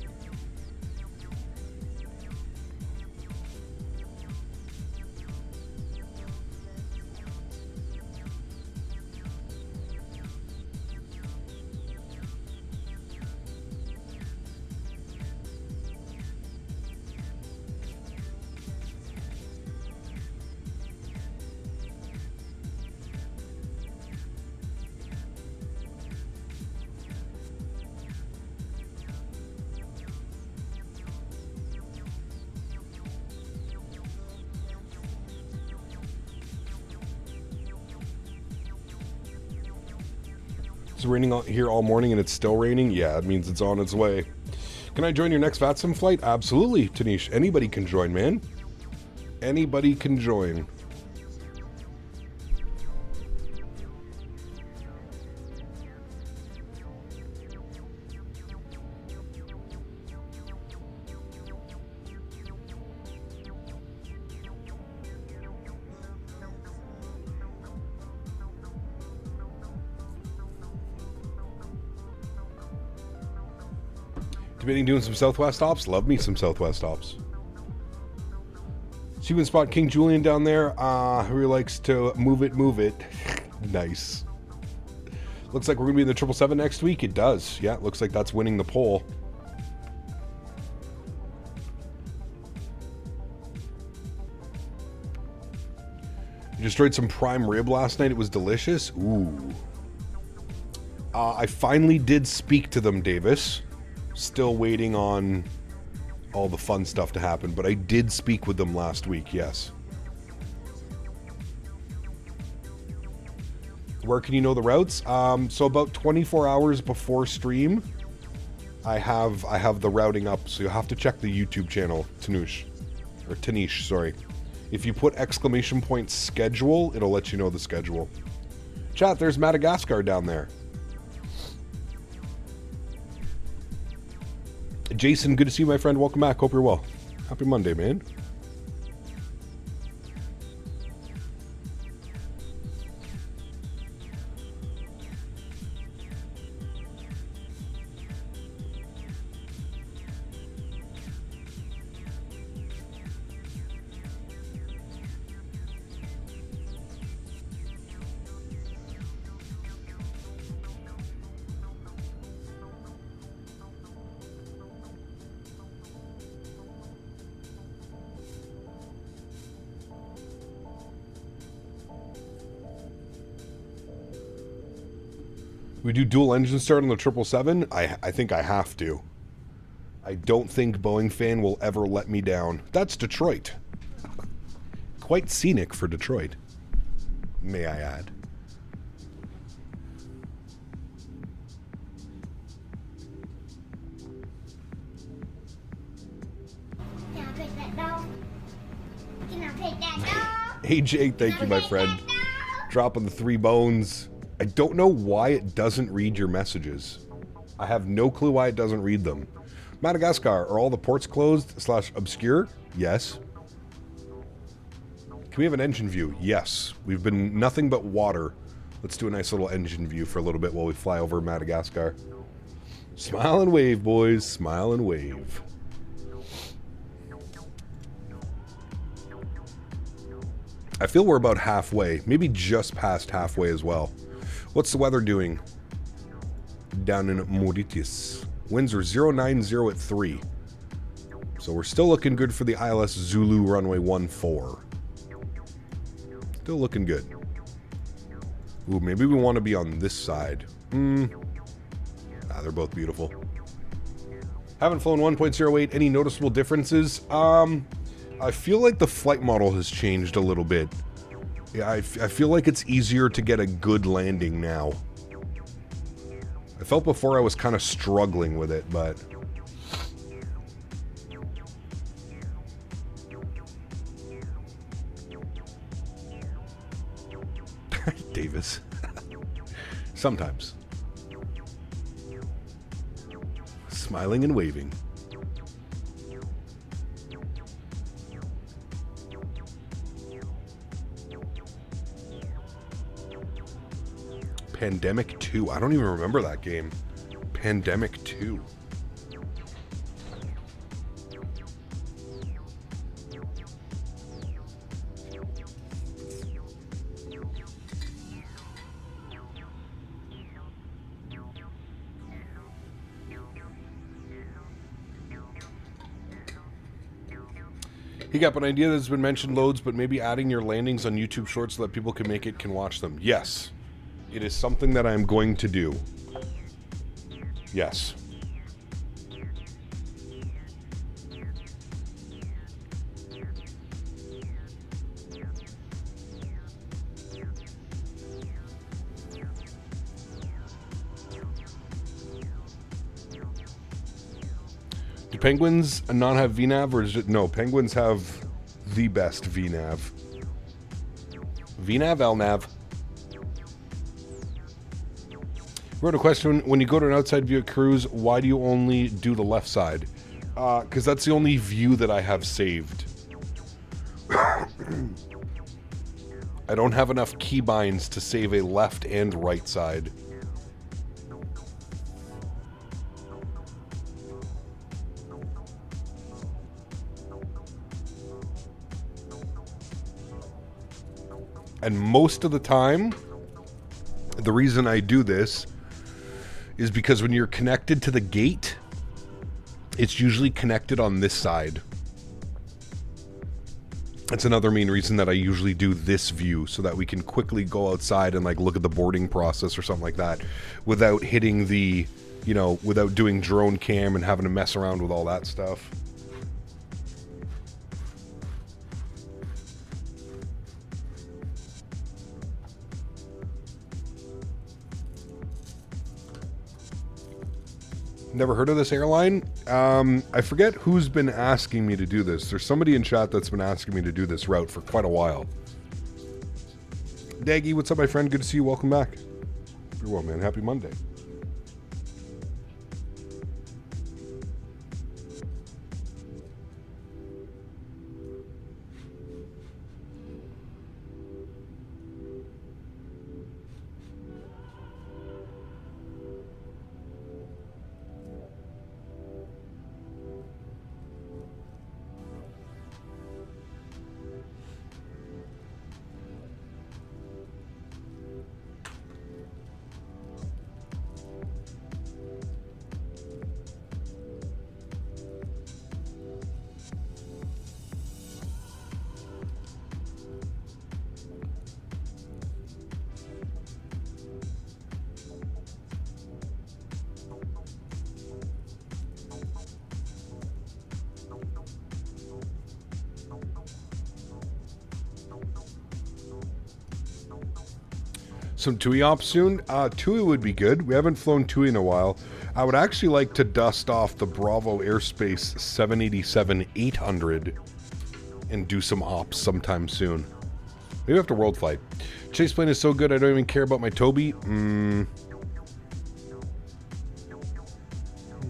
It's raining out here all morning and it's still raining? Yeah, it means it's on its way. Can I join your next VATSIM flight? Absolutely, Tanish. Anybody can join, man. Anybody can join. Debating doing some Southwest ops. Love me some Southwest ops. See, you can spot King Julian down there. Who really likes to move it, move it. Nice. Looks like we're going to be in the 777 next week. It does. Yeah, it looks like that's winning the poll. You destroyed some prime rib last night. It was delicious. Ooh. I finally did speak to them, Davis. Still waiting on all the fun stuff to happen, but I did speak with them last week, yes. Where can you know the routes? So about 24 hours before stream, I have the routing up, so you'll have to check the YouTube channel, Tanish, sorry. If you put ! schedule, it'll let you know the schedule. Chat, there's Madagascar down there. Jason, good to see you, my friend. Welcome back. Hope you're well. Happy Monday, man. We do dual engine start on the 777? I think I have to. I don't think Boeing fan will ever let me down. That's Detroit. Quite scenic for Detroit, may I add. AJ, thank you, my friend. Dropping the 3 bones. I don't know why it doesn't read your messages. I have no clue why it doesn't read them. Madagascar, are all the ports closed / obscure? Yes. Can we have an engine view? Yes. We've been nothing but water. Let's do a nice little engine view for a little bit while we fly over Madagascar. Smile and wave, boys. Smile and wave. I feel we're about halfway. Maybe just past halfway as well. What's the weather doing down in Mauritius? Winds are 090 at 3. So we're still looking good for the ILS Zulu runway 14. Still looking good. Ooh, maybe we want to be on this side. They're both beautiful. Haven't flown 1.08. Any noticeable differences? I feel like the flight model has changed a little bit. Yeah, I feel like it's easier to get a good landing now. I felt before I was kind of struggling with it, but... Davis. Sometimes. Smiling and waving. Pandemic 2. I don't even remember that game. Pandemic 2. He got an idea that's been mentioned loads, but maybe adding your landings on YouTube Shorts so that people can watch them. Yes. It is something that I'm going to do. Yes. Do penguins not have VNAV, or is it... No, penguins have the best VNAV. VNAV, LNAV. Wrote a question, when you go to an outside view at cruise, why do you only do the left side? Because that's the only view that I have saved. I don't have enough keybinds to save a left and right side. And most of the time, the reason I do this is because when you're connected to the gate, it's usually connected on this side. That's another main reason that I usually do this view, so that we can quickly go outside and like look at the boarding process or something like that without hitting the, you know, without doing drone cam and having to mess around with all that stuff. Never heard of this airline? I forget who's been asking me to do this. There's somebody in chat that's been asking me to do this route for quite a while. Daggy, what's up, my friend? Good to see you. Welcome back. You're well, man. Happy Monday. Some TUI ops soon? TUI would be good. We haven't flown TUI in a while. I would actually like to dust off the Bravo Airspace 787-800 and do some ops sometime soon. Maybe after World Flight. Chase plane is so good I don't even care about my Toby. I don't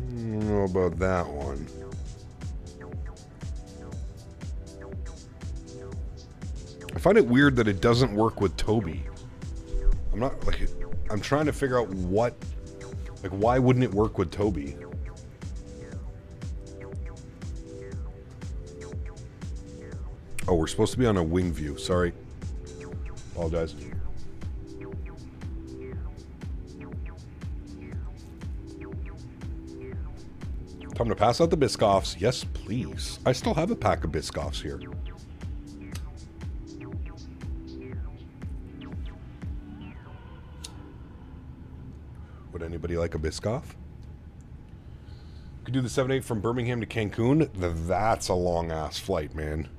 know about that one. I find it weird that it doesn't work with Toby. I'm not like, I'm trying to figure out what, like, why wouldn't it work with Toby? Oh, we're supposed to be on a wing view. Sorry. Apologize. Time to pass out the Biscoffs. Yes, please. I still have a pack of Biscoffs here. Would anybody like a Biscoff? Could do the 7-8 from Birmingham to Cancun. That's a long ass flight, man.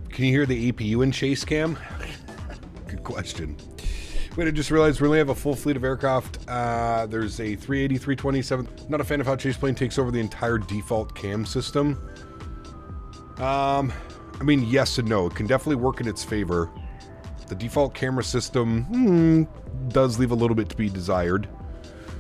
Can you hear the APU in chase cam? Good question. Wait, I just realized we only have a full fleet of aircraft. There's a 380, 327. Not a fan of how chase plane takes over the entire default cam system. I mean, yes and no. It can definitely work in its favor. The default camera system does leave a little bit to be desired.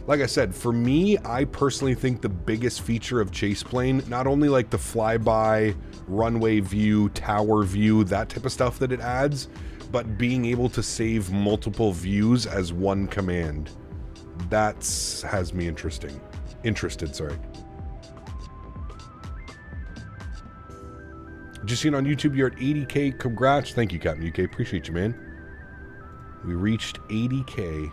Like I said, for me, I personally think the biggest feature of chase plane, not only like the flyby, runway view, tower view, that type of stuff that it adds, but being able to save multiple views as one command. That's has me interested, sorry. Just seen on YouTube, you're at 80K. Congrats. Thank you, Captain UK. Appreciate you, man. We reached 80K.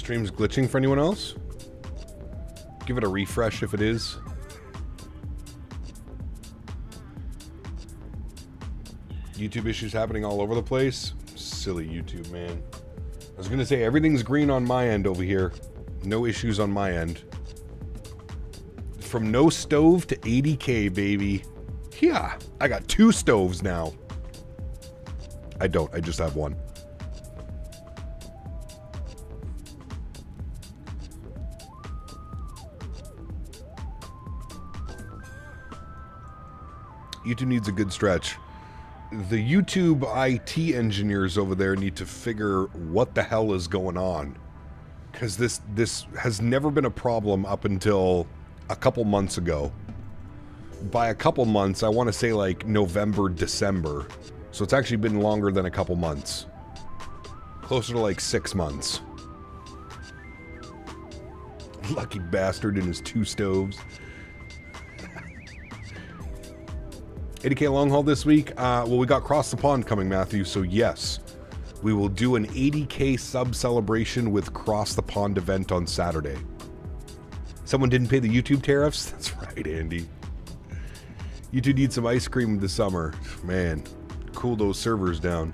Stream's glitching for anyone else? Give it a refresh if it is. YouTube issues happening all over the place. Silly YouTube, man. I was gonna say everything's green on my end over here. No issues on my end. From no stove to 80K, baby. Yeah, I got 2 stoves now. I don't, I just have one. YouTube needs a good stretch. The YouTube IT engineers over there need to figure what the hell is going on. Because this has never been a problem up until a couple months ago. By a couple months, I want to say like November, December. So it's actually been longer than a couple months. Closer to like 6 months. Lucky bastard and his 2 stoves. 80K long haul this week. Well, we got Cross the Pond coming, Matthew, so yes. We will do an 80K sub celebration with Cross the Pond event on Saturday. Someone didn't pay the YouTube tariffs? That's right, Andy. You two need some ice cream this summer. Man, cool those servers down.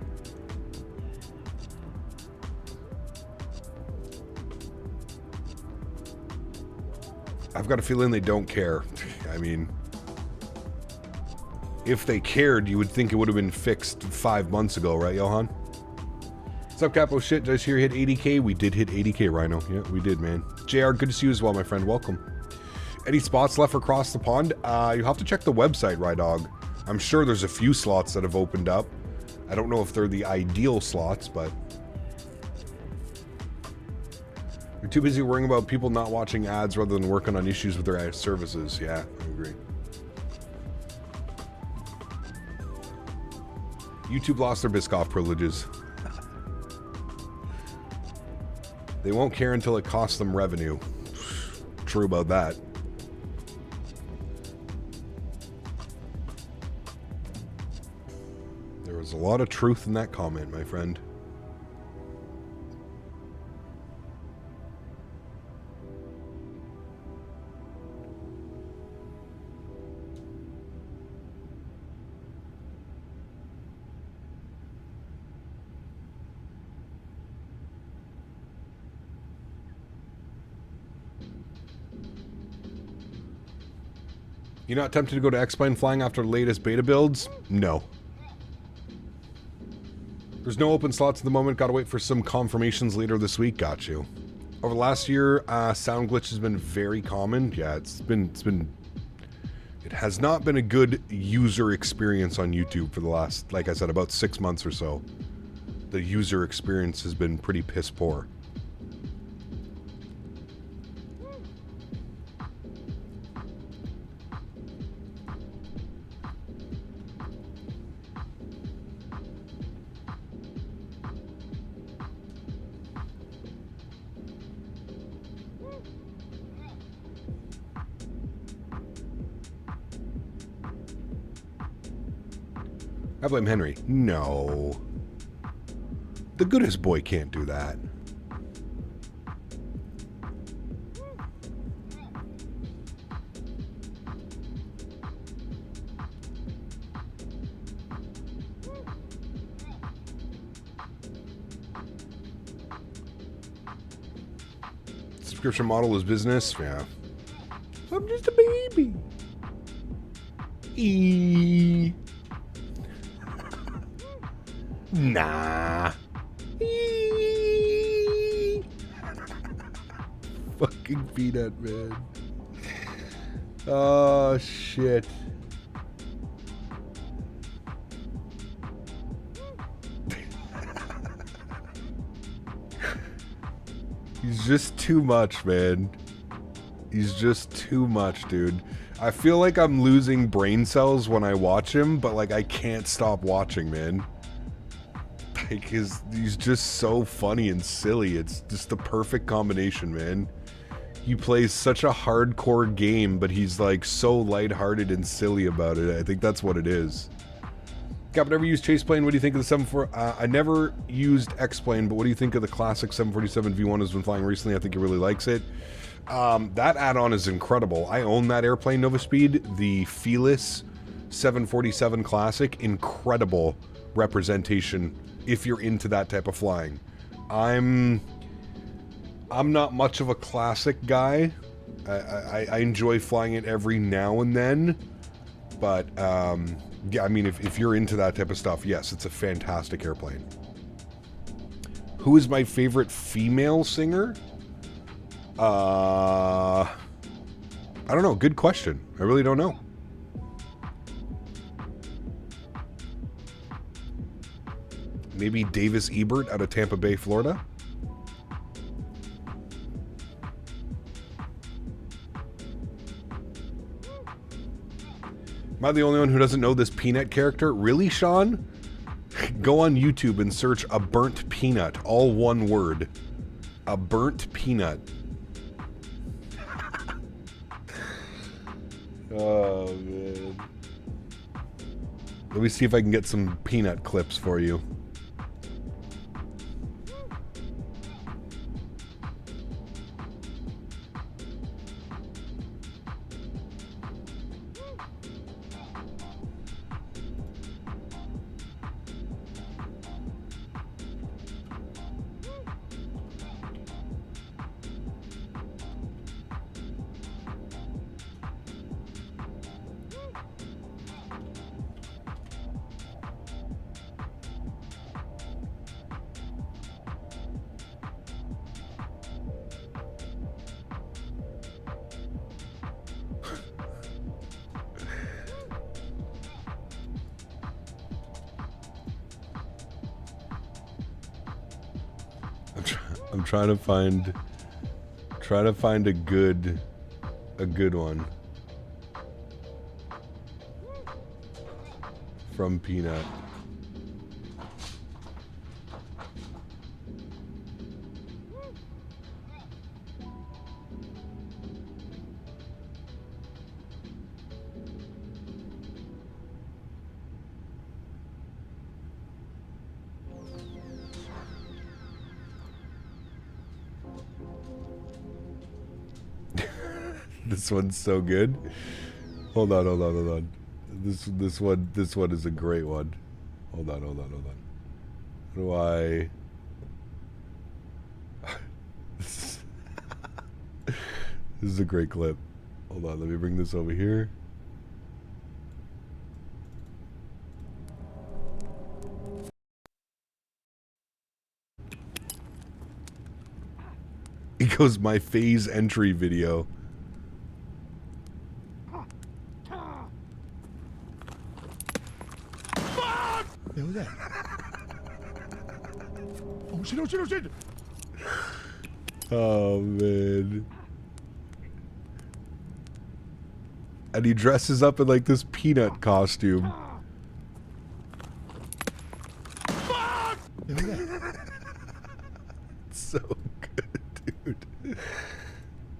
I've got a feeling they don't care. I mean, if they cared, you would think it would have been fixed 5 months ago, right, Johan? What's up, Capo? Shit, did I hear you hit 80K? We did hit 80K, Rhino. Yeah, we did, man. JR, good to see you as well, my friend. Welcome. Any spots left for Cross the Pond? You have to check the website, Rydog. I'm sure there's a few slots that have opened up. I don't know if they're the ideal slots, but... You're too busy worrying about people not watching ads rather than working on issues with their ad services. Yeah, I agree. YouTube lost their Biscoff privileges. They won't care until it costs them revenue. True about that. There was a lot of truth in that comment, my friend. You're not tempted to go to X-Plane flying after the latest beta builds? No. There's no open slots at the moment. Gotta wait for some confirmations later this week. Got you. Over the last year, sound glitch has been very common. Yeah, it has not been a good user experience on YouTube for the last, like I said, about 6 months or so. The user experience has been pretty piss poor. I blame Henry. No. The goodest boy can't do that. Subscription model is business? Yeah. I'm just a baby. Nah. Fucking peanut, man. Oh, shit. He's just too much, man. He's just too much, dude. I feel like I'm losing brain cells when I watch him, but like I can't stop watching, man. Like he's just so funny and silly. It's just the perfect combination, man. He plays such a hardcore game, but he's like so lighthearted and silly about it. I think that's what it is. Cap, never used chase plane. What do you think of the 747? I never used X-plane, but what do you think of the classic 747 V1 has been flying recently? I think he really likes it. That add-on is incredible. I own that airplane, Nova Speed, the Fearless 747 Classic. Incredible representation if you're into that type of flying. I'm not much of a classic guy. I enjoy flying it every now and then, but yeah, I mean, if you're into that type of stuff, yes, it's a fantastic airplane. Who is my favorite female singer? I don't know. Good question. I really don't know. Maybe Davis Ebert out of Tampa Bay, Florida. Am I the only one who doesn't know this peanut character? Really, Sean? Go on YouTube and search a burnt peanut. All one word. A burnt peanut. Oh, man. Let me see if I can get some peanut clips for you. I'm trying to find a good one from Peanut. This one's so good. Hold on. This one is a great one. Hold on. How do I? This is a great clip. Hold on, let me bring this over here. It goes my phase entry video. What was that? Oh shit. Oh man. And he dresses up in like this peanut costume. What was that? So good, dude.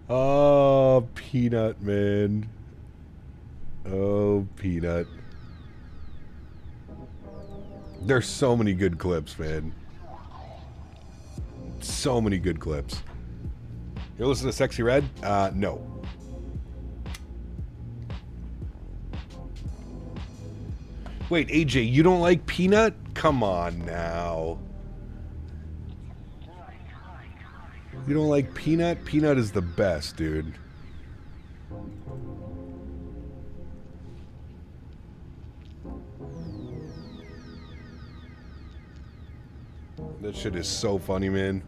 Oh, Peanut, man. Oh, Peanut. There's so many good clips, man. So many good clips. You listen to Sexy Red? No. Wait, AJ, you don't like Peanut? Come on now. You don't like Peanut? Peanut is the best, dude. That shit is so funny, man.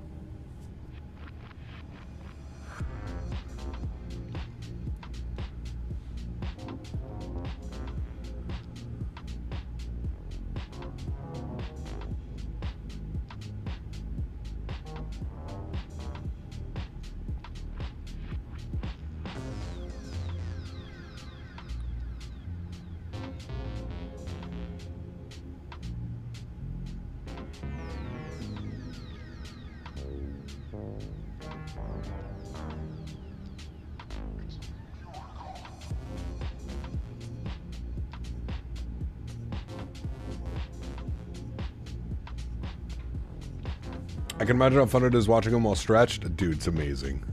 I can imagine how fun it is watching them while stretched. Dude, it's amazing.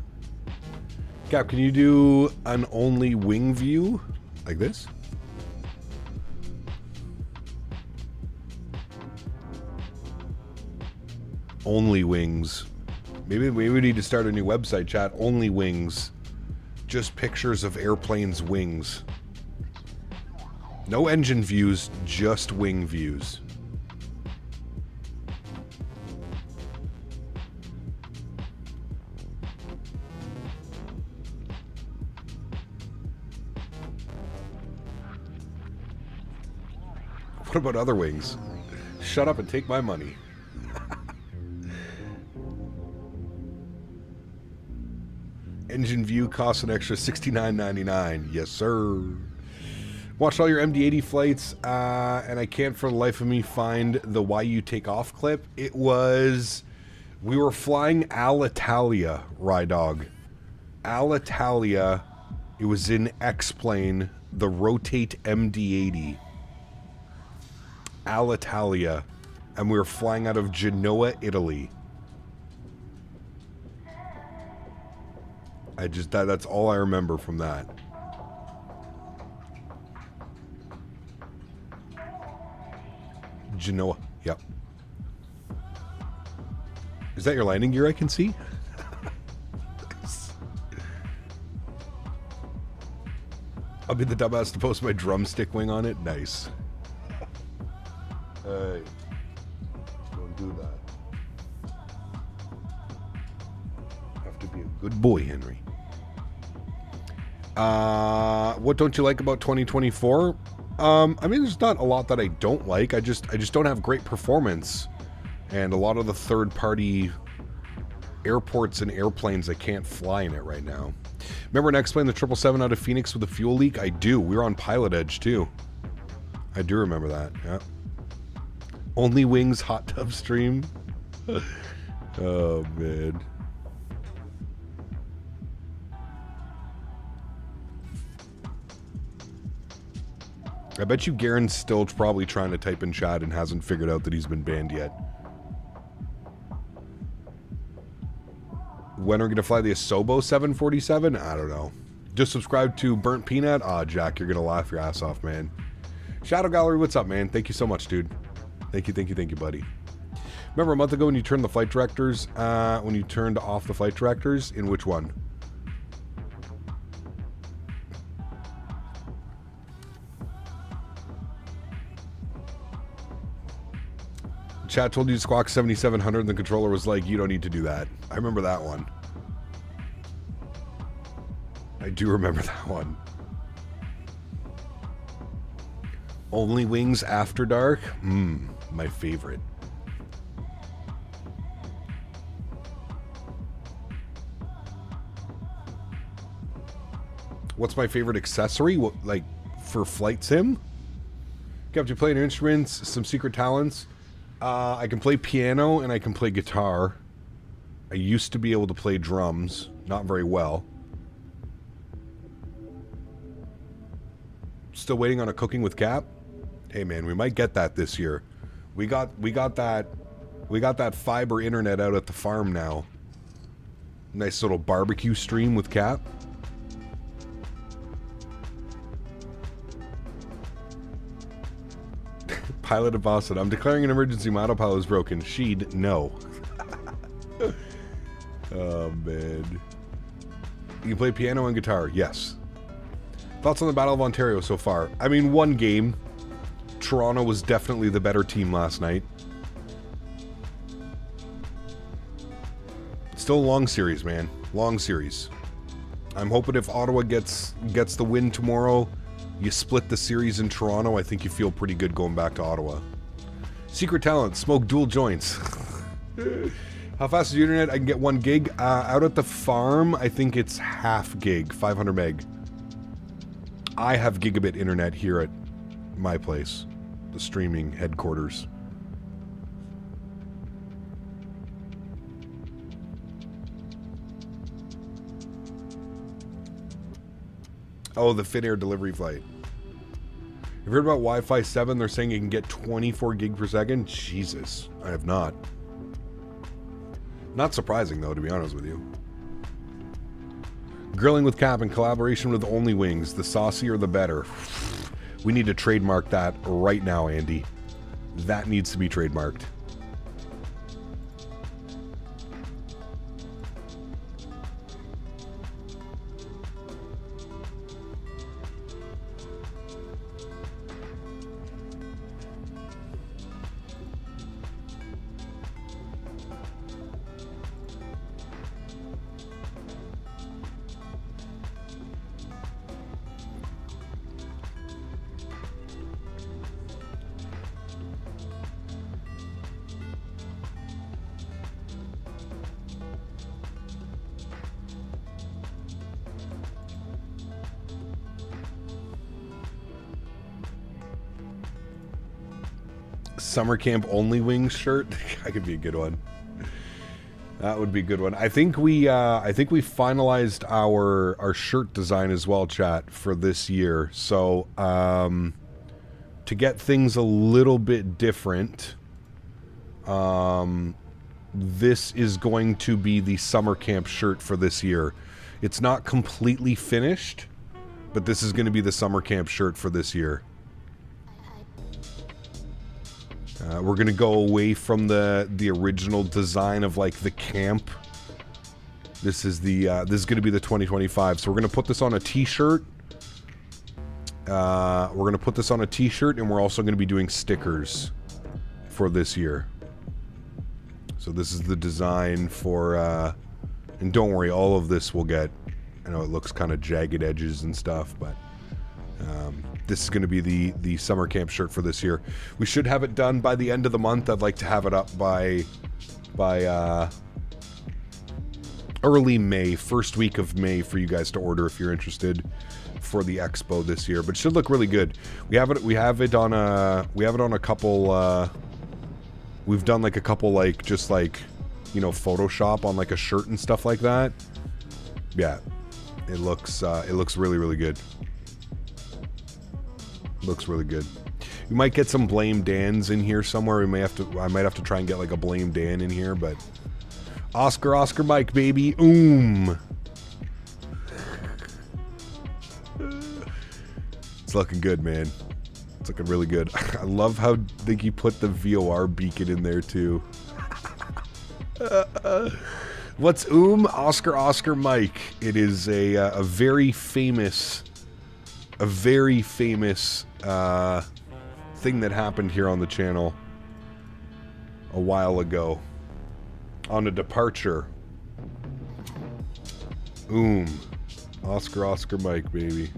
Cap, can you do an only wing view? Like this? Only wings. Maybe we need to start a new website, chat. Only wings. Just pictures of airplanes' wings. No engine views, just wing views. What about other wings? Shut up and take my money. Engine view costs an extra $69.99. Yes, sir. Watched all your MD-80 flights, and I can't for the life of me find the Why You Take Off clip. It was... We were flying Alitalia, Rydog. Alitalia. It was in X-Plane, the Rotate MD-80. Alitalia. And we were flying out of Genoa, Italy. That's all I remember from that. Genoa, yep. Is that your landing gear I can see? I'll be the dumbass to post my drumstick wing on it. Nice. Hey, don't do that. Have to be a good boy, Henry. What don't you like about 2024? I mean, there's not a lot that I don't like. I just don't have great performance, and a lot of the third-party airports and airplanes I can't fly in it right now. Remember when I explained the 777 out of Phoenix with a fuel leak? I do. We were on Pilot Edge too. I do remember that. Yeah. Only Wings hot tub stream. Oh man. I bet you Garen's still probably trying to type in chat and hasn't figured out that he's been banned yet. When are we going to fly the Asobo 747? I don't know. Just subscribe to Burnt Peanut? Aw, Jack, you're going to laugh your ass off, man. Shadow Gallery, what's up, man? Thank you so much, dude. Thank you, buddy. Remember a month ago when you turned the flight directors, when you turned off the flight directors? In which one? Chat told you to squawk 7700 and the controller was like, you don't need to do that. I remember that one. I do remember that one. Only Wings After Dark? My favorite. What's my favorite accessory? What, like, for flight sim? Kept you playing instruments, some secret talents. I can play piano and I can play guitar. I used to be able to play drums, not very well. Still waiting on a cooking with Cap. Hey man, we might get that this year. We got that fiber internet out at the farm now. Nice little barbecue stream with Cap. Pilot of Boston. I'm declaring an emergency. My autopilot is broken. She'd no. Oh, man. You can play piano and guitar. Yes. Thoughts on the Battle of Ontario so far? I mean, one game. Toronto was definitely the better team last night. Still a long series, man. Long series. I'm hoping if Ottawa gets the win tomorrow, you split the series in Toronto, I think you feel pretty good going back to Ottawa. Secret talent, smoke dual joints. How fast is your internet? I can get 1 gig. Out at the farm, I think it's half gig, 500 meg. I have gigabit internet here at my place, the streaming headquarters. Oh, the Finnair delivery flight. Have you heard about Wi-Fi 7? They're saying you can get 24 gig per second. Jesus, I have not. Not surprising, though, to be honest with you. Grilling with Cap in collaboration with Only Wings. The saucier, the better. We need to trademark that right now, Andy. That needs to be trademarked. Summer camp only wings shirt. That could be a good one. That would be a good one. I think we finalized our shirt design as well, chat, for this year. So to get things a little bit different, this is going to be the summer camp shirt for this year. It's not completely finished, but this is going to be the summer camp shirt for this year. We're going to go away from the original design of like the camp. This is going to be the 2025. So we're going to put this on a t-shirt. We're going to put this on a t-shirt, and we're also going to be doing stickers for this year. So this is the design for, and don't worry, all of this will get, I know it looks kind of jagged edges and stuff, but this is going to be the summer camp shirt for this year. We should have it done by the end of the month. I'd like to have it up by early May, first week of May, for you guys to order if you're interested for the expo this year. But it should look really good. We have it on a couple. We've done like a couple, like just like, you know, Photoshop on like a shirt and stuff like that. Yeah, it looks really, really good. Looks really good. We might get some Blame Dans in here somewhere. I might have to try and get like a Blame Dan in here, but Oscar Mike, baby. It's looking good, man. It's looking really good. I love how Dinky put the VOR beacon in there too. What's Oscar Mike? It is a very famous thing that happened here on the channel a while ago on a departure. Oscar Mike, baby.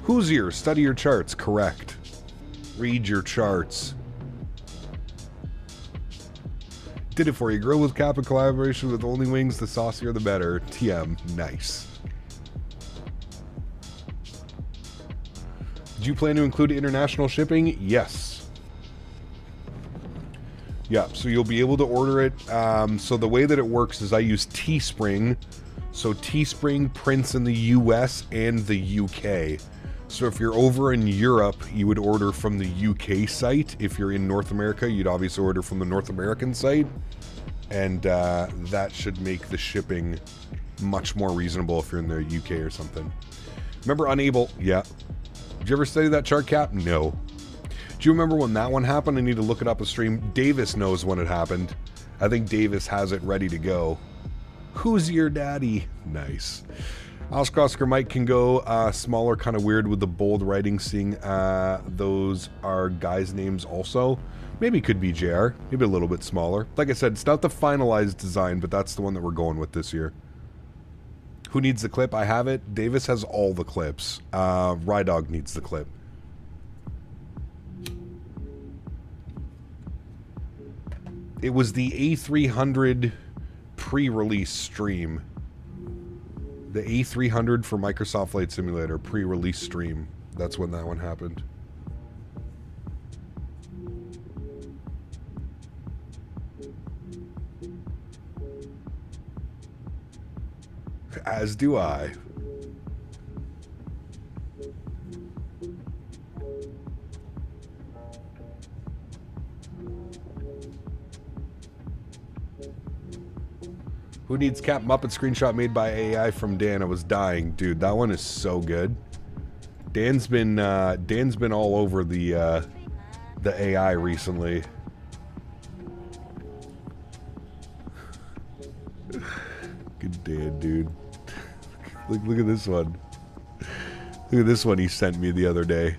Hoosier, study your charts. Correct. Read your charts. Did it for you. Grill with Cap in collaboration with Only Wings. The saucier, the better. TM. Nice. Did you plan to include international shipping? Yes. Yeah, so you'll be able to order it. So the way that it works is I use Teespring. So Teespring prints in the US and the UK. So if you're over in Europe, you would order from the UK site. If you're in North America, you'd obviously order from the North American site. And that should make the shipping much more reasonable if you're in the UK or something. Remember Unable? Yeah. Did you ever study that chart, Cap? No. Do you remember when that one happened? I need to look it up a stream. Davis knows when it happened. I think Davis has it ready to go. Who's your daddy? Nice. Oscar Mike can go smaller, kind of weird with the bold writing, seeing those are guys' names also. Maybe it could be JR, maybe a little bit smaller. Like I said, it's not the finalized design, but that's the one that we're going with this year. Who needs the clip? I have it. Davis has all the clips. Rydog needs the clip. It was the A300 pre-release stream. The A300 for Microsoft Flight Simulator pre-release stream. That's when that one happened. As do I. Who needs Cap Muppet screenshot made by AI from Dan? I was dying. Dude, that one is so good. Dan's been all over the AI recently. Good Dan, dude. Look at this one. Look at this one he sent me the other day.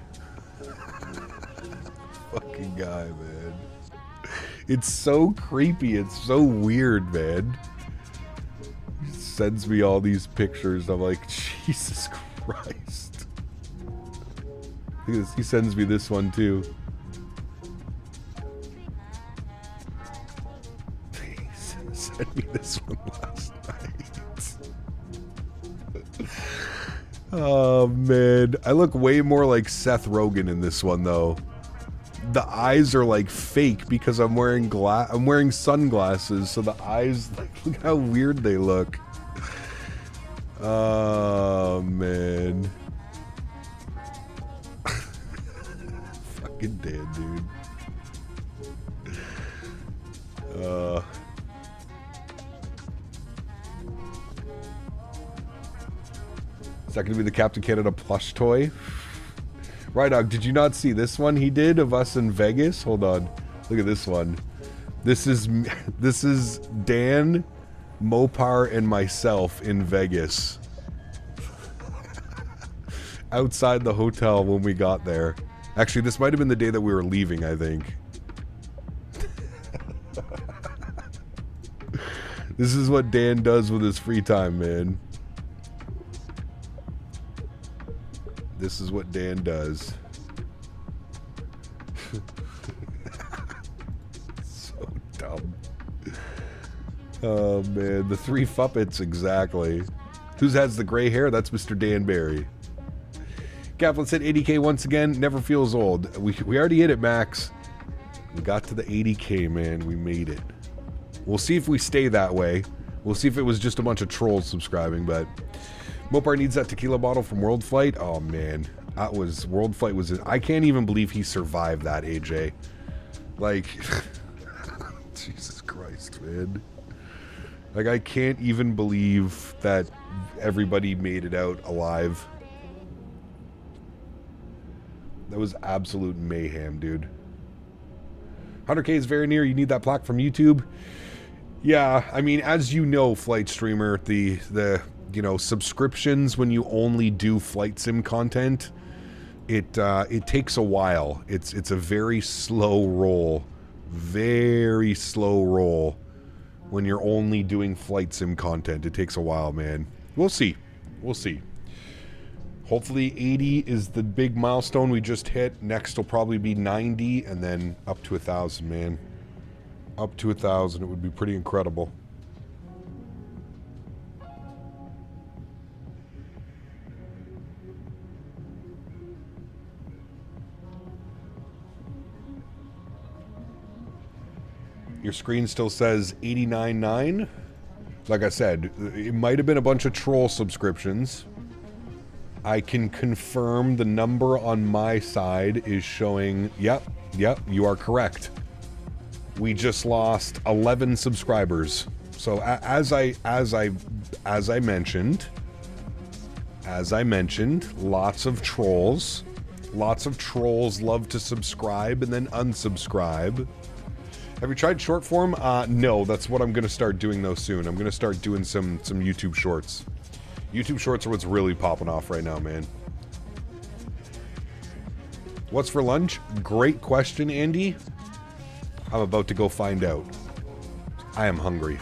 Fucking guy, man. It's so creepy. It's so weird, man. He sends me all these pictures. I'm like, Jesus Christ. Look at this. He sends me this one too. He sent me this one last night. Oh man, I look way more like Seth Rogen in this one though. The eyes are like fake because I'm wearing sunglasses, so the eyes, like, look how weird they look. Oh man. Fucking dead, dude. Is that going to be the Captain Canada plush toy? Right, Dog, did you not see this one he did of us in Vegas? Hold on. Look at this one. This is Dan, Mopar, and myself in Vegas. Outside the hotel when we got there. Actually, this might have been the day that we were leaving, I think. This is what Dan does with his free time, man. This is what Dan does. So dumb. Oh man, the three Fuppets, exactly. Who has the gray hair? That's Mr. Dan Barry. Kaplan said 80k once again, never feels old. We already hit it, Max. We got to the 80k, man. We made it. We'll see if we stay that way. We'll see if it was just a bunch of trolls subscribing, but Mopar needs that tequila bottle from World Flight. Oh man, that was World Flight was. I can't even believe he survived that, AJ. Like, Jesus Christ, man. Like, I can't even believe that everybody made it out alive. That was absolute mayhem, dude. 100k is very near. You need that plaque from YouTube. Yeah, I mean, as you know, Flight Streamer, the you know, subscriptions when you only do flight sim content, it takes a while. It's a very slow roll. Very slow roll when you're only doing flight sim content. It takes a while, man. We'll see. We'll see. Hopefully 80 is the big milestone we just hit. Next will probably be 90 and then up to 1,000, man. Up to 1,000. It would be pretty incredible. Your screen still says 89.9. Like I said, it might have been a bunch of troll subscriptions. I can confirm the number on my side is showing, yep, you are correct. We just lost 11 subscribers. So as I mentioned, lots of trolls. Lots of trolls love to subscribe and then unsubscribe. Have you tried short form? No, that's what I'm going to start doing though soon. I'm going to start doing some YouTube shorts. YouTube shorts are what's really popping off right now, man. What's for lunch? Great question, Andy. I'm about to go find out. I am hungry.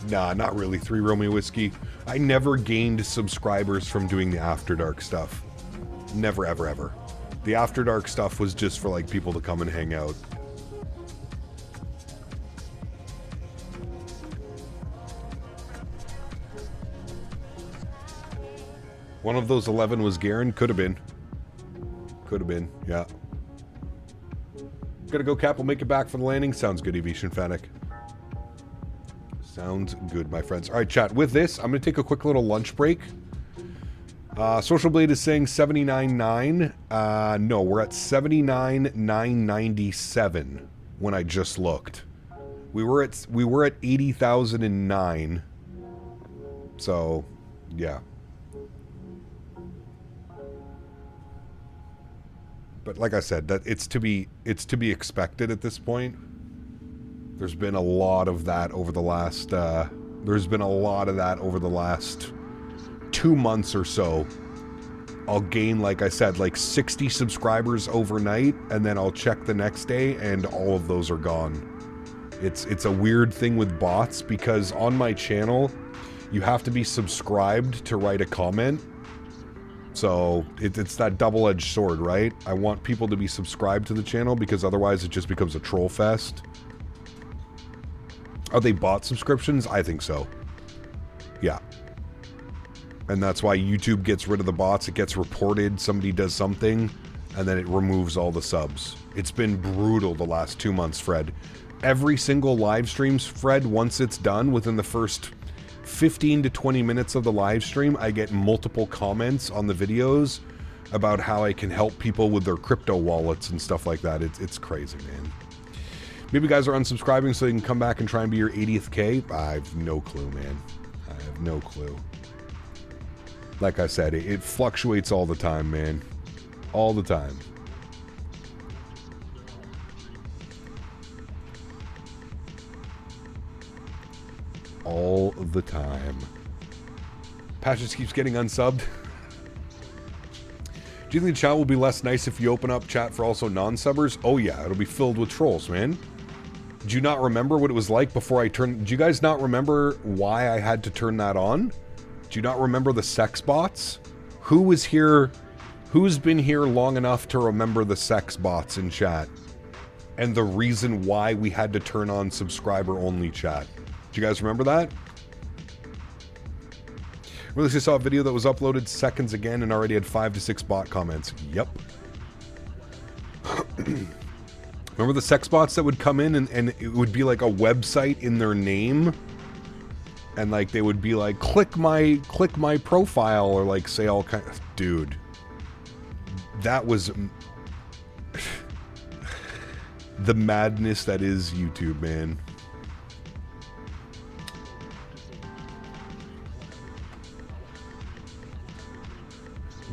Nah, not really. 3 Romeo Whiskey. I never gained subscribers from doing the After Dark stuff. Never, ever, ever. The After Dark stuff was just for, like, people to come and hang out. One of those 11 was Garen? Could have been. Could have been, yeah. Gotta go, Cap. We'll make it back for the landing. Sounds good, Evition Fennec. Sounds good, my friends. All right, chat. With this, I'm going to take a quick little lunch break. Social Blade is saying 79.9. No, we're at 79,997 when I just looked. We were at 80,009. So, yeah. But like I said, that it's to be expected at this point. There's been a lot of that over the last 2 months or so. I'll gain, like I said, like 60 subscribers overnight, and then I'll check the next day and all of those are gone. It's a weird thing with bots, because on my channel you have to be subscribed to write a comment. So it's that double-edged sword, right? I want people to be subscribed to the channel, because otherwise it just becomes a troll fest. Are they bot subscriptions? I think so. Yeah. And that's why YouTube gets rid of the bots. It gets reported, somebody does something, and then it removes all the subs. It's been brutal the last 2 months, Fred. Every single live stream, Fred, once it's done, within the first 15 to 20 minutes of the live stream, I get multiple comments on the videos about how I can help people with their crypto wallets and stuff like that. It's crazy, man. Maybe guys are unsubscribing so they can come back and try and be your 80th K. I have no clue, man. I have no clue. Like I said, it fluctuates all the time, man. All the time. All the time. Patch just keeps getting unsubbed. Do you think the chat will be less nice if you open up chat for also non-subbers? Oh yeah, it'll be filled with trolls, man. Do you not remember what it was like before I turned... Do you guys not remember why I had to turn that on? Do you not remember the sex bots? Who was here... Who's been here long enough to remember the sex bots in chat? And the reason why we had to turn on subscriber-only chat. Do you guys remember that? Really just saw a video that was uploaded seconds again and already had 5 to 6 bot comments. Yep. Remember the sex bots that would come in and it would be like a website in their name? And like they would be like, click my profile, or like say all kind of... Dude. That was... the madness that is YouTube, man.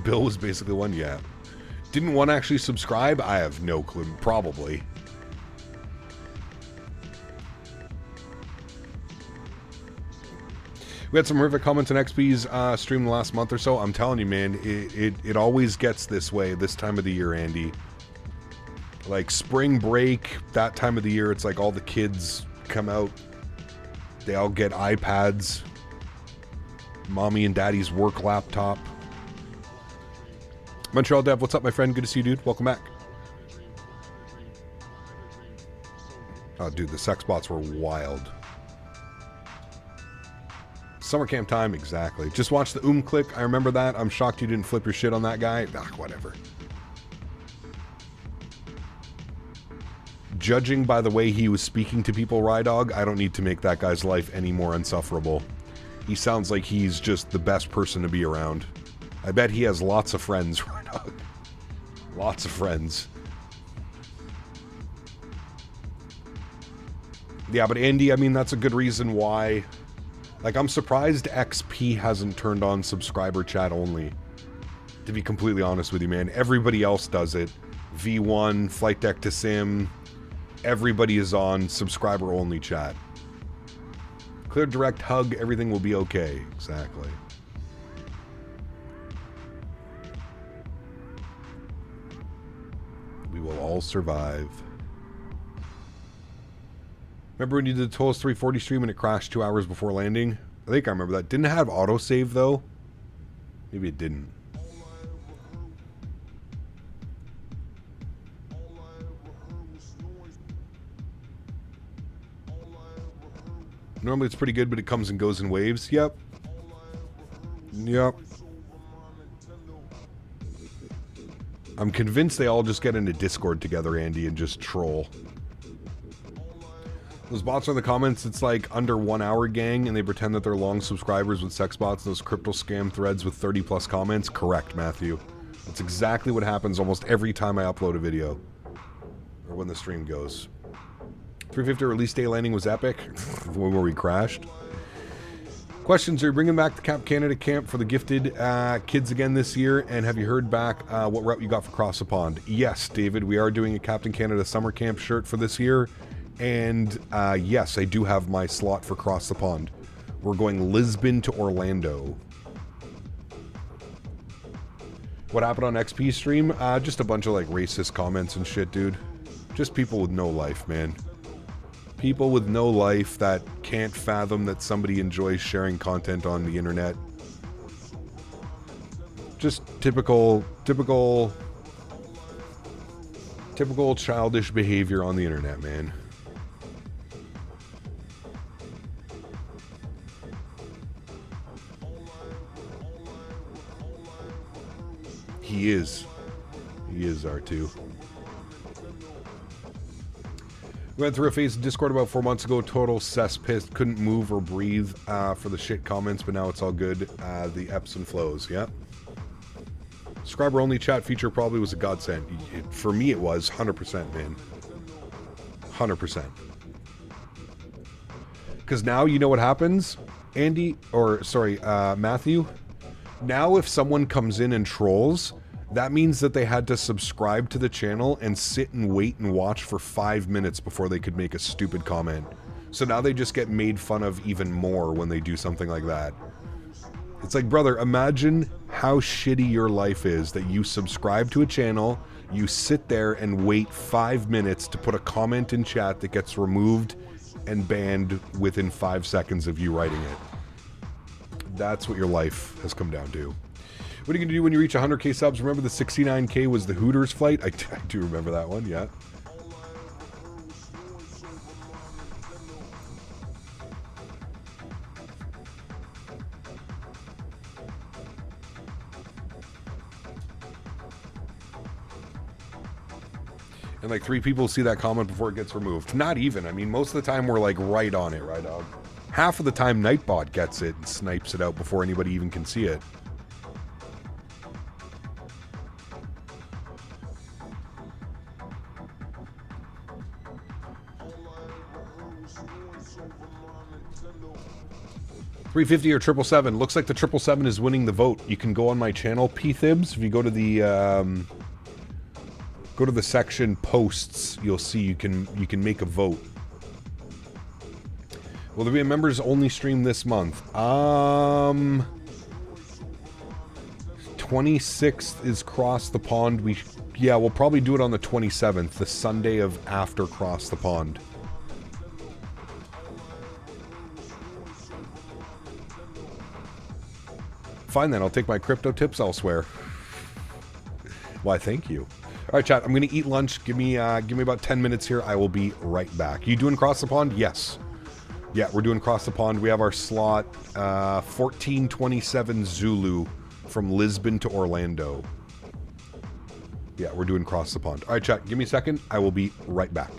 Bill was basically one, yeah. Didn't one actually subscribe? I have no clue. Probably. We had some horrific comments on XP's stream the last month or so. I'm telling you, man, it always gets this way this time of the year, Andy. Like spring break, that time of the year, it's like all the kids come out. They all get iPads. Mommy and daddy's work laptop. Montreal Dev, what's up, my friend? Good to see you, dude. Welcome back. Oh, dude, the sex bots were wild. Summer camp time, exactly. Just watch the click. I remember that. I'm shocked you didn't flip your shit on that guy. Ah, whatever. Judging by the way he was speaking to people, Rydog, I don't need to make that guy's life any more insufferable. He sounds like he's just the best person to be around. I bet he has lots of friends, Rydog. Lots of friends. Yeah, but Andy, I mean, that's a good reason why... Like, I'm surprised XP hasn't turned on subscriber chat only. To be completely honest with you, man. Everybody else does it. V1, Flight Deck to Sim. Everybody is on subscriber only chat. Clear direct hug, everything will be okay. Exactly. We will all survive. Remember when you did the Tolos 340 stream and it crashed 2 hours before landing? I think I remember that. Didn't it have autosave though? Maybe it didn't. Normally it's pretty good, but it comes and goes in waves. Yep. Yep. I'm convinced they all just get into Discord together, Andy, and just troll. Those bots are in the comments. It's like under 1 hour gang, and they pretend that they're long subscribers with sex bots. Those crypto scam threads with 30 plus comments. Correct, Matthew. That's exactly what happens almost every time I upload a video, or when the stream goes. 350 release day landing was epic. Where we crashed. Questions: are you bringing back the Cap Canada camp for the gifted kids again this year? And have you heard back what route you got for Cross the Pond? Yes, David, we are doing a Captain Canada summer camp shirt for this year. And yes, I do have my slot for Cross the Pond. We're going Lisbon to Orlando. What happened on XP stream? Just a bunch of like racist comments and shit, dude. Just people with no life, man. People with no life that can't fathom that somebody enjoys sharing content on the internet. Just typical childish behavior on the internet, man. He is R2. We went through a phase of Discord about 4 months ago. Total cesspissed. Couldn't move or breathe for the shit comments, but now it's all good. The ebbs and flows, yeah. Subscriber-only chat feature probably was a godsend. For me, it was 100%, man. 100%. Because now you know what happens, Matthew? Now if someone comes in and trolls, that means that they had to subscribe to the channel and sit and wait and watch for 5 minutes before they could make a stupid comment. So now they just get made fun of even more when they do something like that. It's like, brother, imagine how shitty your life is that you subscribe to a channel, you sit there and wait 5 minutes to put a comment in chat that gets removed and banned within 5 seconds of you writing it. That's what your life has come down to. What are you going to do when you reach 100k subs? Remember the 69k was the Hooters flight? I do remember that one, yeah. And like 3 people see that comment before it gets removed. Not even. I mean, most of the time we're like right on it, right, dog? Half of the time Nightbot gets it and snipes it out before anybody even can see it. $350 or 777. Looks like the 777 is winning the vote. You can go on my channel, P-Thibs. If you go to the section posts, you'll see you can make a vote. Will there be a members only stream this month? 26th is Cross the Pond. We'll probably do it on the 27th, the Sunday of after Cross the Pond. Fine then, I'll take my crypto tips elsewhere. Why, thank you. All right, chat, I'm going to eat lunch. Give me about 10 minutes here. I will be right back. You doing Cross the Pond? Yes. Yeah, we're doing Cross the Pond. We have our slot 1427 Zulu from Lisbon to Orlando. Yeah, we're doing Cross the Pond. All right, chat, give me a second. I will be right back.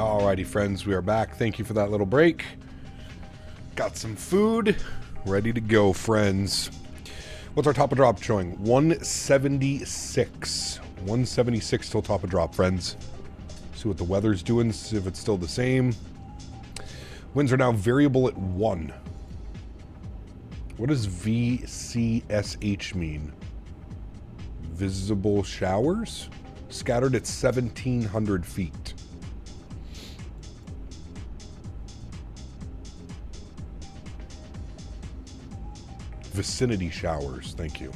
Alrighty, friends, we are back. Thank you for that little break. Got some food. Ready to go, friends. What's our top of drop showing? 176. 176 till top of drop, friends. See what the weather's doing, see if it's still the same. Winds are now variable at 1. What does VCSH mean? Visible showers? Scattered at 1,700 feet. Vicinity showers, thank you.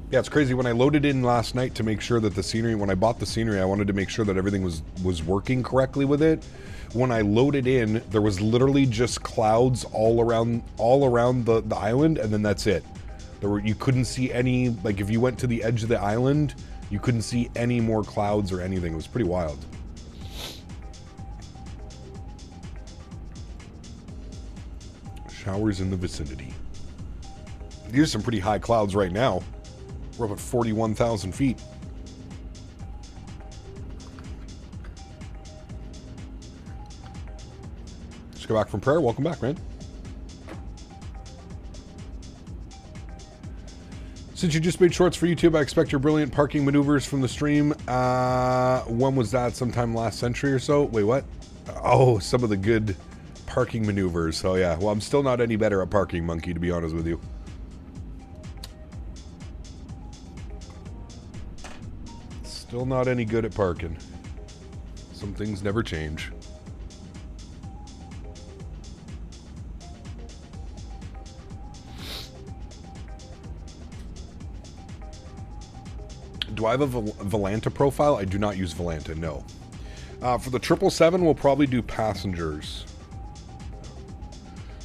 Yeah, it's crazy. When I loaded in last night to make sure that the scenery, when I bought the scenery, I wanted to make sure that everything was working correctly with it. When I loaded in, there was literally just clouds all around the island, and then that's it. You couldn't see any, like if you went to the edge of the island, you couldn't see any more clouds or anything. It was pretty wild. Showers in the vicinity. These are some pretty high clouds right now. We're up at 41,000 feet. Just go back from prayer. Welcome back, man. Since you just made shorts for YouTube, I expect your brilliant parking maneuvers from the stream. When was that? Sometime last century or so? Wait, what? Oh, some of the good parking maneuvers. Oh, yeah. Well, I'm still not any better at parking, Monkey, to be honest with you. Still not any good at parking. Some things never change. Do I have a Volanta profile? I do not use Volanta, no. For the 777, we'll probably do passengers.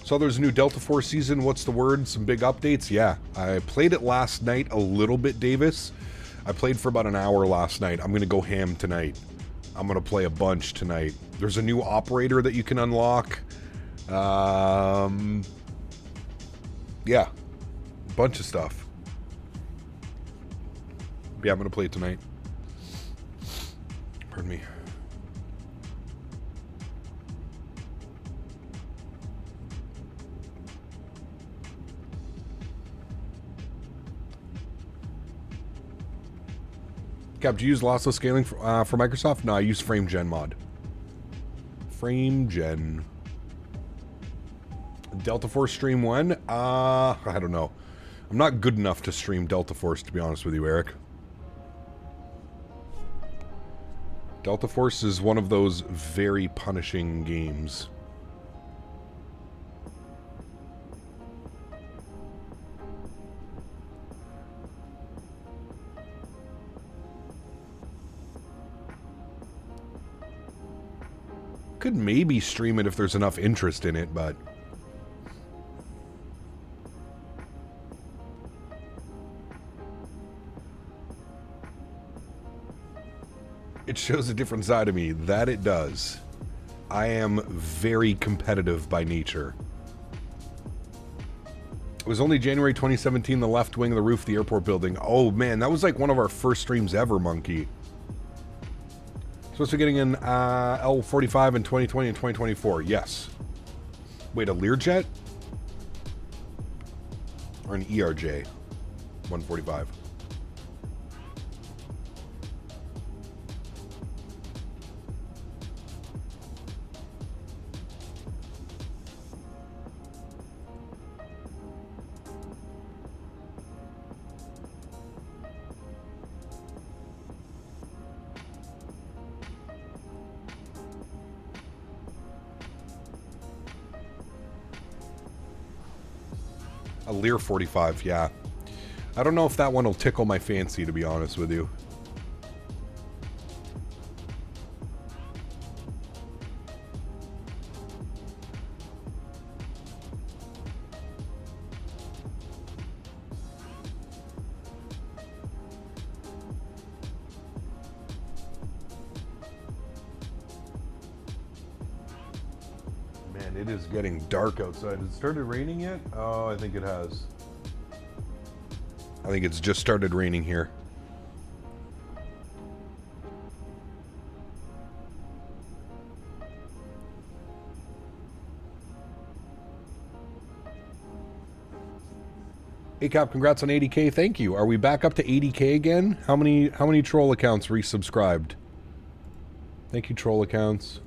So there's a new Delta Force season. What's the word? Some big updates? Yeah. I played it last night a little bit, Davis. I played for about an hour last night. I'm going to go ham tonight. I'm going to play a bunch tonight. There's a new operator that you can unlock. Yeah. A bunch of stuff. Yeah, I'm going to play it tonight. Pardon me. Cap, do you use lossless scaling for Microsoft? No, I use FrameGen mod. FrameGen. Delta Force stream when? I don't know. I'm not good enough to stream Delta Force, to be honest with you, Eric. Delta Force is one of those very punishing games. Could maybe stream it if there's enough interest in it, but it shows a different side of me. That it does. I am very competitive by nature. It was only January 2017, the left wing of the roof of the airport building. Oh man, that was like one of our first streams ever, Monkey. Supposed to be getting an L45 in 2020 and 2024. Yes. Wait, a Learjet? Or an ERJ 145? A Lear 45, yeah. I don't know if that one will tickle my fancy, to be honest with you. Man, it is getting dark outside. Has it started raining yet? Oh, I think it has. I think it's just started raining here. Hey Cap, congrats on 80K. Thank you. Are we back up to 80K again? How many troll accounts resubscribed? Thank you, troll accounts.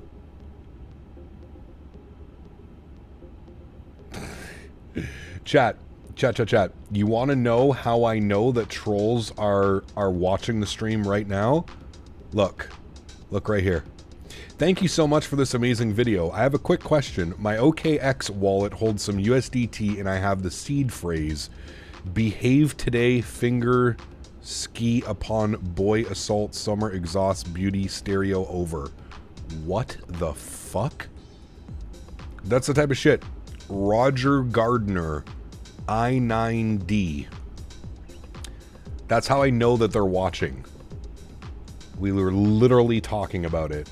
Chat. You want to know how I know that trolls are watching the stream right now? Look right here. Thank you so much for this amazing video. I have a quick question. My OKX wallet holds some USDT and I have the seed phrase, behave today, finger ski upon boy assault, summer exhaust, beauty, stereo over. What the fuck? That's the type of shit. Roger Gardner, I9D. That's how I know that they're watching. We were literally talking about it.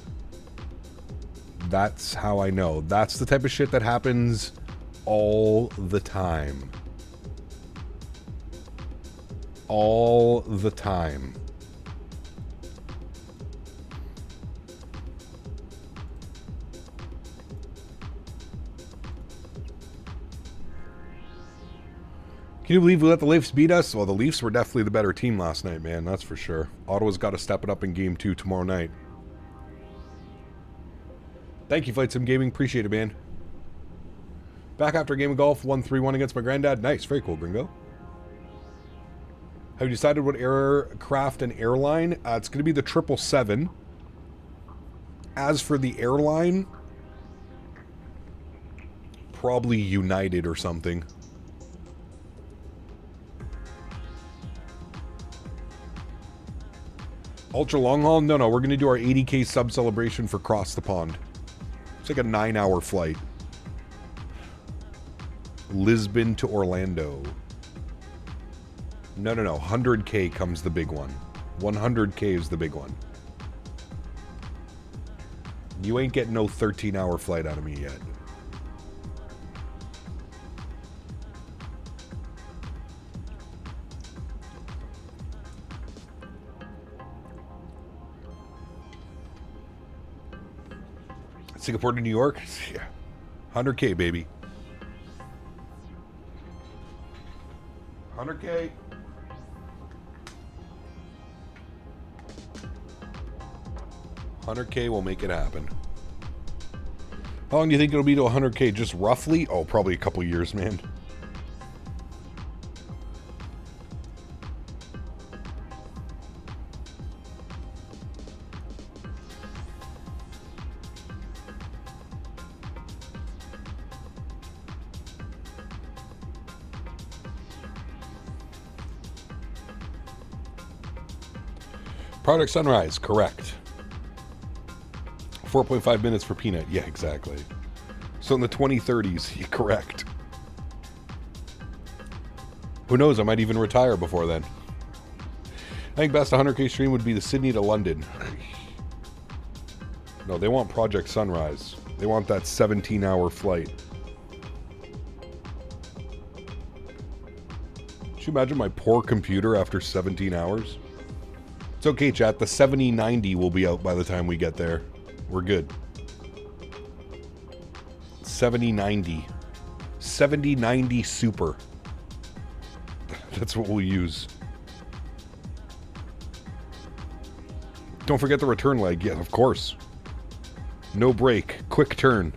That's how I know. That's the type of shit that happens all the time. All the time. Can you believe we let the Leafs beat us? Well, the Leafs were definitely the better team last night, man. That's for sure. Ottawa's got to step it up in Game 2 tomorrow night. Thank you, FlightSim Gaming. Appreciate it, man. Back after a game of golf, won 3-1 against my granddad. Nice. Very cool, Gringo. Have you decided what aircraft and airline? It's going to be the 777. As for the airline, probably United or something. Ultra long haul? No, we're going to do our 80K sub celebration for Cross the Pond. It's like a 9-hour flight. Lisbon to Orlando. No. 100K comes the big one. 100K is the big one. You ain't getting no 13-hour flight out of me yet. Singapore to New York? Yeah. 100K, baby. 100K. $100K will make it happen. How long do you think it'll be to 100K? Just roughly? Oh, probably a couple years, man. Project Sunrise, correct. 4.5 minutes for Peanut. Yeah, exactly. So in the 2030s, you're correct. Who knows? I might even retire before then. I think best 100K stream would be the Sydney to London. No, they want Project Sunrise. They want that 17-hour flight. Could you imagine my poor computer after 17 hours? It's okay, chat. The 7090 will be out by the time we get there. We're good. 7090. 7090 Super. That's what we'll use. Don't forget the return leg. Yeah, of course. No brake. Quick turn.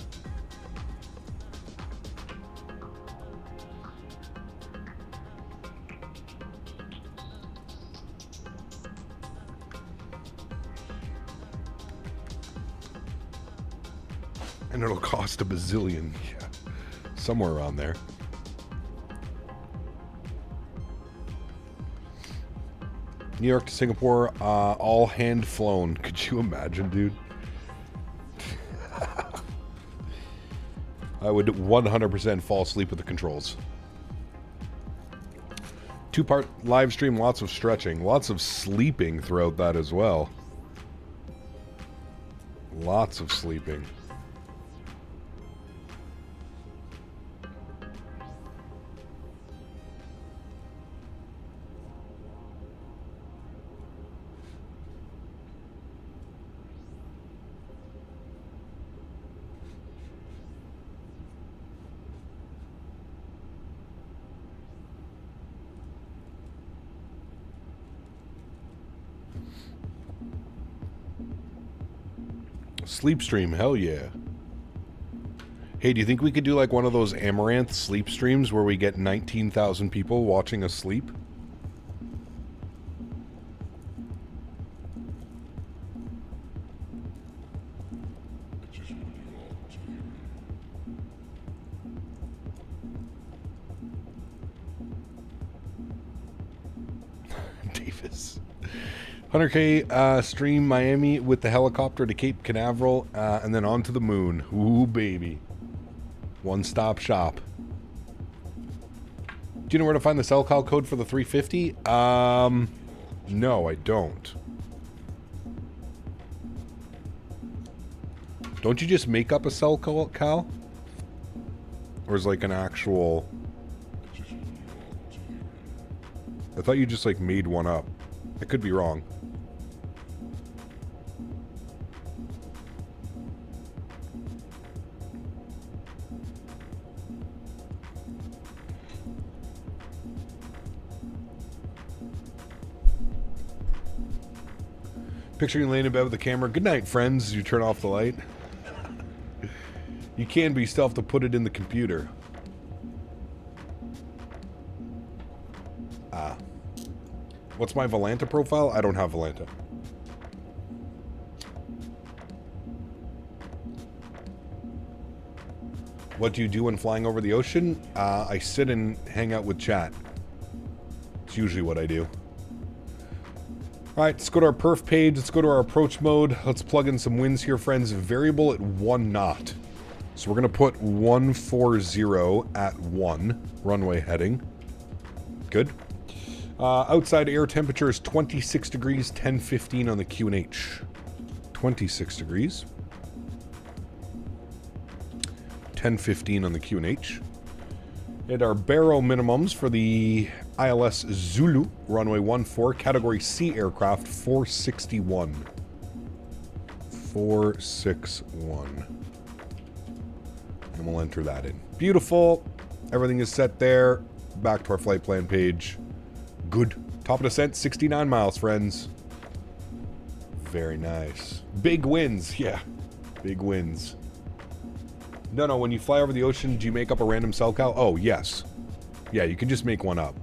And it'll cost a bazillion. Yeah. Somewhere around there. New York to Singapore, all hand flown. Could you imagine, dude? I would 100% fall asleep with the controls. 2-part live stream, lots of stretching, lots of sleeping throughout that as well. Lots of sleeping. Sleep stream, hell yeah. Hey, do you think we could do like one of those Amaranth sleep streams where we get 19,000 people watching us sleep? Davis. 100K stream Miami with the helicopter to Cape Canaveral and then on to the moon. Ooh, baby. One-stop shop. Do you know where to find the cell call code for the 350? No, I don't. Don't you just make up a cell call, Cal? Or is like an actual... I thought you just like made one up. I could be wrong. Picture you laying in bed with the camera. Good night, friends, as you turn off the light. You can, but you still have to put it in the computer. What's my Volanta profile? I don't have Volanta. What do you do when flying over the ocean? I sit and hang out with chat. It's usually what I do. Alright, let's go to our perf page. Let's go to our approach mode. Let's plug in some winds here, friends. Variable at 1 knot. So we're going to put 140 at 1. Runway heading. Good. Outside air temperature is 26 degrees, 10:15 on the QNH. 26 degrees. 10:15 on the QNH. And our baro minimums for the ILS Zulu, runway 14, category C aircraft, 461. 461. And we'll enter that in. Beautiful. Everything is set there. Back to our flight plan page. Good. Top of descent, 69 miles, friends. Very nice. Big winds. Yeah. Big winds. No, when you fly over the ocean, do you make up a random cell cal? Oh, yes. Yeah, you can just make one up.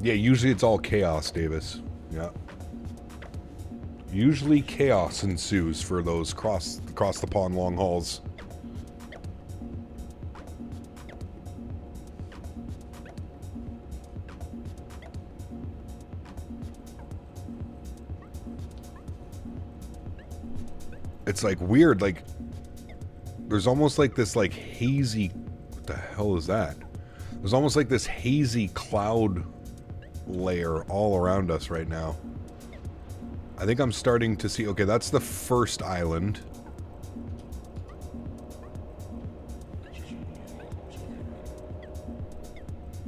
Yeah, usually it's all chaos, Davis. Yeah. Usually chaos ensues for those cross the pond long hauls. It's like weird, like there's almost like this like hazy, what the hell is that? There's almost like this hazy cloud layer all around us right now. I think I'm starting to see, okay, that's the first island.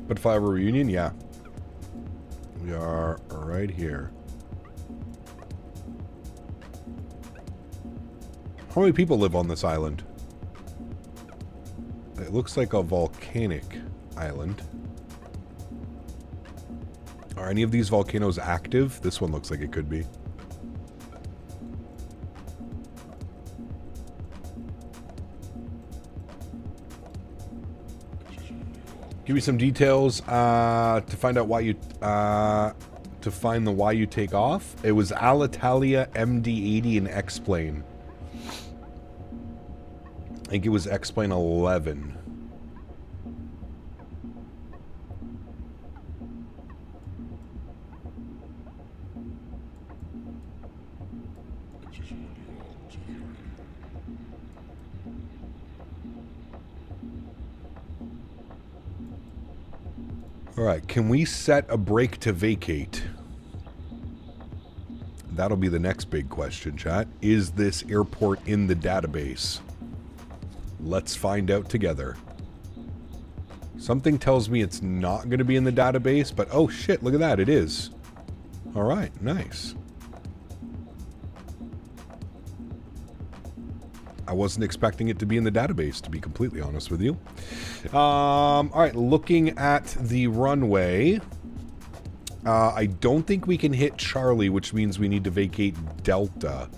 But Fiber Reunion, yeah. We are right here. How many people live on this island? It looks like a volcanic island. Are any of these volcanoes active? This one looks like it could be. Give me some details to find out why you to find the why you take off. It was Alitalia MD-80 and X-Plane. I think it was X-Plane 11. All right, can we set a brake to vacate? That'll be the next big question, chat. Is this airport in the database? Let's find out together. Something tells me it's not going to be in the database, but oh shit, look at that, it is. All right, nice. I wasn't expecting it to be in the database, to be completely honest with you. All right, looking at the runway, I don't think we can hit Charlie, which means we need to vacate Delta.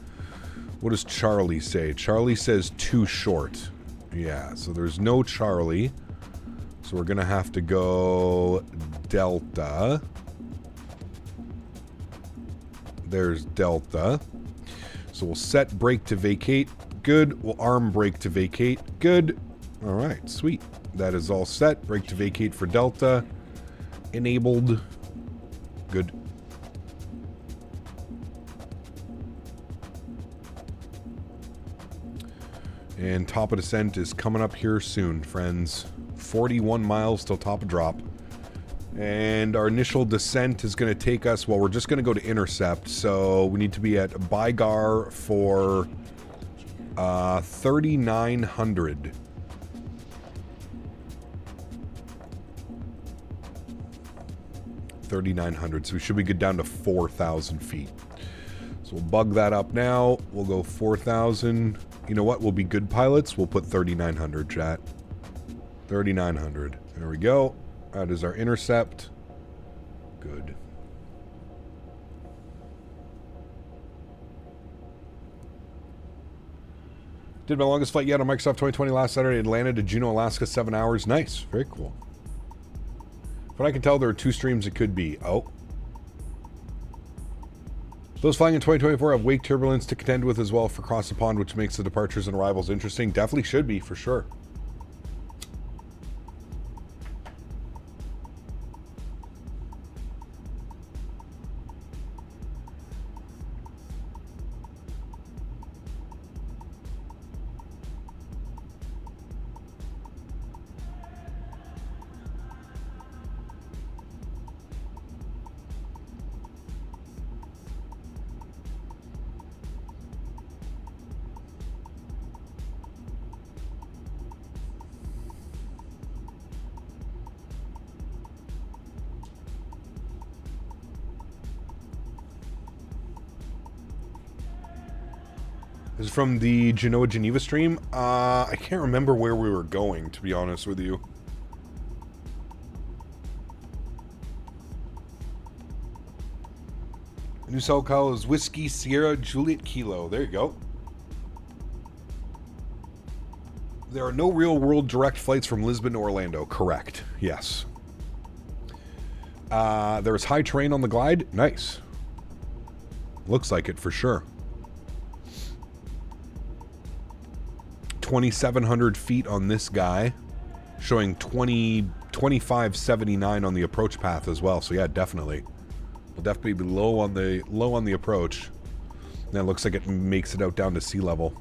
What does Charlie say? Charlie says too short. Yeah, so there's no Charlie. So we're going to have to go Delta. There's Delta. So we'll set brake to vacate. Good. We'll arm brake to vacate. Good. All right, sweet. That is all set. Brake to vacate for Delta. Enabled. Good. And top of descent is coming up here soon, friends. 41 miles till top of drop. And our initial descent is going to take us, well, we're just going to go to intercept. So we need to be at Bygar for 3,900. So we should be good down to 4,000 feet. So we'll bug that up now. We'll go 4,000. You know what? We'll be good pilots. We'll put 3,900, chat. 3,900. There we go. That is our intercept. Good. Did my longest flight yet on Microsoft 2020 last Saturday. Atlanta to Juneau, Alaska, 7 hours. Nice. Very cool. But I can tell there are 2 streams it could be. Oh. Those flying in 2024 have wake turbulence to contend with as well for across the pond, which makes the departures and arrivals interesting. Definitely should be, for sure. This is from the Genoa Geneva stream. I can't remember where we were going, to be honest with you. New SoCal is Whiskey Sierra Juliet Kilo. There you go. There are no real-world direct flights from Lisbon to Orlando. Correct. Yes. There is high terrain on the glide. Nice. Looks like it for sure. 2,700 feet on this guy, showing 2579 on the approach path as well. So yeah, definitely, we'll definitely be low on the approach. And that looks like it makes it out down to sea level.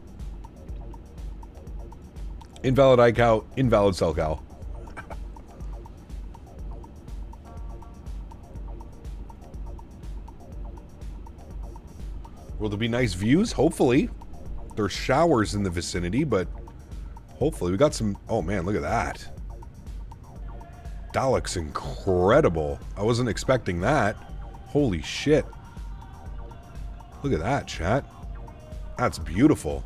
Invalid iCal, invalid CellCal. Will there be nice views? Hopefully. There's showers in the vicinity, but hopefully we got some. Oh man, look at that. That looks incredible. I wasn't expecting that. Holy shit. Look at that, chat. That's beautiful.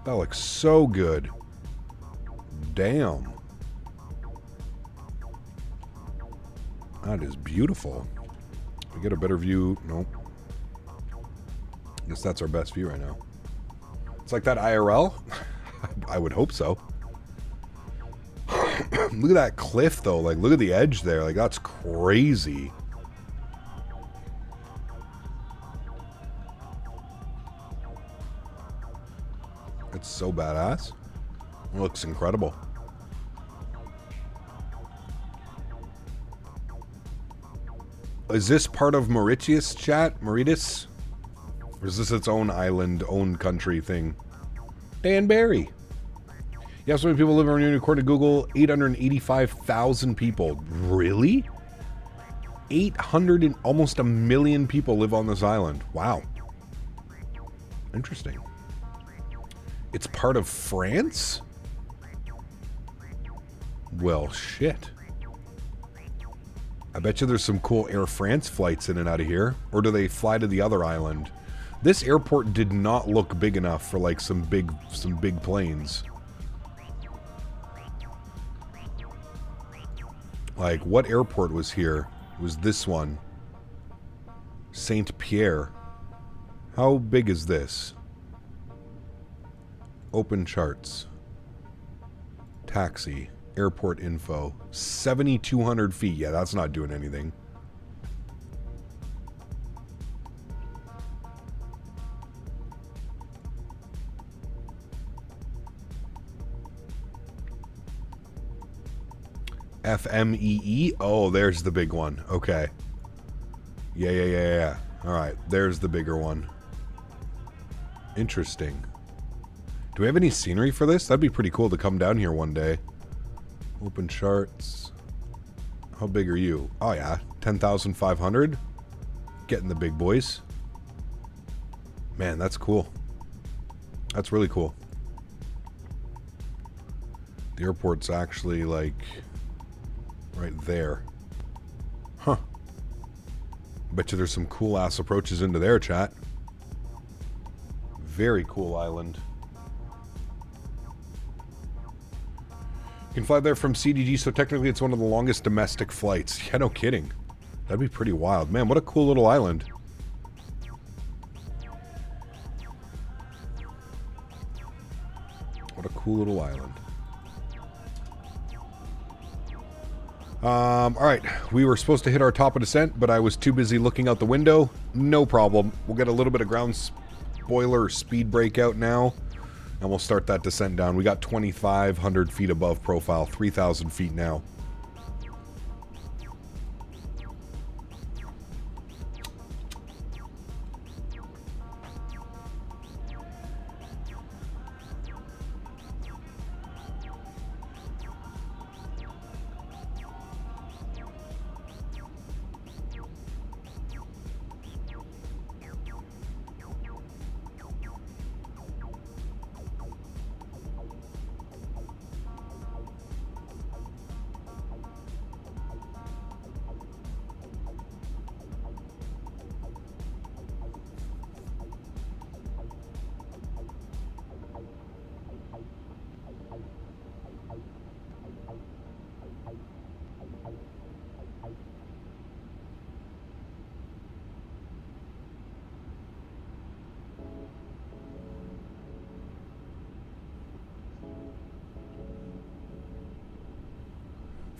That looks so good. Damn. That is beautiful. We get a better view. Nope. I guess that's our best view right now. It's like that IRL? I would hope so. Look at that cliff, though. Like, look at the edge there. Like, that's crazy. It's so badass. It looks incredible. Is this part of Mauritius, chat? Mauritius? Or is this its own island, own country thing? Dan Barry. Yeah, so many people live around here. According to Google, 885,000 people. Really? 800 and almost 1 million people live on this island. Wow. Interesting. It's part of France? Well, shit. I bet you there's some cool Air France flights in and out of here. Or do they fly to the other island? This airport did not look big enough for like some big planes. Like, what airport was here? It was this one. Saint Pierre. How big is this? Open charts. Taxi. Airport info. 7,200 feet. Yeah, that's not doing anything. FMEE? Oh, there's the big one. Okay. Yeah. Alright, there's the bigger one. Interesting. Do we have any scenery for this? That'd be pretty cool to come down here one day. Open charts. How big are you? Oh yeah, 10,500. Getting the big boys. Man, that's cool. That's really cool. The airport's actually like right there. Huh. Bet you there's some cool ass approaches into there, chat. Very cool island. You can fly there from CDG, so technically it's one of the longest domestic flights. Yeah, no kidding. That'd be pretty wild. Man, what a cool little island. What a cool little island. Alright, we were supposed to hit our top of descent, but I was too busy looking out the window. No problem. We'll get a little bit of ground spoiler speed breakout now, and we'll start that descent down. We got 2,500 feet above profile, 3,000 feet now.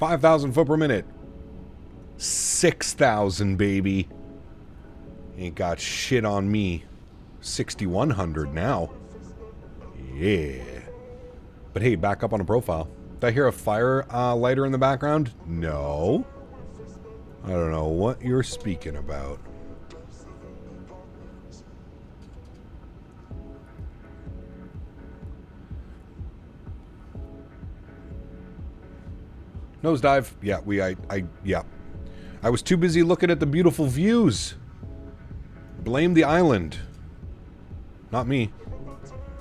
$5,000 foot per minute. 6,000, baby. Ain't got shit on me. 6,100 now. Yeah. But hey, back up on a profile. Did I hear a fire lighter in the background? No. I don't know what you're speaking about. Nosedive. Yeah, yeah. I was too busy looking at the beautiful views. Blame the island. Not me.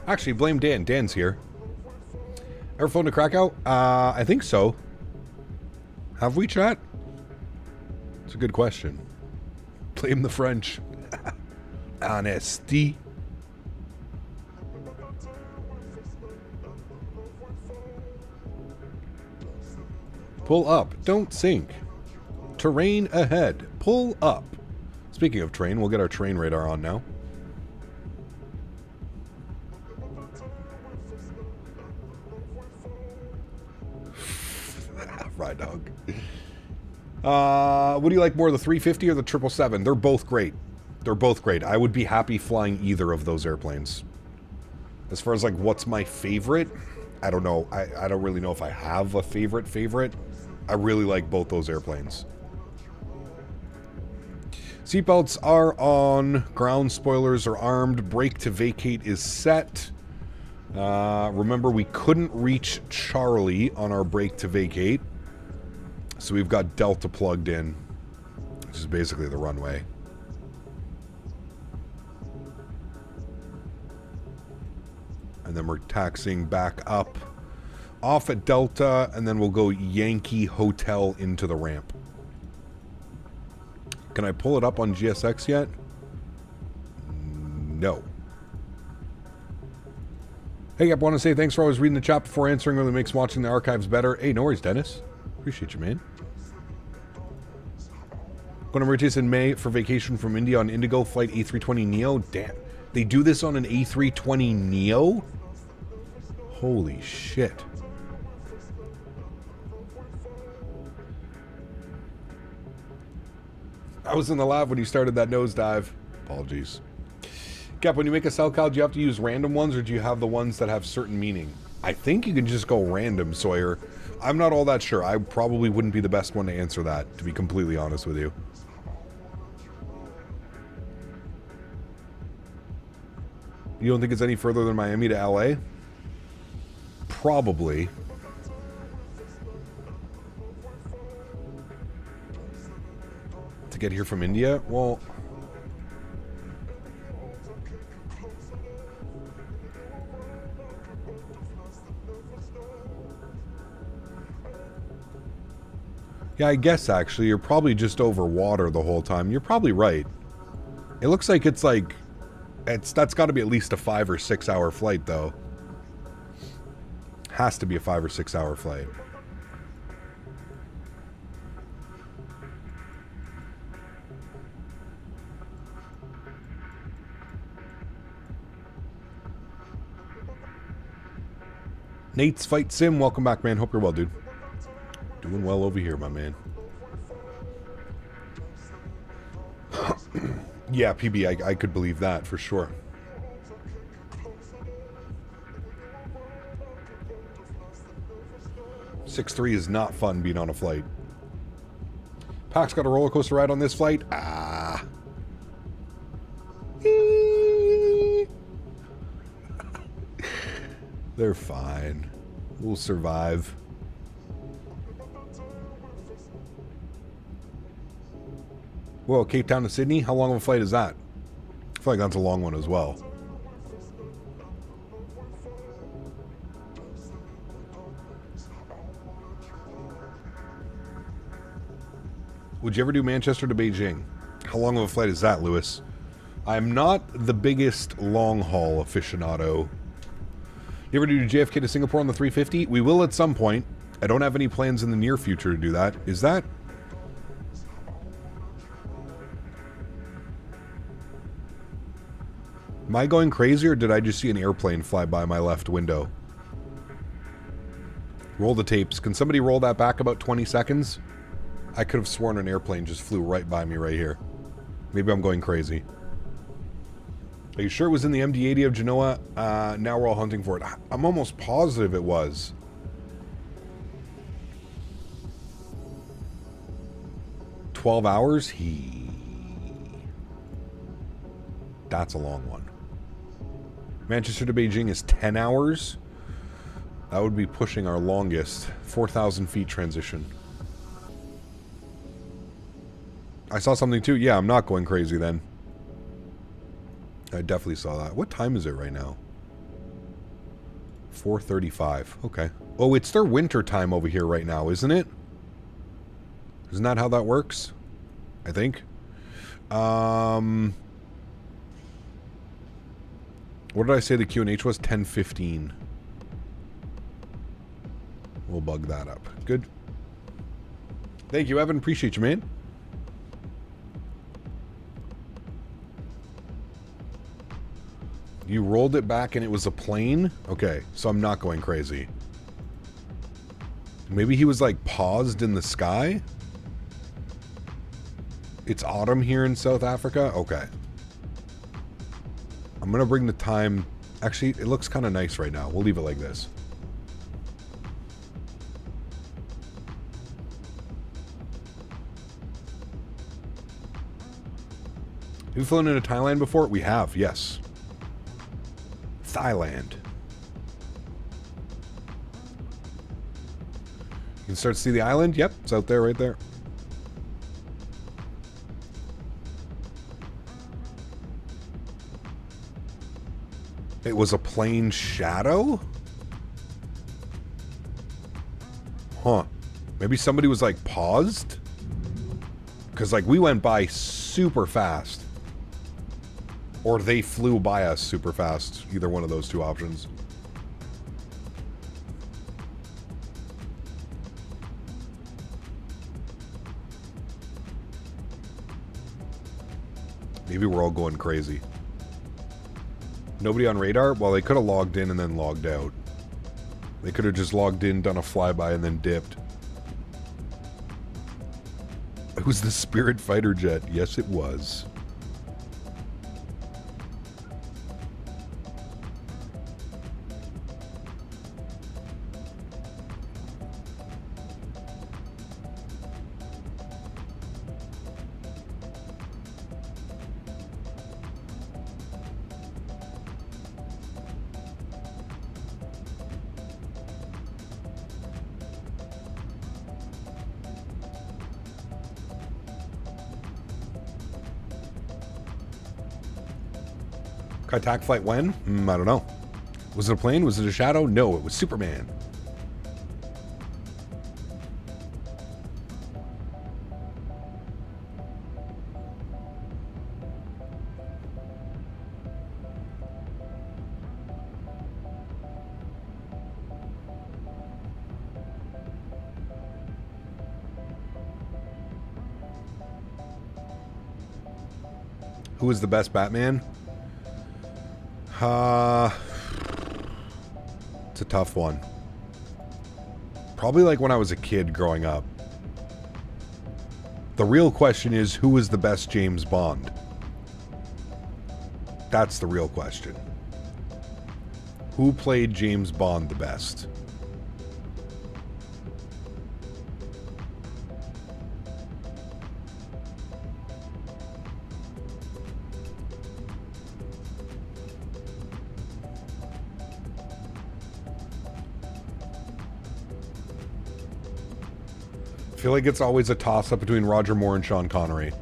Actually, blame Dan. Dan's here. Ever flown to Krakow? I think so. Have we, chat? It's a good question. Blame the French. Honesty. Pull up. Don't sink. Terrain ahead. Pull up. Speaking of train, we'll get our train radar on now. Ride dog. What do you like more, the 350 or the 777? They're both great. They're both great. I would be happy flying either of those airplanes. As far as like what's my favorite, I don't know. I don't really know if I have a favorite. I really like both those airplanes. Seatbelts are on. Ground spoilers are armed. Brake to vacate is set. Remember, we couldn't reach Charlie on our brake to vacate. So we've got Delta plugged in, which is basically the runway. And then we're taxiing back up off at Delta, and then we'll go Yankee Hotel into the ramp. Can I pull it up on GSX yet? No. Hey, I want to say thanks for always reading the chat before answering. Really makes watching the archives better. Hey, no worries, Denis. Appreciate you, man. Going to Mauritius in May for vacation from India on Indigo flight A320neo. Damn. They do this on an A320neo? Holy shit. I was in the lab when you started that nosedive. Apologies. Cap, when you make a cell call, do you have to use random ones, or do you have the ones that have certain meaning? I think you can just go random, Sawyer. I'm not all that sure. I probably wouldn't be the best one to answer that, to be completely honest with you. You don't think it's any further than Miami to LA? Probably. To get here from India? Well... yeah, I guess actually, you're probably just over water the whole time. You're probably right. It looks like it's like... that's got to be at least a 5 or 6 hour flight, though. Has to be a 5 or 6 hour flight. Nate's Fight Sim, welcome back, man. Hope you're well, dude. Doing well over here, my man. Yeah, PB, I could believe that for sure. 6-3 is not fun being on a flight. Pac's got a roller coaster ride on this flight. Ah. They're fine. We'll survive. Whoa, Cape Town to Sydney? How long of a flight is that? I feel like that's a long one as well. Would you ever do Manchester to Beijing? How long of a flight is that, Lewis? I'm not the biggest long-haul aficionado. You ever do JFK to Singapore on the 350? We will at some point. I don't have any plans in the near future to do that. Is that... am I going crazy, or did I just see an airplane fly by my left window? Roll the tapes. Can somebody roll that back about 20 seconds? I could have sworn an airplane just flew right by me right here. Maybe I'm going crazy. Are you sure it was in the MD-80 of Genoa? Now we're all hunting for it. I'm almost positive it was. $12 hours? That's a long one. Manchester to Beijing is 10 hours. That would be pushing our longest 4,000 feet transition. I saw something too. Yeah, I'm not going crazy then. I definitely saw that. What time is it right now? 4:35. Okay. Oh, it's their winter time over here right now, isn't it? Isn't that how that works? I think. What did I say the QNH was? 10:15. We'll bug that up. Good. Thank you, Evan. Appreciate you, man. You rolled it back and it was a plane? Okay, so I'm not going crazy. Maybe he was like paused in the sky? It's autumn here in South Africa? Okay. I'm gonna bring the time... actually, it looks kind of nice right now. We'll leave it like this. Have you flown into Thailand before? We have, yes. Thailand. You can start to see the island? Yep, it's out there, right there. It was a plane shadow? Huh. Maybe somebody was like paused? Because like we went by super fast. Or they flew by us super fast. Either one of those two options. Maybe we're all going crazy. Nobody on radar? Well, they could have logged in and then logged out. They could have just logged in, done a flyby, and then dipped. It was the Spirit fighter jet. Yes, it was. Attack flight when? I don't know. Was it a plane? Was it a shadow? No, it was Superman. Who is the best Batman? It's a tough one. Probably like when I was a kid growing up. The real question is, who was the best James Bond? That's the real question. Who played James Bond the best? I feel like it's always a toss-up between Roger Moore and Sean Connery.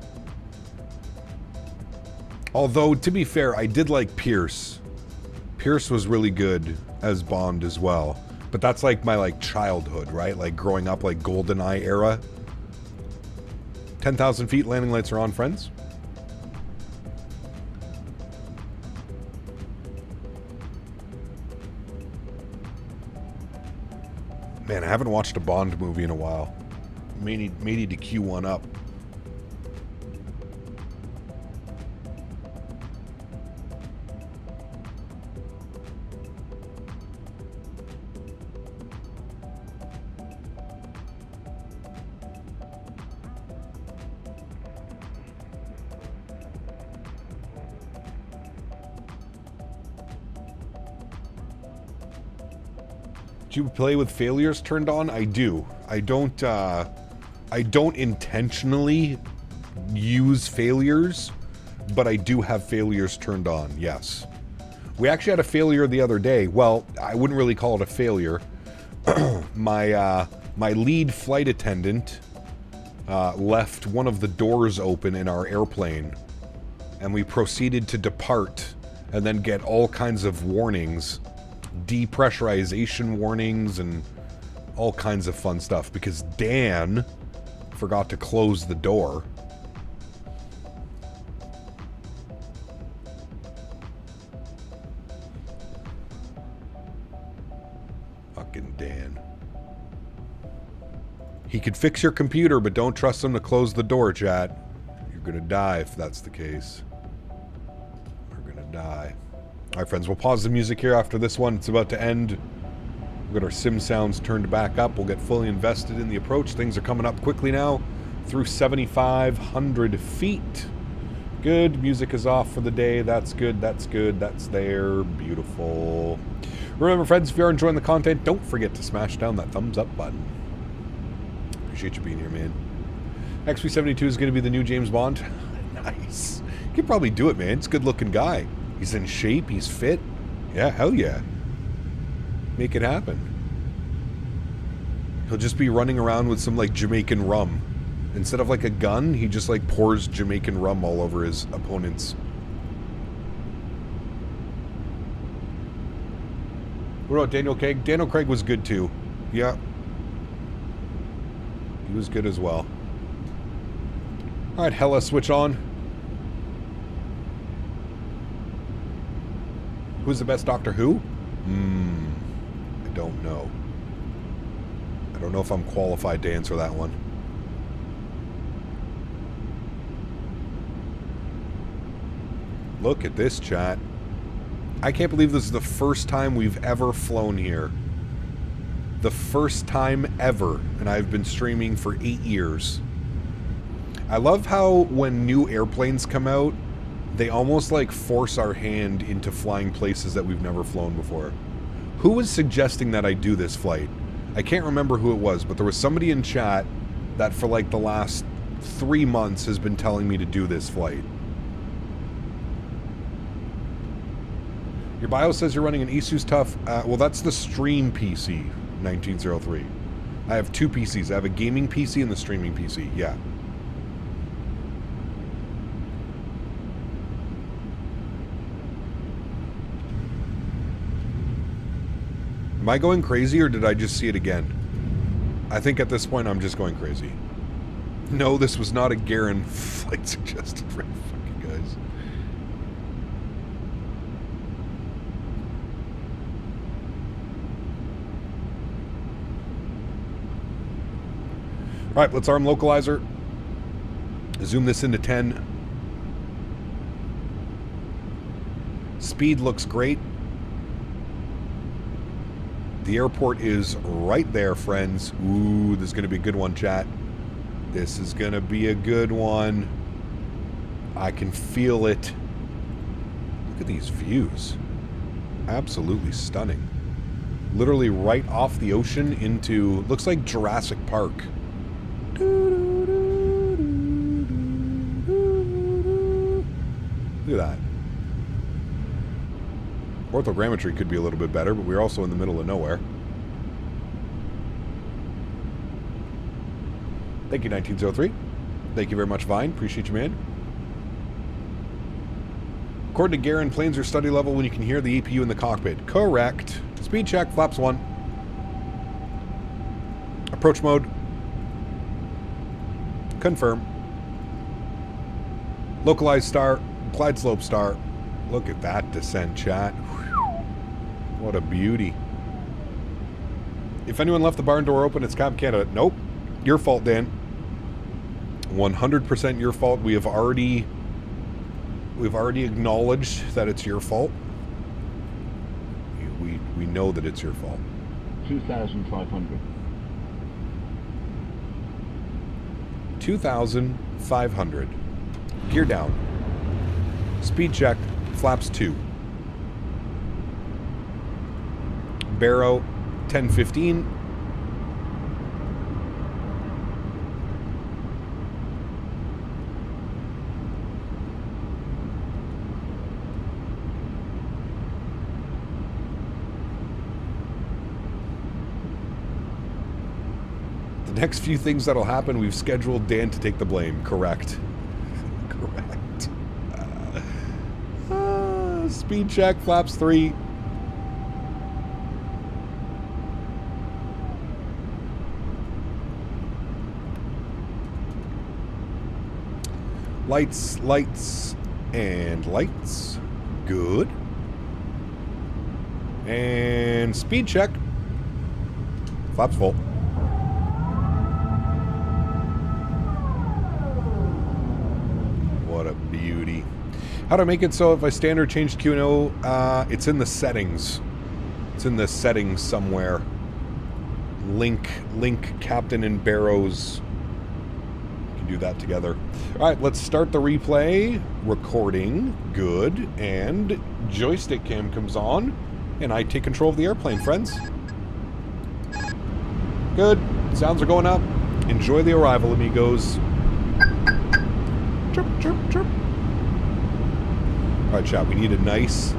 Although, to be fair, I did like Pierce. Pierce was really good as Bond as well. But that's like my like childhood, right? Like growing up, like GoldenEye era. 10,000 feet, landing lights are on, friends. Man, I haven't watched a Bond movie in a while. May need to queue one up. Do you play with failures turned on? I do. I don't intentionally use failures, but I do have failures turned on, yes. We actually had a failure the other day. Well, I wouldn't really call it a failure. My lead flight attendant left one of the doors open in our airplane, and we proceeded to depart and then get all kinds of warnings, depressurization warnings, and all kinds of fun stuff because Dan forgot to close the door. Fucking Dan. He could fix your computer, but don't trust him to close the door, chat. You're gonna die if that's the case. You're gonna die. Alright, friends, we'll pause the music here after this one. It's about to end. We've got our sim sounds turned back up. We'll get fully invested in the approach. Things are coming up quickly now through 7,500 feet. Good. Music is off for the day. That's good. That's good. That's there. Beautiful. Remember, friends, if you are enjoying the content, don't forget to smash down that thumbs up button. Appreciate you being here, man. XP72 is going to be the new James Bond. Nice. You could probably do it, man. It's a good looking guy. He's in shape. He's fit. Yeah, hell yeah. Make it happen. He'll just be running around with some like Jamaican rum. Instead of like a gun, he just like pours Jamaican rum all over his opponents. What about Daniel Craig? Daniel Craig was good too. Yeah. He was good as well. Alright, Hella, switch on. Who's the best Doctor Who? I don't know. I don't know if I'm qualified to answer that one. Look at this, chat. I can't believe this is the first time we've ever flown here. The first time ever, and I've been streaming for 8 years. I love how when new airplanes come out, they almost like force our hand into flying places that we've never flown before. Who was suggesting that I do this flight? I can't remember who it was, but there was somebody in chat that for like the last 3 months has been telling me to do this flight. Your bio says you're running an ASUS TUF. Well, that's the stream PC, 1903. I have 2 PCs. I have a gaming PC and the streaming PC. Yeah. Am I going crazy or did I just see it again? I think at this point I'm just going crazy. No, this was not a Garen flight suggested for you fucking guys. Alright, let's arm localizer. Zoom this into 10. Speed looks great. The airport is right there, friends. Ooh, this is going to be a good one, chat. This is going to be a good one. I can feel it. Look at these views. Absolutely stunning. Literally right off the ocean into, looks like Jurassic Park. Look at that. Orthogrammetry could be a little bit better, but we're also in the middle of nowhere. Thank you, 1903. Thank you very much, Vine. Appreciate you, man. According to Garen, planes are study level when you can hear the APU in the cockpit. Correct. Speed check, flaps 1. Approach mode. Confirm. Localized star. Glide slope star. Look at that descent, chat. What a beauty. If anyone left the barn door open, it's Cap Canada. Nope. Your fault, Dan. 100% your fault. We've already acknowledged that it's your fault. We know that it's your fault. 2,500. 2,500. Gear down. Speed check. Flaps 2. Barrow 1015. The next few things that'll happen, we've scheduled Dan to take the blame. Correct. Correct. Speed check, flaps 3. Lights, lights, and lights. Good. And speed check. Flaps full. What a beauty. How do I make it so if I standard change Q&O, it's in the settings. It's in the settings somewhere. Link Captain and Barrows. We can do that together. All right, let's start the replay. Recording. Good. And joystick cam comes on. And I take control of the airplane, friends. Good. Sounds are going up. Enjoy the arrival, amigos. Chirp, chirp, chirp. Alright, chat, we need a nice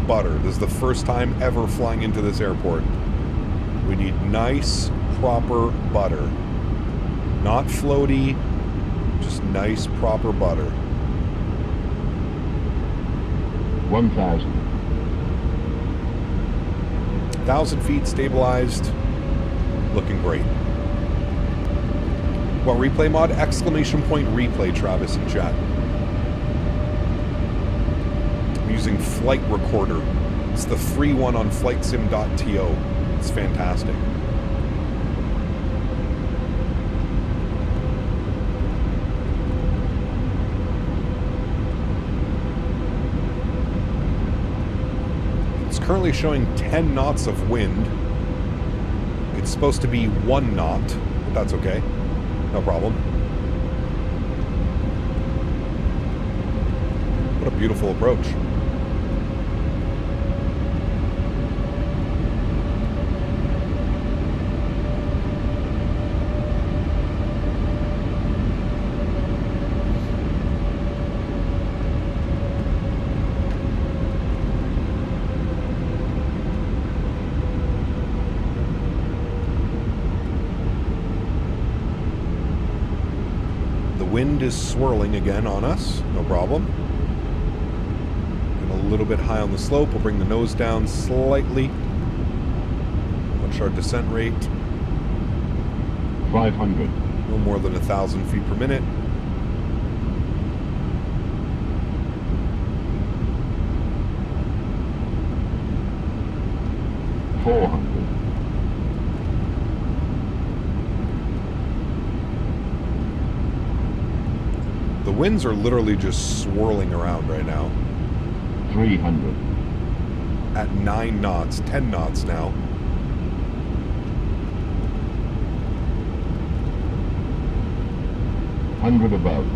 butter. This is the first time ever flying into this airport. We need nice, proper butter. Not floaty, just nice, proper butter. 1,000. 1,000 feet, stabilized. Looking great. What replay mod? Exclamation point replay, Travis in chat. I'm using Flight Recorder. It's the free one on flightsim.to. It's fantastic. It's currently showing 10 knots of wind. It's supposed to be 1 knot, but that's okay. No problem. What a beautiful approach. Wind is swirling again on us, no problem. And a little bit high on the slope. We'll bring the nose down slightly. Watch our descent rate. 500. No more than 1,000 feet per minute. $400. The winds are literally just swirling around right now. 300. At 9 knots, 10 knots now. $100 above.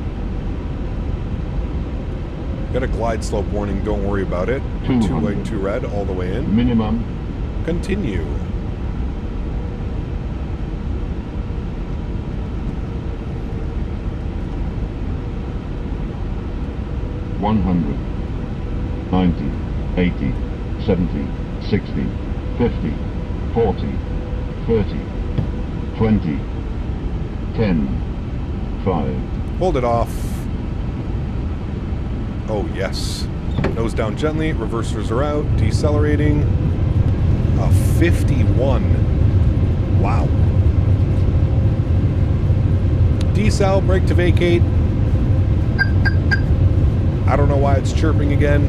Got a glide slope warning, don't worry about it. 2 white, 2 red, all the way in. Minimum. Continue. $100, 90, 80, 70, 60, 50, 40, 30, 20, 10, 5. Hold it off. Oh, yes. Nose down gently. Reversers are out. Decelerating. A 51. Wow. Decel, brake to vacate. I don't know why it's chirping again.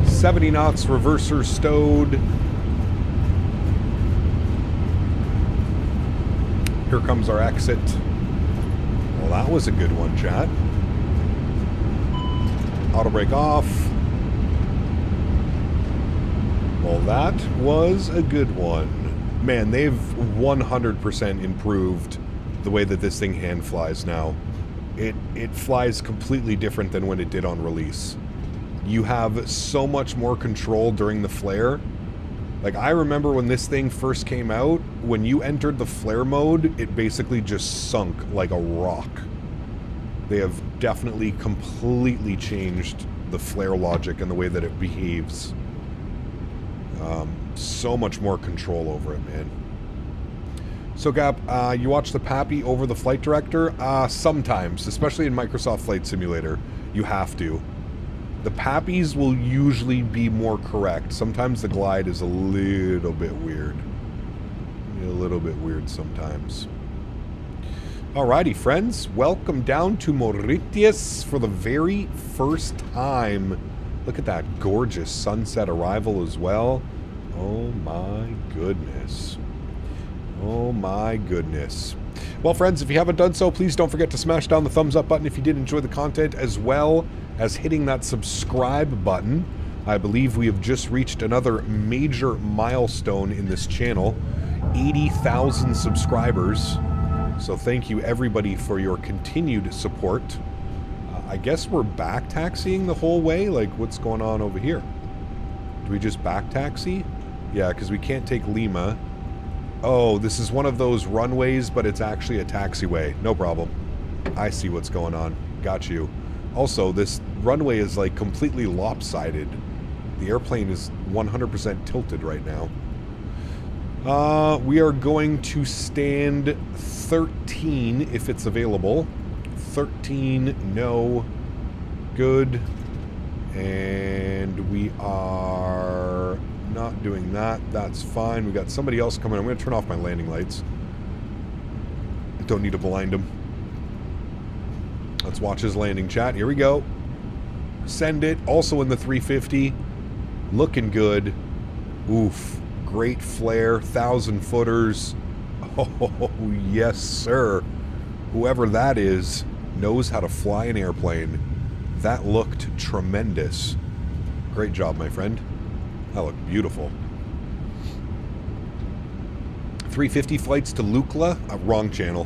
$70 knots, reverser stowed. Here comes our exit. Well, that was a good one, chat. Auto brake off. Well, that was a good one. Man, they've 100% improved the way that this thing hand flies now. It flies completely different than when it did on release. You have so much more control during the flare. Like, I remember when this thing first came out, when you entered the flare mode, it basically just sunk like a rock. They have definitely completely changed the flare logic and the way that it behaves. So much more control over it, man. So, Gap, you watch the Pappy over the flight director? Sometimes, especially in Microsoft Flight Simulator, you have to. The Pappies will usually be more correct. Sometimes the glide is a little bit weird. A little bit weird sometimes. Alrighty, friends. Welcome down to Mauritius for the very first time. Look at that gorgeous sunset arrival as well. Oh my goodness. Oh my goodness. Well, friends, if you haven't done so, please don't forget to smash down the thumbs up button if you did enjoy the content, as well as hitting that subscribe button. I believe we have just reached another major milestone in this channel. 80,000 subscribers. So thank you everybody for your continued support. I guess we're back taxiing the whole way? Like, what's going on over here? Do we just back taxi? Yeah, because we can't take Lima. Oh, this is one of those runways, but it's actually a taxiway. No problem. I see what's going on. Got you. Also, this runway is like completely lopsided. The airplane is 100% tilted right now. We are going to stand 13 if it's available. 13, no. Good. And we are not doing that. That's fine. We got somebody else coming. I'm going to turn off my landing lights. Don't need to blind him. Let's watch his landing, chat. Here we go. Send it. Also in the 350. Looking good. Oof. Great flare. 1,000-footers. Oh, yes, sir. Whoever that is knows how to fly an airplane. That looked tremendous. Great job, my friend. That looked beautiful. 350 flights to Lukla. Wrong channel.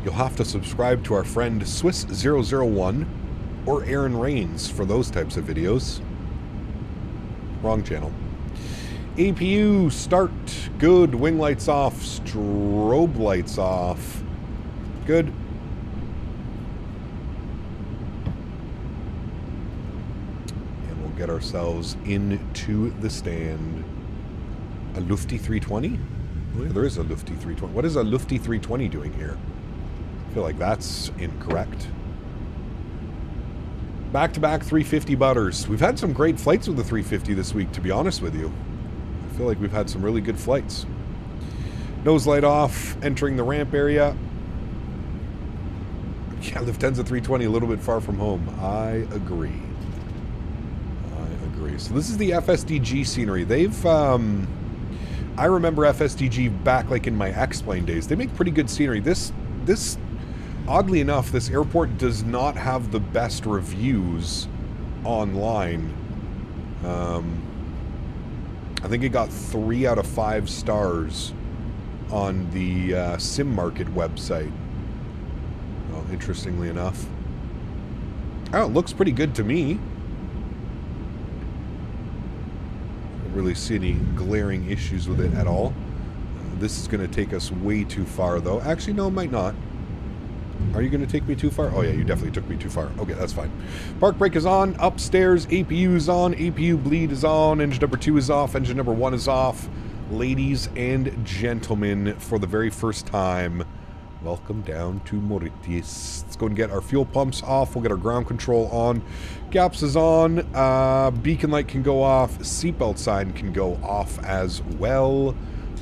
You'll have to subscribe to our friend Swiss001 or Erin Rains for those types of videos. Wrong channel. APU start. Good. Wing lights off. Strobe lights off. Good. And we'll get ourselves into the stand. A Lufty 320? Oh, yeah, there is a Lufty 320. What is a Lufty 320 doing here? I feel like that's incorrect. Back-to-back 350 butters. We've had some great flights with the 350 this week, to be honest with you. I feel like we've had some really good flights. Nose light off, entering the ramp area. Yeah, Lufthansa 320 a little bit far from home. I agree. I agree. So this is the FSDG scenery. They've, I remember FSDG back like in my X-Plane days. They make pretty good scenery. This, oddly enough, this airport does not have the best reviews online. I think it got 3 out of 5 stars on the Sim Market website. Well, interestingly enough. Oh, it looks pretty good to me. I don't really see any glaring issues with it at all. This is going to take us way too far, though. Actually, no, it might not. Are you going to take me too far? Oh, yeah, you definitely took me too far. Okay, that's fine. Park brake is on. Upstairs, APU is on. APU bleed is on. Engine number 2 is off. Engine number 1 is off. Ladies and gentlemen, for the very first time, welcome down to Mauritius. Let's go and get our fuel pumps off. We'll get our ground control on. Gaps is on. Beacon light can go off. Seatbelt sign can go off as well.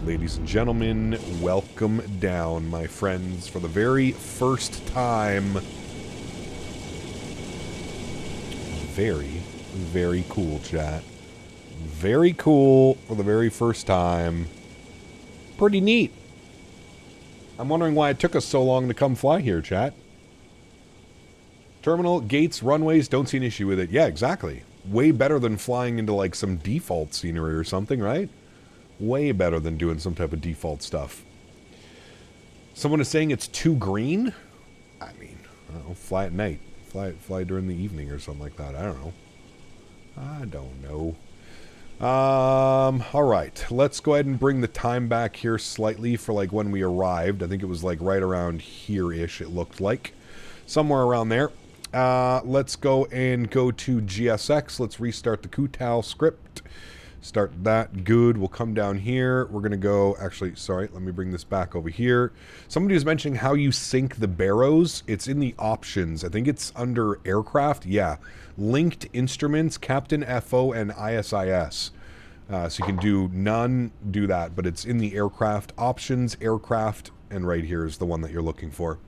Ladies and gentlemen, welcome down, my friends, for the very first time. Very, very cool, chat. Very cool for the very first time. Pretty neat. I'm wondering why it took us so long to come fly here, chat. Terminal, gates, runways, don't see an issue with it. Yeah, exactly. Way better than flying into like some default scenery or something, right? Way better than doing some type of default stuff. Someone is saying it's too green? I mean, I don't know, fly at night. Fly during the evening or something like that. I don't know. I don't know. Alright. Let's go ahead and bring the time back here slightly for like when we arrived. I think it was like right around here-ish, it looked like. Somewhere around there. Let's go and go to GSX. Let's restart the Kutal script. Start that. Good. We'll come down here. We're going to go... Actually, sorry. Let me bring this back over here. Somebody was mentioning how you sync the barrows. It's in the options. I think it's under aircraft. Yeah. Linked instruments, Captain FO, and ISIS. So you can do none, do that. But it's in the aircraft. Options, aircraft, and right here is the one that you're looking for.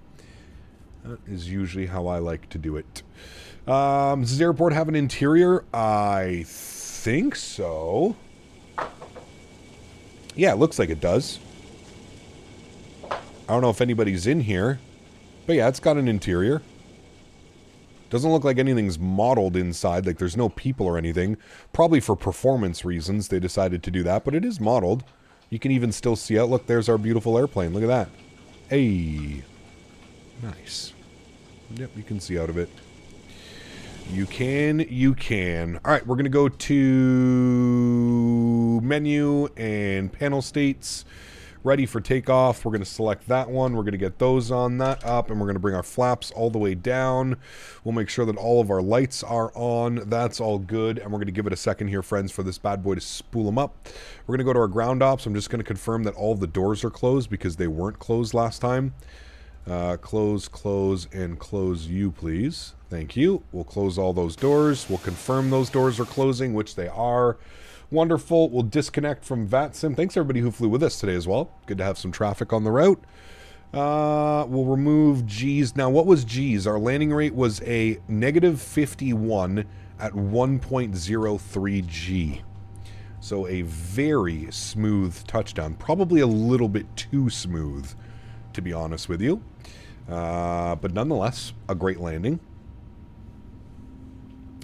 That is usually how I like to do it. Does this airport have an interior? I think so. Yeah, it looks like it does. I don't know if anybody's in here, but yeah, it's got an interior. Doesn't look like anything's modeled inside, like there's no people or anything. Probably for performance reasons they decided to do that, but it is modeled. You can even still see out. Look, there's our beautiful airplane. Look at that. Hey. Nice. Yep, you can see out of it. You can. All right, we're going to go to menu and panel states. Ready for takeoff. We're going to select that one. We're going to get those on that up, and we're going to bring our flaps all the way down. We'll make sure that all of our lights are on. That's all good, and we're going to give it a second here, friends, for this bad boy to spool them up. We're going to go to our ground ops. I'm just going to confirm that all the doors are closed because they weren't closed last time. Close, and close you, please. Thank you. We'll close all those doors. We'll confirm those doors are closing, which they are. Wonderful. We'll disconnect from VATSIM. Thanks, everybody who flew with us today as well. Good to have some traffic on the route. We'll remove G's. Now, what was G's? Our landing rate was a negative 51 at 1.03 G. So a very smooth touchdown. Probably a little bit too smooth, to be honest with you. But nonetheless, a great landing.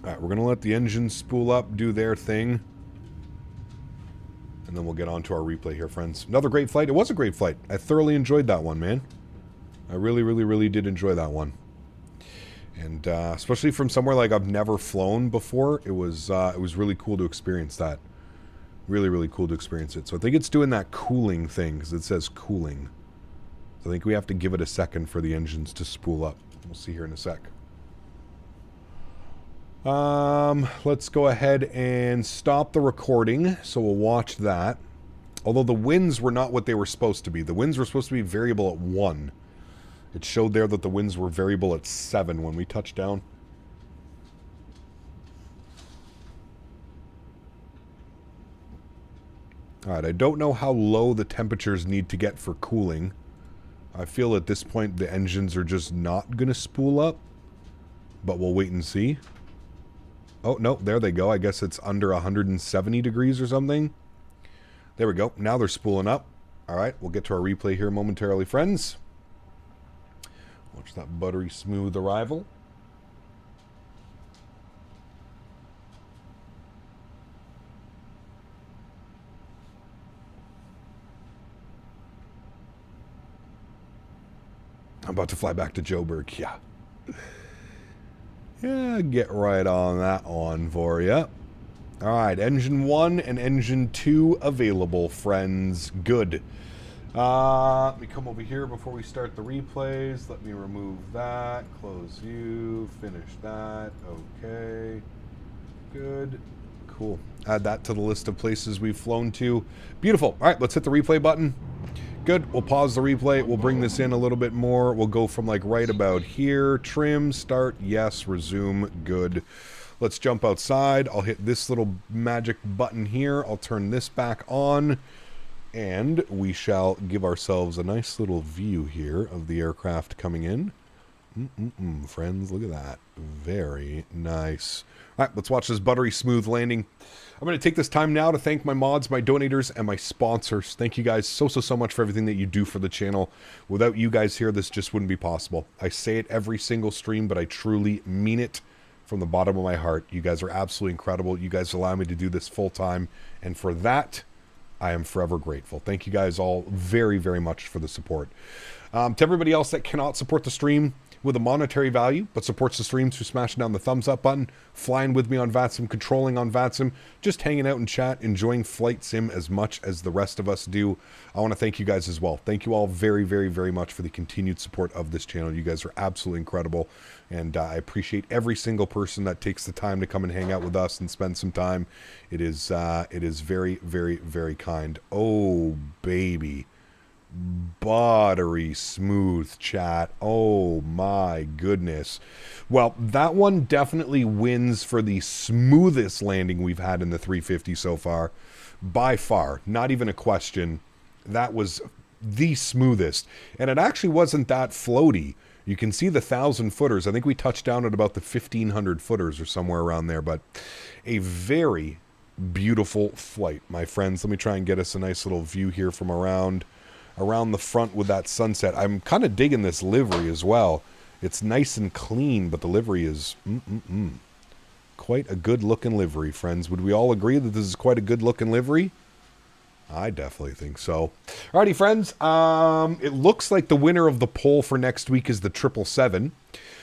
Alright, we're going to let the engines spool up, do their thing. And then we'll get on to our replay here, friends. Another great flight. It was a great flight. I thoroughly enjoyed that one, man. I really, really, really did enjoy that one. And especially from somewhere like I've never flown before, it was really cool to experience that. Really, really cool to experience it. So I think it's doing that cooling thing, because it says cooling. So I think we have to give it a second for the engines to spool up. We'll see here in a sec. Let's go ahead and stop the recording, so we'll watch that. Although the winds were not what they were supposed to be. The winds were supposed to be variable at 1. It showed there that the winds were variable at 7 when we touched down. Alright, I don't know how low the temperatures need to get for cooling. I feel at this point the engines are just not going to spool up. But we'll wait and see. Oh, no, there they go. I guess it's under 170 degrees or something. There we go. Now they're spooling up. Alright, we'll get to our replay here momentarily, friends. Watch that buttery smooth arrival. I'm about to fly back to Joburg, yeah. Yeah, get right on that one for you. Alright, engine 1 and engine 2 available, friends. Good. Let me come over here before we start the replays. Let me remove that. Close you. Finish that. Okay. Good. Cool. Add that to the list of places we've flown to. Beautiful. Alright, let's hit the replay button. Good. We'll pause the replay. We'll bring this in a little bit more. We'll go from like right about here. Trim, start, yes, resume, good. Let's jump outside. I'll hit this little magic button here. I'll turn this back on. And we shall give ourselves a nice little view here of the aircraft coming in. Friends, look at that. Very nice. All right, let's watch this buttery smooth landing. I'm going to take this time now to thank my mods, my donators, and my sponsors. Thank you guys so much for everything that you do for the channel. Without you guys here, this just wouldn't be possible. I say it every single stream, but I truly mean it from the bottom of my heart. You guys are absolutely incredible. You guys allow me to do this full time, and for that, I am forever grateful. Thank you guys all very, very much for the support. To everybody else that cannot support the stream with a monetary value, but supports the stream through smashing down the thumbs up button, flying with me on VATSIM, controlling on VATSIM, just hanging out in chat, enjoying Flight Sim as much as the rest of us do. I want to thank you guys as well. Thank you all very, very, very much for the continued support of this channel. You guys are absolutely incredible, and I appreciate every single person that takes the time to come and hang out with us and spend some time. It is very, very, very kind. Oh, baby. Buttery smooth, chat. Oh my goodness. Well, that one definitely wins for the smoothest landing we've had in the 350 so far. By far. Not even a question. That was the smoothest. And it actually wasn't that floaty. You can see the 1,000 footers. I think we touched down at about the 1,500 footers or somewhere around there. But a very beautiful flight, my friends. Let me try and get us a nice little view here from around the front with that sunset. I'm kind of digging this livery as well. It's nice and clean, but the livery is quite a good looking livery, friends. Would we all agree that this is quite a good looking livery? I definitely think so. Alrighty, friends. It looks like the winner of the poll for next week is the 777.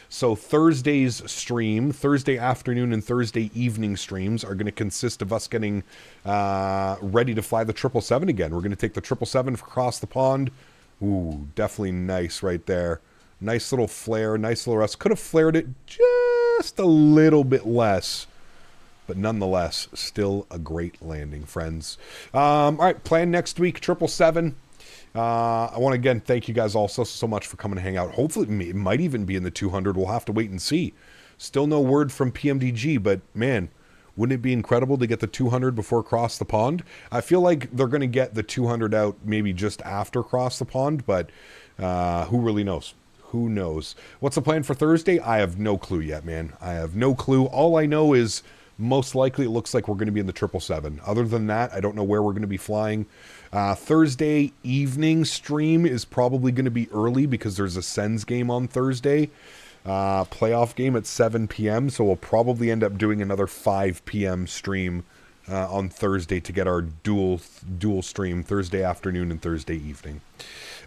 So Thursday's stream, Thursday afternoon and Thursday evening streams are going to consist of us getting ready to fly the 777 again. We're going to take the 777 across the pond. Ooh, definitely nice right there. Nice little flare, nice little rest. Could have flared it just a little bit less, but nonetheless, still a great landing, friends. All right, plan next week, 777. I want to again thank you guys all so much for coming to hang out. Hopefully it might even be in the 200. We'll have to wait and see. Still no word from PMDG, but man, Wouldn't it be incredible to get the 200 before Cross the Pond? I feel like they're going to get the 200 out maybe just after Cross the Pond, but who really knows? Who knows? What's the plan for Thursday? I have no clue yet, man. I have no clue. All I know is most likely it looks like we're going to be in the 777. Other than that, I don't know where we're going to be flying. Thursday evening stream is probably going to be early because there's a Sens game on Thursday. Playoff game at 7 p.m. So we'll probably end up doing another 5 p.m. stream on Thursday to get our dual stream Thursday afternoon and Thursday evening.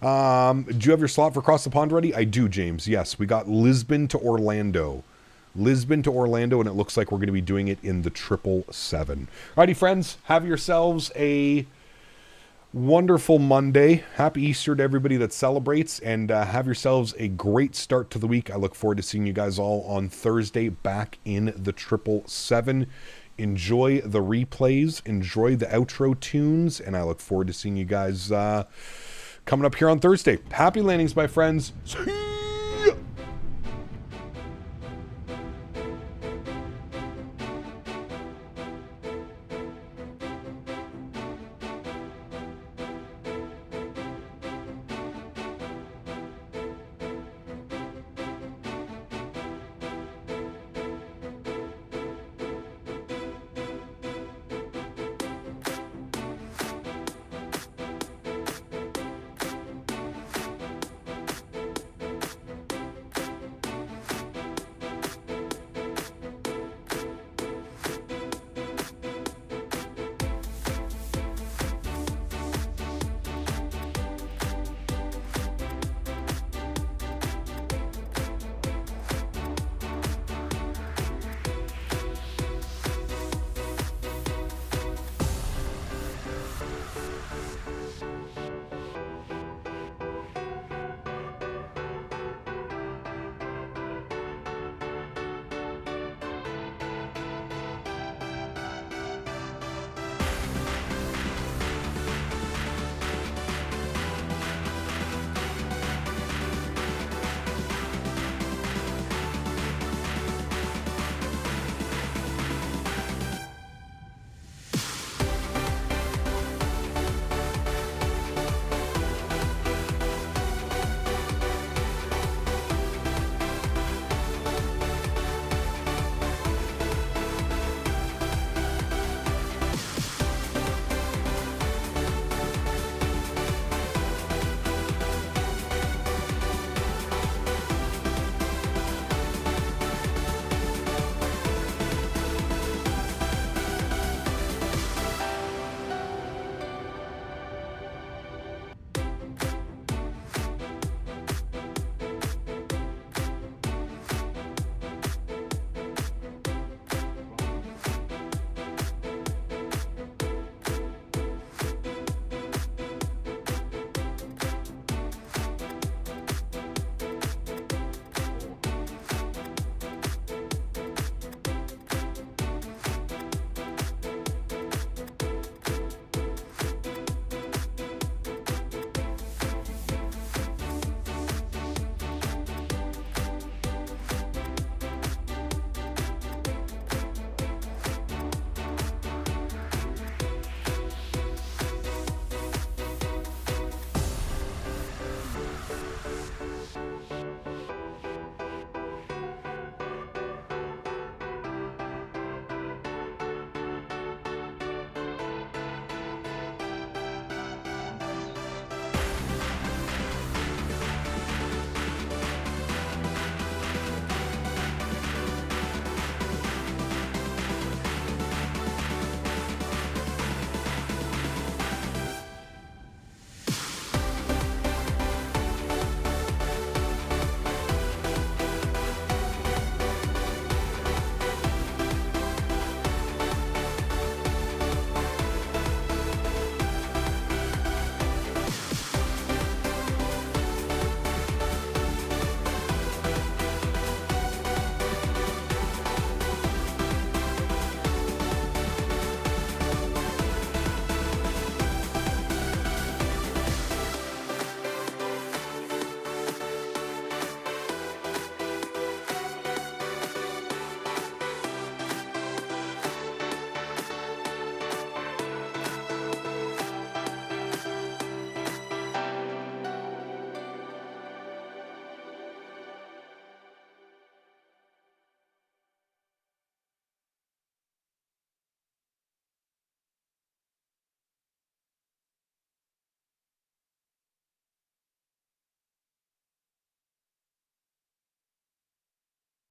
Do you have your slot for Cross the Pond ready? I do, James. Yes, we got Lisbon to Orlando. Lisbon to Orlando, and it looks like we're going to be doing it in the 777. Alrighty, friends, have yourselves a wonderful Monday. Happy Easter to everybody that celebrates, and have yourselves a great start to the week. I look forward to seeing you guys all on Thursday back in the 777. Enjoy the replays, enjoy the outro tunes, and I look forward to seeing you guys coming up here on Thursday. Happy landings, my friends. See